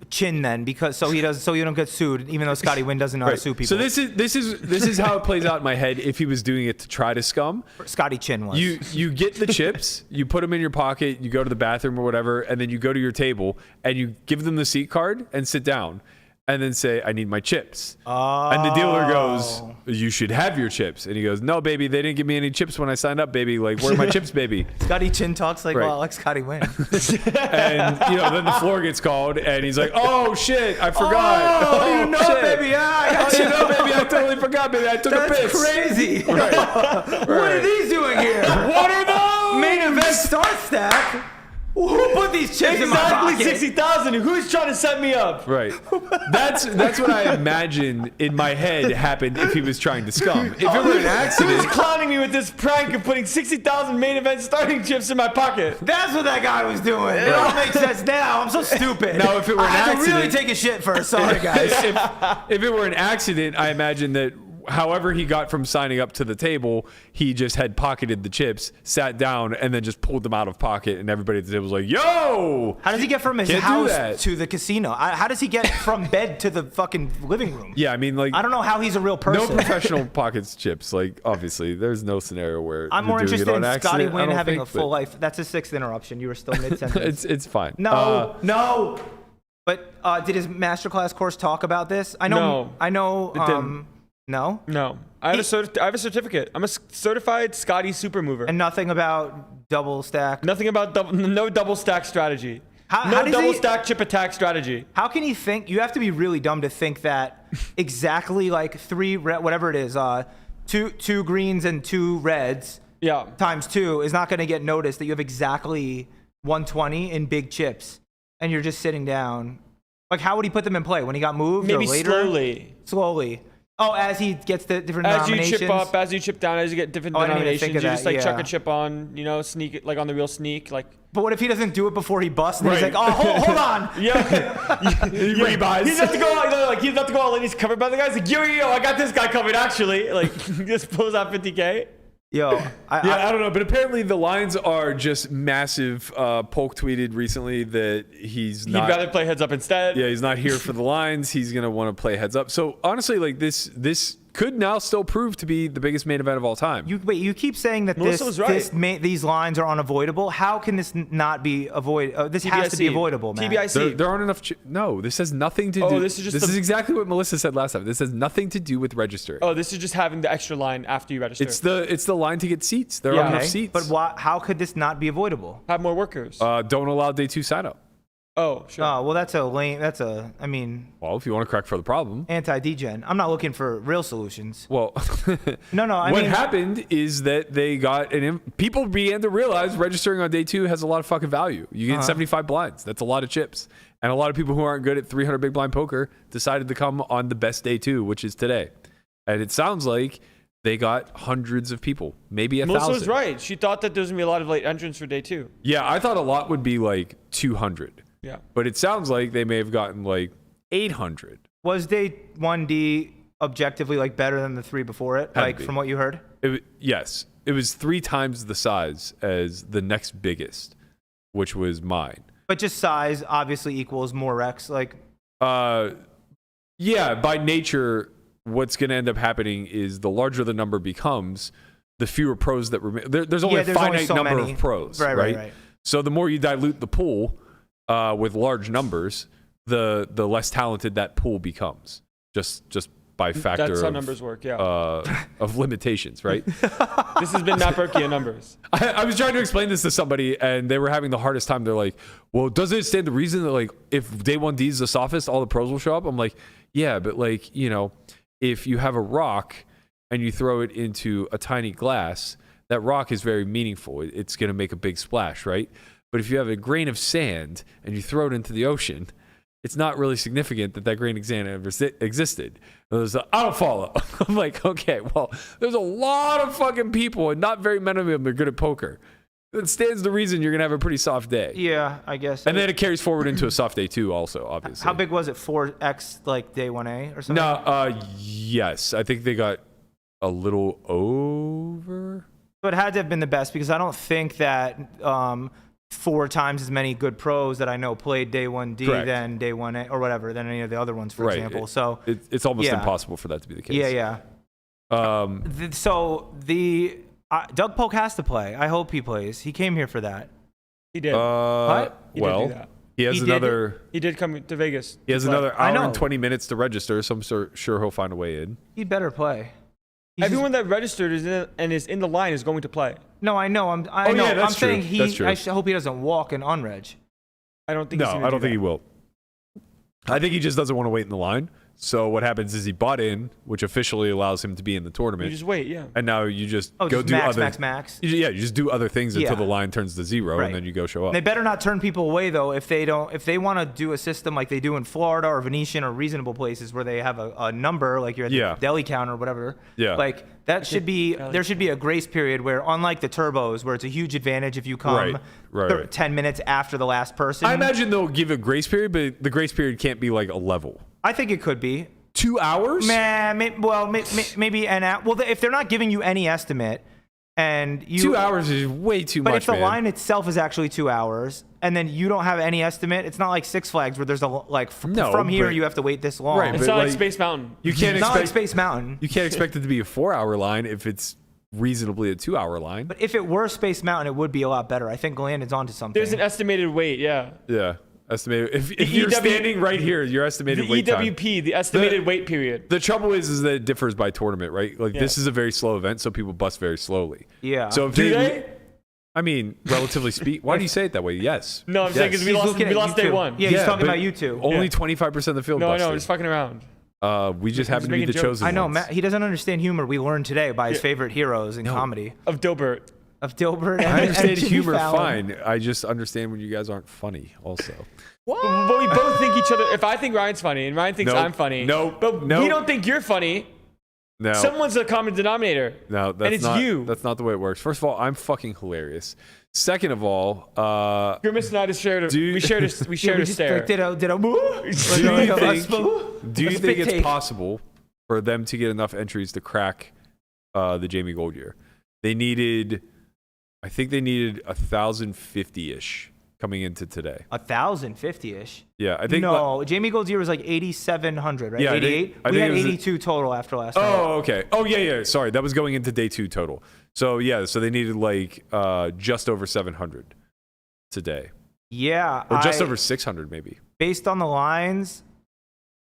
Chin then, because so you don't get sued, even though Scotty Nguyen doesn't know how to sue people. So this is how it plays out in my head. If he was doing it to try to scum, Scotty Chin was. You get the chips, you put them in your pocket, you go to the bathroom or whatever, and then you go to your table and you give them the seat card and sit down. And then say, I need my chips. And the dealer goes, you should have your chips. And he goes, no, baby, they didn't give me any chips when I signed up, baby. Like, where are my chips, baby? Scotty Chin talks like, well, like Scotty Nguyen. And, then the floor gets called, and he's like, oh, shit, I forgot. Oh, you know, shit. baby. I totally forgot, baby. I took a piss. That's crazy. Right. What are these doing here? What are those? Main event start stack? Who put these chips in my pocket. Exactly 60,000. Who's trying to set me up? Right. That's what I imagine in my head happened if he was trying to scum. If it were an accident. Who's clowning me with this prank of putting 60,000 main event starting chips in my pocket? That's what that guy was doing. It all makes sense now. I'm so stupid. Now, if it were an I had accident, to really take a shit first. Sorry, guys. if it were an accident, I imagine that however he got from signing up to the table, he just had pocketed the chips, sat down, and then just pulled them out of pocket, and everybody at the table was like, "Yo!" How does he get from his Can't do house that. to the casino? How does he get from bed to the fucking living room? Yeah, I mean, like, I don't know how he's a real person. no professional pockets chips. Like, obviously, there's no scenario where I'm you're more doing interested it on in Scotty accident, I Nguyen don't having think, a full but life. That's a sixth interruption. You were still mid-sentence. It's fine. No. But did his masterclass course talk about this? I know. No. I know. It didn't. No. No. I have a certificate. I'm a certified Scotty super mover. And nothing about double stack. Nothing about no double stack strategy. How No does double he- stack chip attack strategy. How can he think? You have to be really dumb to think that exactly like whatever it is, two greens and two reds Yeah. times 2 is not going to get noticed that you have exactly 120 in big chips, and you're just sitting down. Like, how would he put them in play when he got moved? Maybe or later? slowly. Oh, as he gets the different As you denominations. chip up, as you chip down, as you get different Oh, I didn't even denominations, think you of just that, like chuck yeah. a chip on, sneak it like on the real sneak, like. But what if he doesn't do it before he busts? And he's Right. like, oh, hold on. Yeah. Rebuys. He's not to go out, he's not to go all in. He's covered by the guys. Like, yo, I got this guy covered actually. Like, just pulls out 50K. Yo, I don't know, but apparently the lines are just massive. Polk tweeted recently that he'd rather play heads up instead. Yeah, he's not here for the lines. He's gonna want to play heads up. So honestly, like this could now still prove to be the biggest main event of all time. You keep saying that Melissa was right. these lines are unavoidable. How can this not be avoided? This has to be avoidable, man. TBIC. There aren't enough. No, this has nothing to do. This is just is exactly what Melissa said last time. This has nothing to do with registering. Oh, this is just having the extra line after you register. It's the line to get seats. There Yeah. aren't enough Okay, seats. but how could this not be avoidable? Have more workers. Don't allow day 2 sign up. Oh, sure. Oh, well, that's a lame. Well, if you want to correct for the problem. Anti-degen. I'm not looking for real solutions. Well, No, I what mean, happened is that they got people began to realize registering on day 2 has a lot of fucking value. You get 75 blinds. That's a lot of chips. And a lot of people who aren't good at 300 big blind poker decided to come on the best day 2, which is today. And it sounds like they got hundreds of people, maybe 1,000. Melissa was right. She thought that there was going to be a lot of late entrants for day 2. Yeah, I thought a lot would be like 200. Yeah. But it sounds like they may have gotten like 800. was day 1D objectively like better than the 3 before it? Had to Like be. from what you heard? Yes. It was 3 times the size as the next biggest, which was mine. But just size obviously equals more Rex. Like, Yeah, by nature, what's going to end up happening is the larger the number becomes, the fewer pros that remain. There's only a finite so number many. of pros, Right. So the more you dilute the pool with large numbers, the less talented that pool becomes. Just by factor That's how of, numbers work, yeah. of limitations, right? This has been Matt Berkey in numbers. I was trying to explain this to somebody, and they were having the hardest time. They're like, well, doesn't it stand the reason that, like, if day 1D is the softest, all the pros will show up? I'm like, yeah, but, like, if you have a rock and you throw it into a tiny glass, that rock is very meaningful. It's going to make a big splash, right? But if you have a grain of sand and you throw it into the ocean, it's not really significant that grain of sand ever existed. I don't follow. I'm like, okay, well, there's a lot of fucking people, and not very many of them are good at poker. It stands to reason you're going to have a pretty soft day. yeah, I guess. And then it carries forward into a soft day too, also, obviously. How big was it? 4x like day 1A or something? No, yes. I think they got a little over. So it had to have been the best because I don't think that 4 times as many good pros that I know played day 1D Correct. than day 1A or whatever than any of the other ones, for Right. example. So It's almost Yeah. impossible for that to be the case. yeah. So Doug Polk has to play. I hope he plays. He came here for that. He did. What? He did well, do that. he has He did another. He did come to Vegas. He has to play. another I hour know. and 20 minutes to register, so I'm sure he'll find a way in. He better play. He's Everyone that registered is in the line is going to play. No, I know. I know. yeah, I'm that's true. saying That's true. I hope he doesn't walk in unreg. I don't think. No, he's gonna I don't do think he that. will. I think he just doesn't want to wait in the line. So what happens is he bought in, which officially allows him to be in the tournament. You just wait, yeah. And now you just go just do max. Yeah, you just do other things until Yeah. the line turns to 0, Right. and then you go show up. They better not turn people away though if they want to do a system like they do in Florida or Venetian or reasonable places where they have a number like you're at the deli counter or whatever. Yeah. Like that should be there should be a grace period where unlike the turbos where it's a huge advantage if you come Right. 10 minutes after the last person. I imagine they'll give a grace period, but the grace period can't be like a level. I think it could be 2 hours? Maybe an hour. Well, if they're not giving you any estimate, and you 2 hours is way too much. But if the man. line itself is actually 2 hours, and then you don't have any estimate, it's not like Six Flags where there's from here you have to wait this long. Right, It's but not like like, Space Mountain. You can't It's not expect like Space Mountain. You can't expect it to be a 4-hour line if it's reasonably a 2-hour line. But if it were Space Mountain, it would be a lot better. I think Landon's onto something. There's an estimated wait, yeah. Yeah. Estimated. If you're standing right here, your estimated The wait time. EWP, the estimated wait period. The trouble is that it differs by tournament, right? Like this is a very slow event, so people bust very slowly. Yeah. So if Do they? I mean, relatively speak. Why do you say it that way? Yes. No, I'm saying because we He's lost, looking we at lost you day two. one. Yeah, he's talking but about you two. Only 25% of the field No, I busted. know, I'm just fucking around. We just happen to be making the jokes. chosen I know, ones. Matt, he doesn't understand humor. We learned today by his favorite heroes in comedy. Of Dilbert. Of Dilbert and I understand and Jimmy humor Fallon. fine. I just understand when you guys aren't funny also. But we both think each other. If I think Ryan's funny and Ryan thinks Nope. I'm funny, Nope. but Nope. we don't think you're funny. No. Someone's a common denominator. No, that's and it's not, you. That's not the way it works. First of all, I'm fucking hilarious. Second of all, Grimace and I just shared. We shared a just stare. like, did a move? do you think spit it's take. possible for them to get enough entries to crack the Jamie Gold year? I think they needed 1,050-ish coming into today. 1,050-ish. Yeah, I think. No, Jamie Gold's year was like 8,700, right? Yeah, I think- 88. I We think had it was 82 total after last night. Oh, okay. Oh, yeah. Sorry, that was going into day 2 total. So yeah, so they needed like just over 700 today, Yeah, or just over 600 maybe. Based on the lines,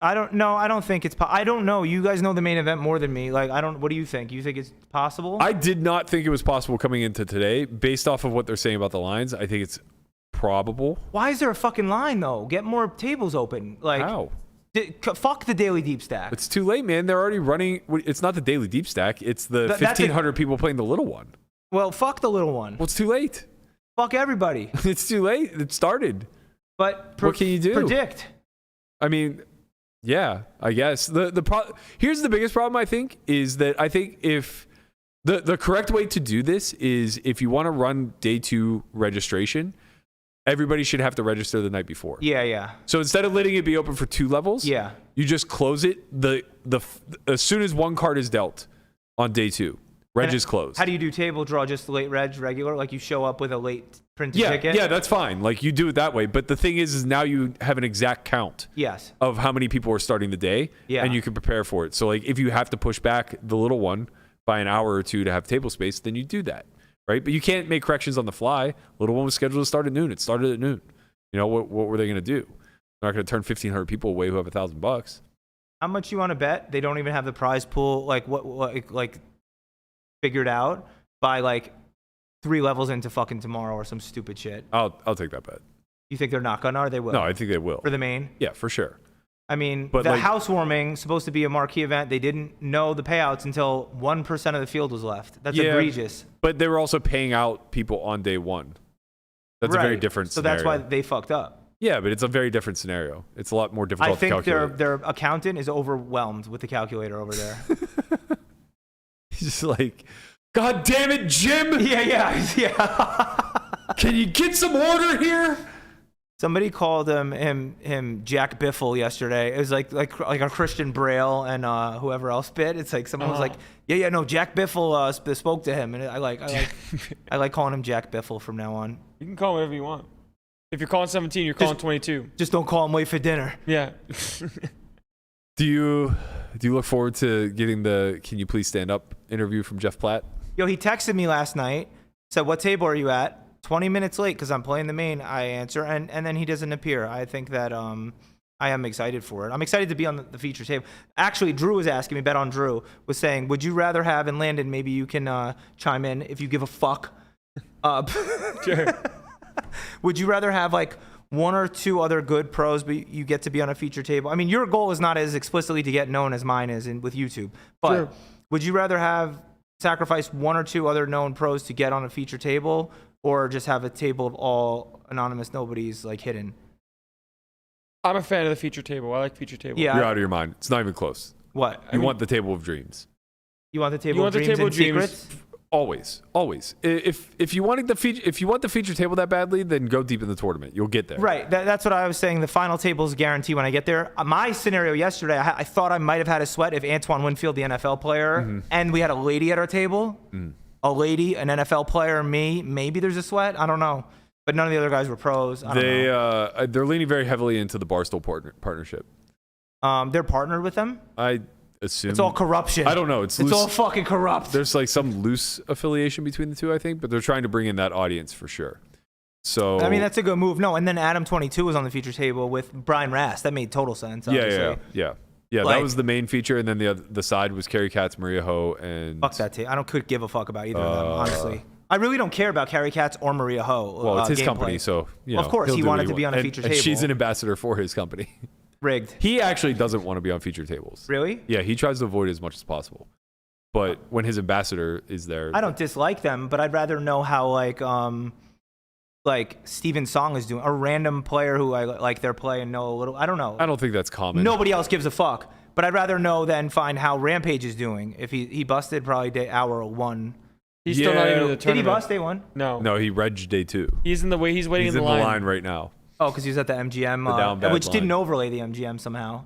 I don't know. I don't think it's. I don't know. You guys know the main event more than me. Like, I don't. What do you think? You think it's possible? I did not think it was possible coming into today, based off of what they're saying about the lines. I think it's probable. Why is there a fucking line though? Get more tables open. Like, How? Fuck the daily deep stack. It's too late, man. They're already running. It's not the daily deep stack. It's the That's a- 1,500 people playing the little one. Well, fuck the little one. Well, it's too late. Fuck everybody. It's too late. It started. But What can you do? Predict. I mean, yeah, I guess. Here's the biggest problem, I think, is that I think if the correct way to do this is if you want to run day 2 registration, everybody should have to register the night before. Yeah. So instead of letting it be open for 2 levels, Yeah. you just close it as soon as one card is dealt on day 2. Reg is closed. How do you do table draw? Just late reg, regular? Like you show up with a late printed ticket? Yeah, that's fine. Like you do it that way. But the thing is now you have an exact count Yes. of how many people are starting the day, Yeah. and you can prepare for it. So like if you have to push back the little one by an hour or 2 to have table space, then you do that, right? But you can't make corrections on the fly. Little one was scheduled to start at noon. It started at noon. You know, what were they going to do? They're not going to turn 1,500 people away who have $1,000. How much you want to bet? They don't even have the prize pool like figured out by like 3 levels into fucking tomorrow or some stupid shit. I'll take that bet. You think they're not gonna or they will? No, I think they will. For the main? Yeah, for sure. I mean, But the like- housewarming supposed to be a marquee event. They didn't know the payouts until 1% of the field was left. That's egregious. But they were also paying out people on day 1. That's a very different So scenario. that's why they fucked up. Yeah, but it's a very different scenario. It's a lot more difficult I to think calculate. their accountant is overwhelmed with the calculator over there. He's just like, God damn it, Jim! yeah. Can you get some order here? Somebody called him Jack Biffle yesterday. It was like a Christian Braille and whoever else bit. It's like someone was like, no, Jack Biffle spoke to him, and I like calling him Jack Biffle from now on. You can call him whatever you want. If you're calling 17, you're calling 22. Just don't call him late for dinner. Yeah. Do you look forward to getting the "Can you please stand up" interview from Jeff Platt? Yo, he texted me last night. Said, "What table are you at?" 20 minutes late because I'm playing the main. I answer, and then he doesn't appear. I think that I am excited for it. I'm excited to be on the feature table. Actually, Drew was asking me. Bet on Drew was saying, "Would you rather have?" And Landon, maybe you can chime in if you give a fuck. Sure. Would you rather have like one or two other good pros, but you get to be on a feature table. I mean, your goal is not as explicitly to get known as mine is with YouTube. But Sure. would you rather sacrifice one or two other known pros to get on a feature table, or just have a table of all anonymous nobodies like hidden? I'm a fan of the feature table. I like feature table. Yeah. You're out of your mind. It's not even close. What? You want the table of dreams. You want the table of dreams and secrets? Always. If you want the feature table that badly, then go deep in the tournament. You'll get there. Right. That's what I was saying. The final table is guaranteed when I get there. My scenario yesterday, I thought I might have had a sweat if Antoine Winfield, the NFL player, and we had a lady at our table, a lady, an NFL player, me. Maybe there's a sweat. I don't know. But none of the other guys were pros. I don't know. They're leaning very heavily into the Barstool partnership. They're partnered with them. I assume It's all corruption. I don't know. It's all fucking corrupt. There's like some loose affiliation between the two, I think, but they're trying to bring in that audience for sure. So I mean, that's a good move. No, and then Adam 22 was on the feature table with Brian Rass. That made total sense. Obviously. Yeah. Like- That was the main feature, and then the side was Carrie Katz, Maria Ho, and Fuck that team. I could give a fuck about either of them, honestly. I really don't care about Carrie Katz or Maria Ho. Well, it's his gameplay. company, so you know, of course he'll he do what wanted to be on a wants. feature And table. she's an ambassador for his company. Rigged. He actually doesn't want to be on feature tables. Really? Yeah, he tries to avoid it as much as possible. But when his ambassador is there, I don't dislike them, but I'd rather know how like Steven Song is doing, a random player who I like their play and know a little. I don't know. I don't think that's common. Nobody else gives a fuck. But I'd rather know than find how Rampage is doing. If he busted probably hour 1. He's still not even in the Did he tournament. bust day 1? No. He regged day 2. He's waiting He's in the line. line right now. Oh, because he was at the MGM, The down bad which didn't line. overlay the MGM somehow.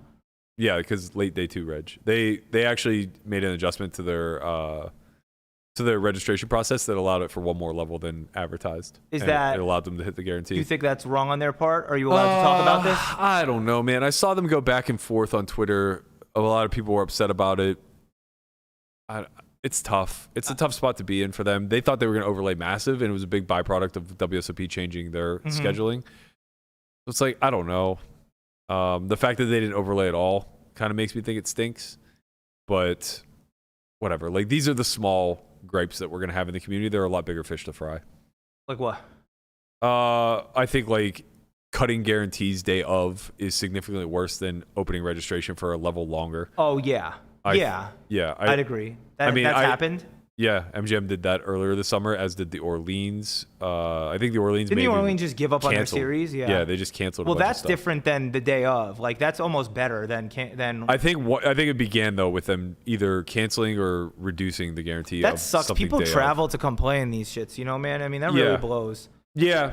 Yeah, because late day 2 reg. They actually made an adjustment to their registration process that allowed it for one more level than advertised. Is And that- it allowed them to hit the guarantee? Do you think that's wrong on their part? Are you allowed to talk about this? I don't know, man. I saw them go back and forth on Twitter. A lot of people were upset about it. It's tough. It's a tough spot to be in for them. They thought they were going to overlay massive, and it was a big byproduct of WSOP changing their scheduling. So it's like, I don't know. The fact that they didn't overlay at all kind of makes me think it stinks. But whatever. Like, these are the small gripes that we're going to have in the community. There are a lot bigger fish to fry. Like what? I think like cutting guarantees day of is significantly worse than opening registration for a level longer. Oh, yeah. I'd agree. That's happened. Yeah, MGM did that earlier this summer, as did the Orleans. I think the Orleans Didn't the Orleans just give up on their canceled. series? Yeah, they just canceled. Well, a bunch that's of stuff. different than the day of. Like, that's almost better than. I think it began though with them either canceling or reducing the guarantee. That of sucks. something People day travel of. to come play in these shits. You know, man. I mean, that really blows. Yeah.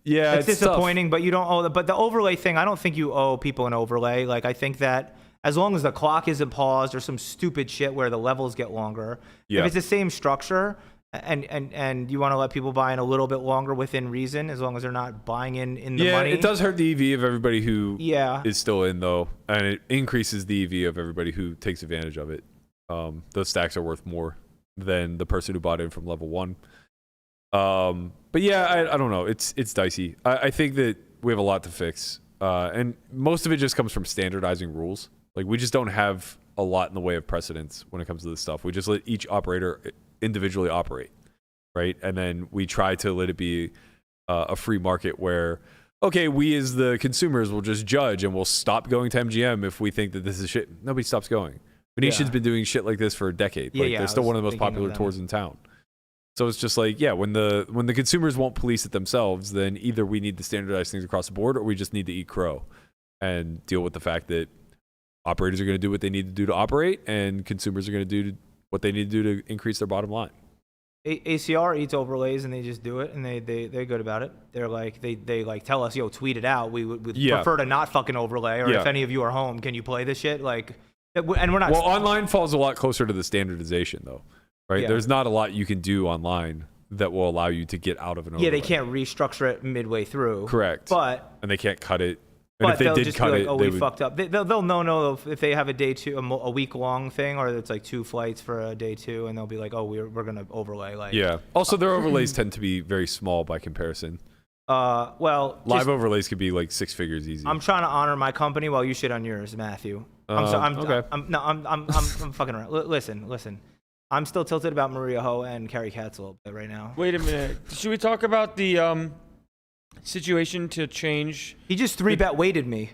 It's disappointing, tough. but you don't owe. But the overlay thing, I don't think you owe people an overlay. Like, I think that as long as the clock isn't paused or some stupid shit where the levels get longer, if it's the same structure and you want to let people buy in a little bit longer within reason, as long as they're not buying in the money. Yeah, it does hurt the EV of everybody who Yeah. is still in though, and it increases the EV of everybody who takes advantage of it. Those stacks are worth more than the person who bought in from level 1. But yeah, I don't know. It's dicey. I think that we have a lot to fix, and most of it just comes from standardizing rules. Like, we just don't have a lot in the way of precedence when it comes to this stuff. We just let each operator individually operate, right? And then we try to let it be a free market where, okay, we as the consumers will just judge and we'll stop going to MGM if we think that this is shit. Nobody stops going. Venetian's been doing shit like this for a decade. They're still one of the most popular tours in town. So it's just like, yeah, when the consumers won't police it themselves, then either we need to standardize things across the board or we just need to eat crow and deal with the fact that operators are going to do what they need to do to operate, and consumers are going to do what they need to do to increase their bottom line. ACR eats overlays and they just do it, and they're good about it. They're like they like tell us, yo, tweet it out. We would prefer to not fucking overlay, or if any of you are home, can you play this shit? Like, and we're not. Well, online falls a lot closer to the standardization though, right? Yeah. There's not a lot you can do online that will allow you to get out of an overlay. Yeah, they can't restructure it midway through. Correct. And they can't cut it. And but if they they'll did just cut be like, it, oh, they we would, fucked up. They'll know if they have a day 2, a week long thing, or it's like 2 flights for a day 2, and they'll be like, oh, we're gonna overlay. Like, yeah. Also, their overlays tend to be very small by comparison. Well, live overlays could be like 6 figures easy. I'm trying to honor my company while you shit on yours, Matthew. I'm fucking around. Listen. I'm still tilted about Maria Ho and Carrie Katz a little bit right now. Wait a minute. Should we talk about the situation to change. He just 3-bet weighted me.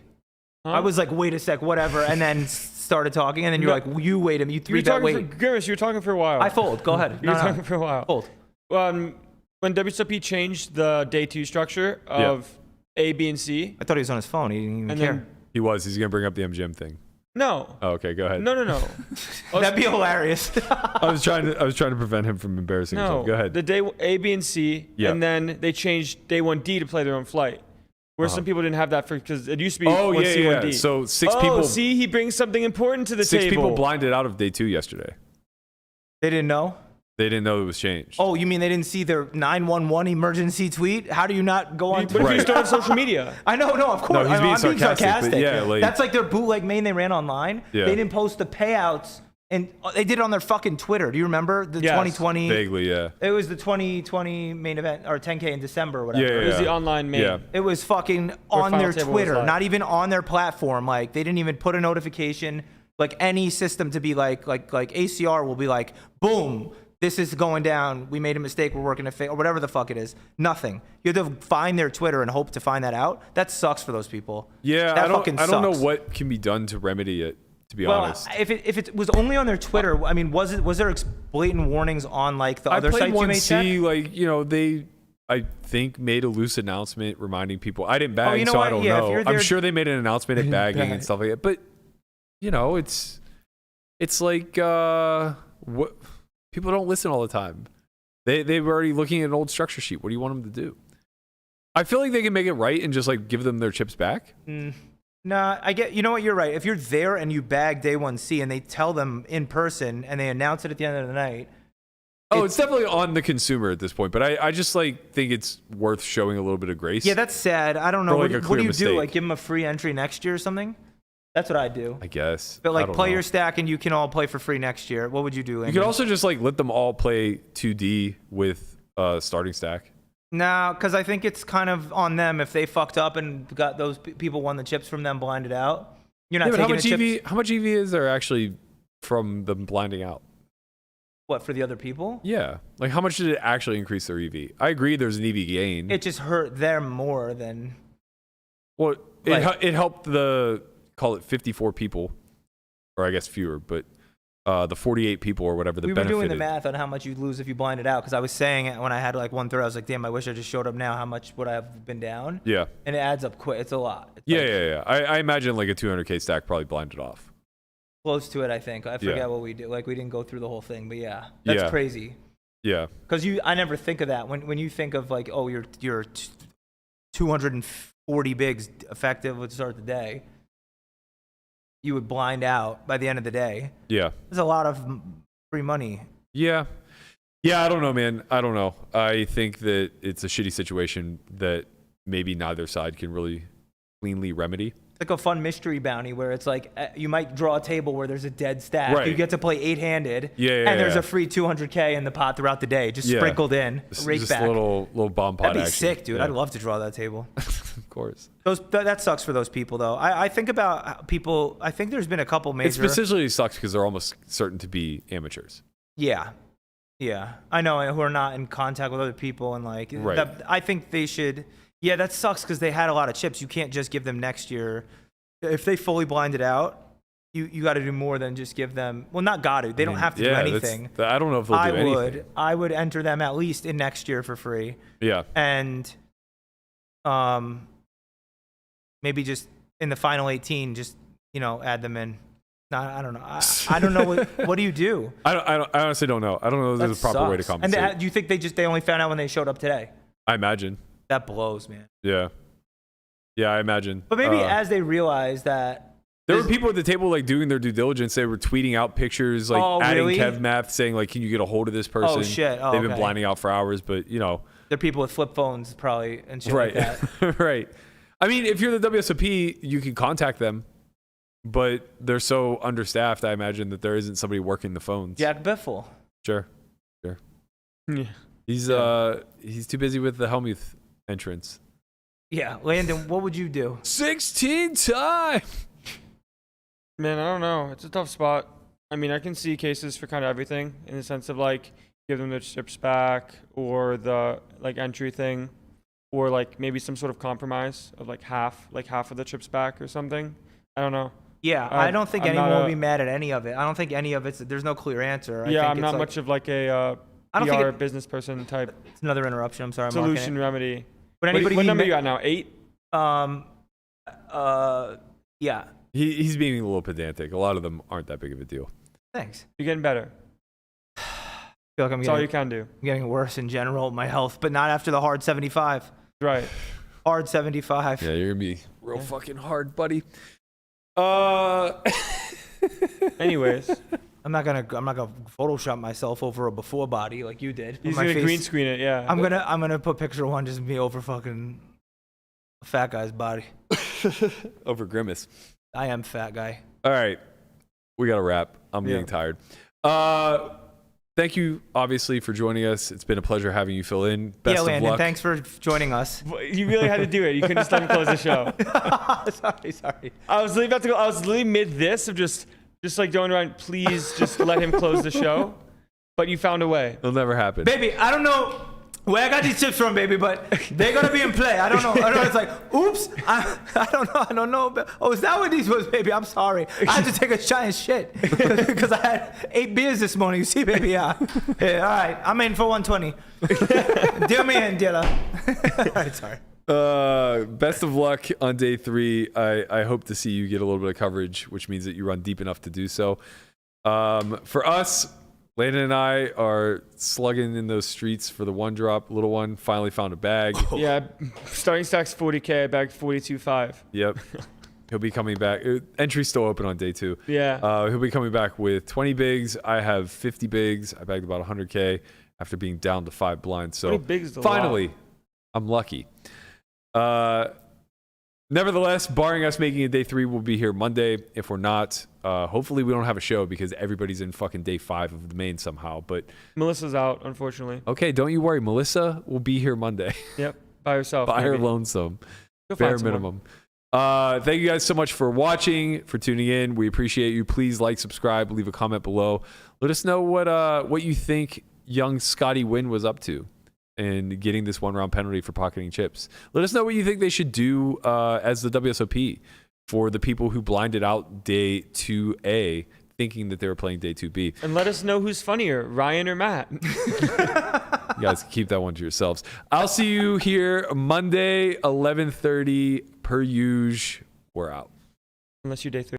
I was like, wait a sec, whatever, and then started talking, and then you're like, you wait him, you 3-bet weight. Garrus, you were talking for a while. I fold. Go ahead. You were talking for a while. Fold. When WSOP changed the day 2 structure of A, B, and C. I thought he was on his phone. He didn't even care. He was. He's gonna bring up the MGM thing. No. Oh, okay, go ahead. No. That'd be hilarious. I was trying to prevent him from embarrassing himself. Go ahead. The day A, B, and C, and then they changed day 1D to play their own flight. Where some people didn't have that because it used to be 1C, 1D. So 6 people. Oh, see, he brings something important to the table. 6 people blinded out of day 2 yesterday. They didn't know? They didn't know it was changed. Oh, you mean they didn't see their 911 emergency tweet? How do you not go on Twitter? What if you start on social media? I know, of course. No, he's being sarcastic. But yeah, that's like their bootleg main they ran online. Yeah. They didn't post the payouts, and they did it on their fucking Twitter. Do you remember the 2020? Vaguely, yeah. It was the 2020 main event, or 10K in December, or whatever. It was the online main. Yeah. It was fucking on their Twitter, not even on their platform. Like, they didn't even put a notification, like any system to be like ACR will be like, boom, this is going down. We made a mistake. We're working to fix, or whatever the fuck it is. Nothing. You have to find their Twitter and hope to find that out. That sucks for those people. Yeah, that I don't know what can be done to remedy it, to be honest. If it was only on their Twitter, I mean, was there blatant warnings on like the other sites you may check? Like, you know, they, I think, made a loose announcement reminding people. I didn't bag, you know so what? I don't Yeah, know. I'm sure they made an announcement at bagging and stuff like that. But, you know, it's like what people don't listen all the time. They were already looking at an old structure sheet. What do you want them to do? I feel like they can make it right and just like give them their chips back. Nah, I get. You know what? You're right. If you're there and you bag day 1C and they tell them in person and they announce it at the end of the night. Oh, it's definitely on the consumer at this point, but I just like think it's worth showing a little bit of grace. Yeah, that's sad. I don't know. Like what do you do? Like give them a free entry next year or something? That's what I do. I guess. But like play your stack and you can all play for free next year. What would you do? You could also just like let them all play 2D with starting stack. No, because I think it's kind of on them if they fucked up and got those people won the chips from them blinded out. You're not taking the chips. How much EV is there actually from them blinding out? What, for the other people? Yeah. Like how much did it actually increase their EV? I agree there's an EV gain. It just hurt them more than... Well, it helped call it 54 people, or I guess fewer, but the 48 people or whatever that benefited. We were doing the math on how much you'd lose if you blinded out, because I was saying it when I had like 1/3, I was like, damn, I wish I just showed up now. How much would I have been down? Yeah. And it adds up quick. It's a lot. It's yeah. I imagine like a 200K stack probably blinded off. Close to it, I think. I forget what we did. Like we didn't go through the whole thing, but yeah, that's crazy. Yeah. Because I never think of that when you think of like, oh, you're 240 bigs effective to start the day. You would blind out by the end of the day. Yeah. There's a lot of free money. Yeah. Yeah, I don't know, man. I don't know. I think that it's a shitty situation that maybe neither side can really cleanly remedy. It's like a fun mystery bounty where it's like you might draw a table where there's a dead stack. Right. You get to play 8-handed. And there's a free 200K in the pot throughout the day, just sprinkled in. Just back. little bomb pot That'd be action. sick, dude. I'd love to draw that table. Of course. That sucks for those people, though. I think about people. I think there's been a couple major. It specifically sucks because they're almost certain to be amateurs. Yeah. I know, who are not in contact with other people and like. Right. I think they should. Yeah, that sucks because they had a lot of chips. You can't just give them next year. If they fully blinded out, you got to do more than just give them. Well, not got to. They don't have to do anything. I don't know if they'll do anything. I would enter them at least in next year for free. Yeah. And maybe just in the final 18, just add them in. I don't know. I don't know what do you do? I honestly don't know. I don't know if there's a proper way to compensate. And do you think they only found out when they showed up today? I imagine. That blows, man. Yeah, I imagine. But maybe as they realize that there were people at the table like doing their due diligence. They were tweeting out pictures, like adding Kev Math, saying like, "Can you get a hold of this person?" Oh shit! They've been blinding out for hours, but they're people with flip phones probably and shit like that. Right. I mean, if you're the WSOP, you can contact them, but they're so understaffed. I imagine that there isn't somebody working the phones. Jack Biffle. Sure. Yeah. He's too busy with the Hellmuth entrance. Yeah, Landon, what would you do? 16 times. Man, I don't know. It's a tough spot. I mean, I can see cases for kind of everything in the sense of like give them their chips back or the like entry thing, or like maybe some sort of compromise of like half of the chips back or something. I don't know. Yeah, I don't think anyone will be mad at any of it. I don't think any of there's no clear answer. I'm not much of like a PR business person type. It's another interruption. I'm sorry. Solution remedy. But anybody what number you got now? 8? Yeah. He's being a little pedantic. A lot of them aren't that big of a deal. Thanks. You're getting better. I feel like That's all you can do. I'm getting worse in general, my health, but not after the hard 75. Right. Hard 75. Yeah, you're gonna be real fucking hard, buddy. Anyways, I'm not gonna Photoshop myself over a before body like you did. He's gonna green screen it, yeah. I'm gonna put picture 1 just me over fucking a fat guy's body. Over Grimace. I am fat guy. All right, we got to wrap. I'm getting tired. Thank you, obviously, for joining us. It's been a pleasure having you fill in. Best of Landon, luck. thanks for joining us. You really had to do it. You couldn't just let him close the show. Sorry. I was literally about to go. I was literally mid this of just like going around. Please just let him close the show. But you found a way. It'll never happen. Baby, I don't know where I got these chips from, baby, but they're gonna be in play. I don't know. It's like, oops. I don't know. Oh, is that what these was, baby? I'm sorry. I had to take a giant shit because I had 8 beers this morning. You see, baby? Yeah. All right. I'm in for 120. Deal me in, dealer. All right, sorry. Best of luck on day 3. I hope to see you get a little bit of coverage, which means that you run deep enough to do so. For us, Landon and I are slugging in those streets for the 1 drop. Little one finally found a bag. Yeah, starting stacks 40K. I bagged 42.5. Yep. He'll be coming back. Entry's still open on day 2. Yeah. He'll be coming back with 20 bigs. I have 50 bigs. I bagged about 100K after being down to 5 blinds. So 20 bigs is a finally, lot. I'm lucky. Nevertheless, barring us making it day 3, we'll be here Monday. If we're not, hopefully we don't have a show because everybody's in fucking day 5 of the main somehow. But Melissa's out, unfortunately. okay, don't you worry. Melissa will be here Monday. Yep, by herself. By her lonesome. Go Bare find someone. minimum. Thank you guys so much for watching, for tuning in. We appreciate you. Please like, subscribe, leave a comment below. Let us know what you think young Scotty Nguyen was up to and getting this 1-round penalty for pocketing chips. Let us know what you think they should do as the WSOP for the people who blinded out day 2A thinking that they were playing day 2B. And let us know who's funnier, Ryan or Matt. You guys keep that one to yourselves. I'll see you here Monday, 11:30 per usual. We're out. Unless you're day 3.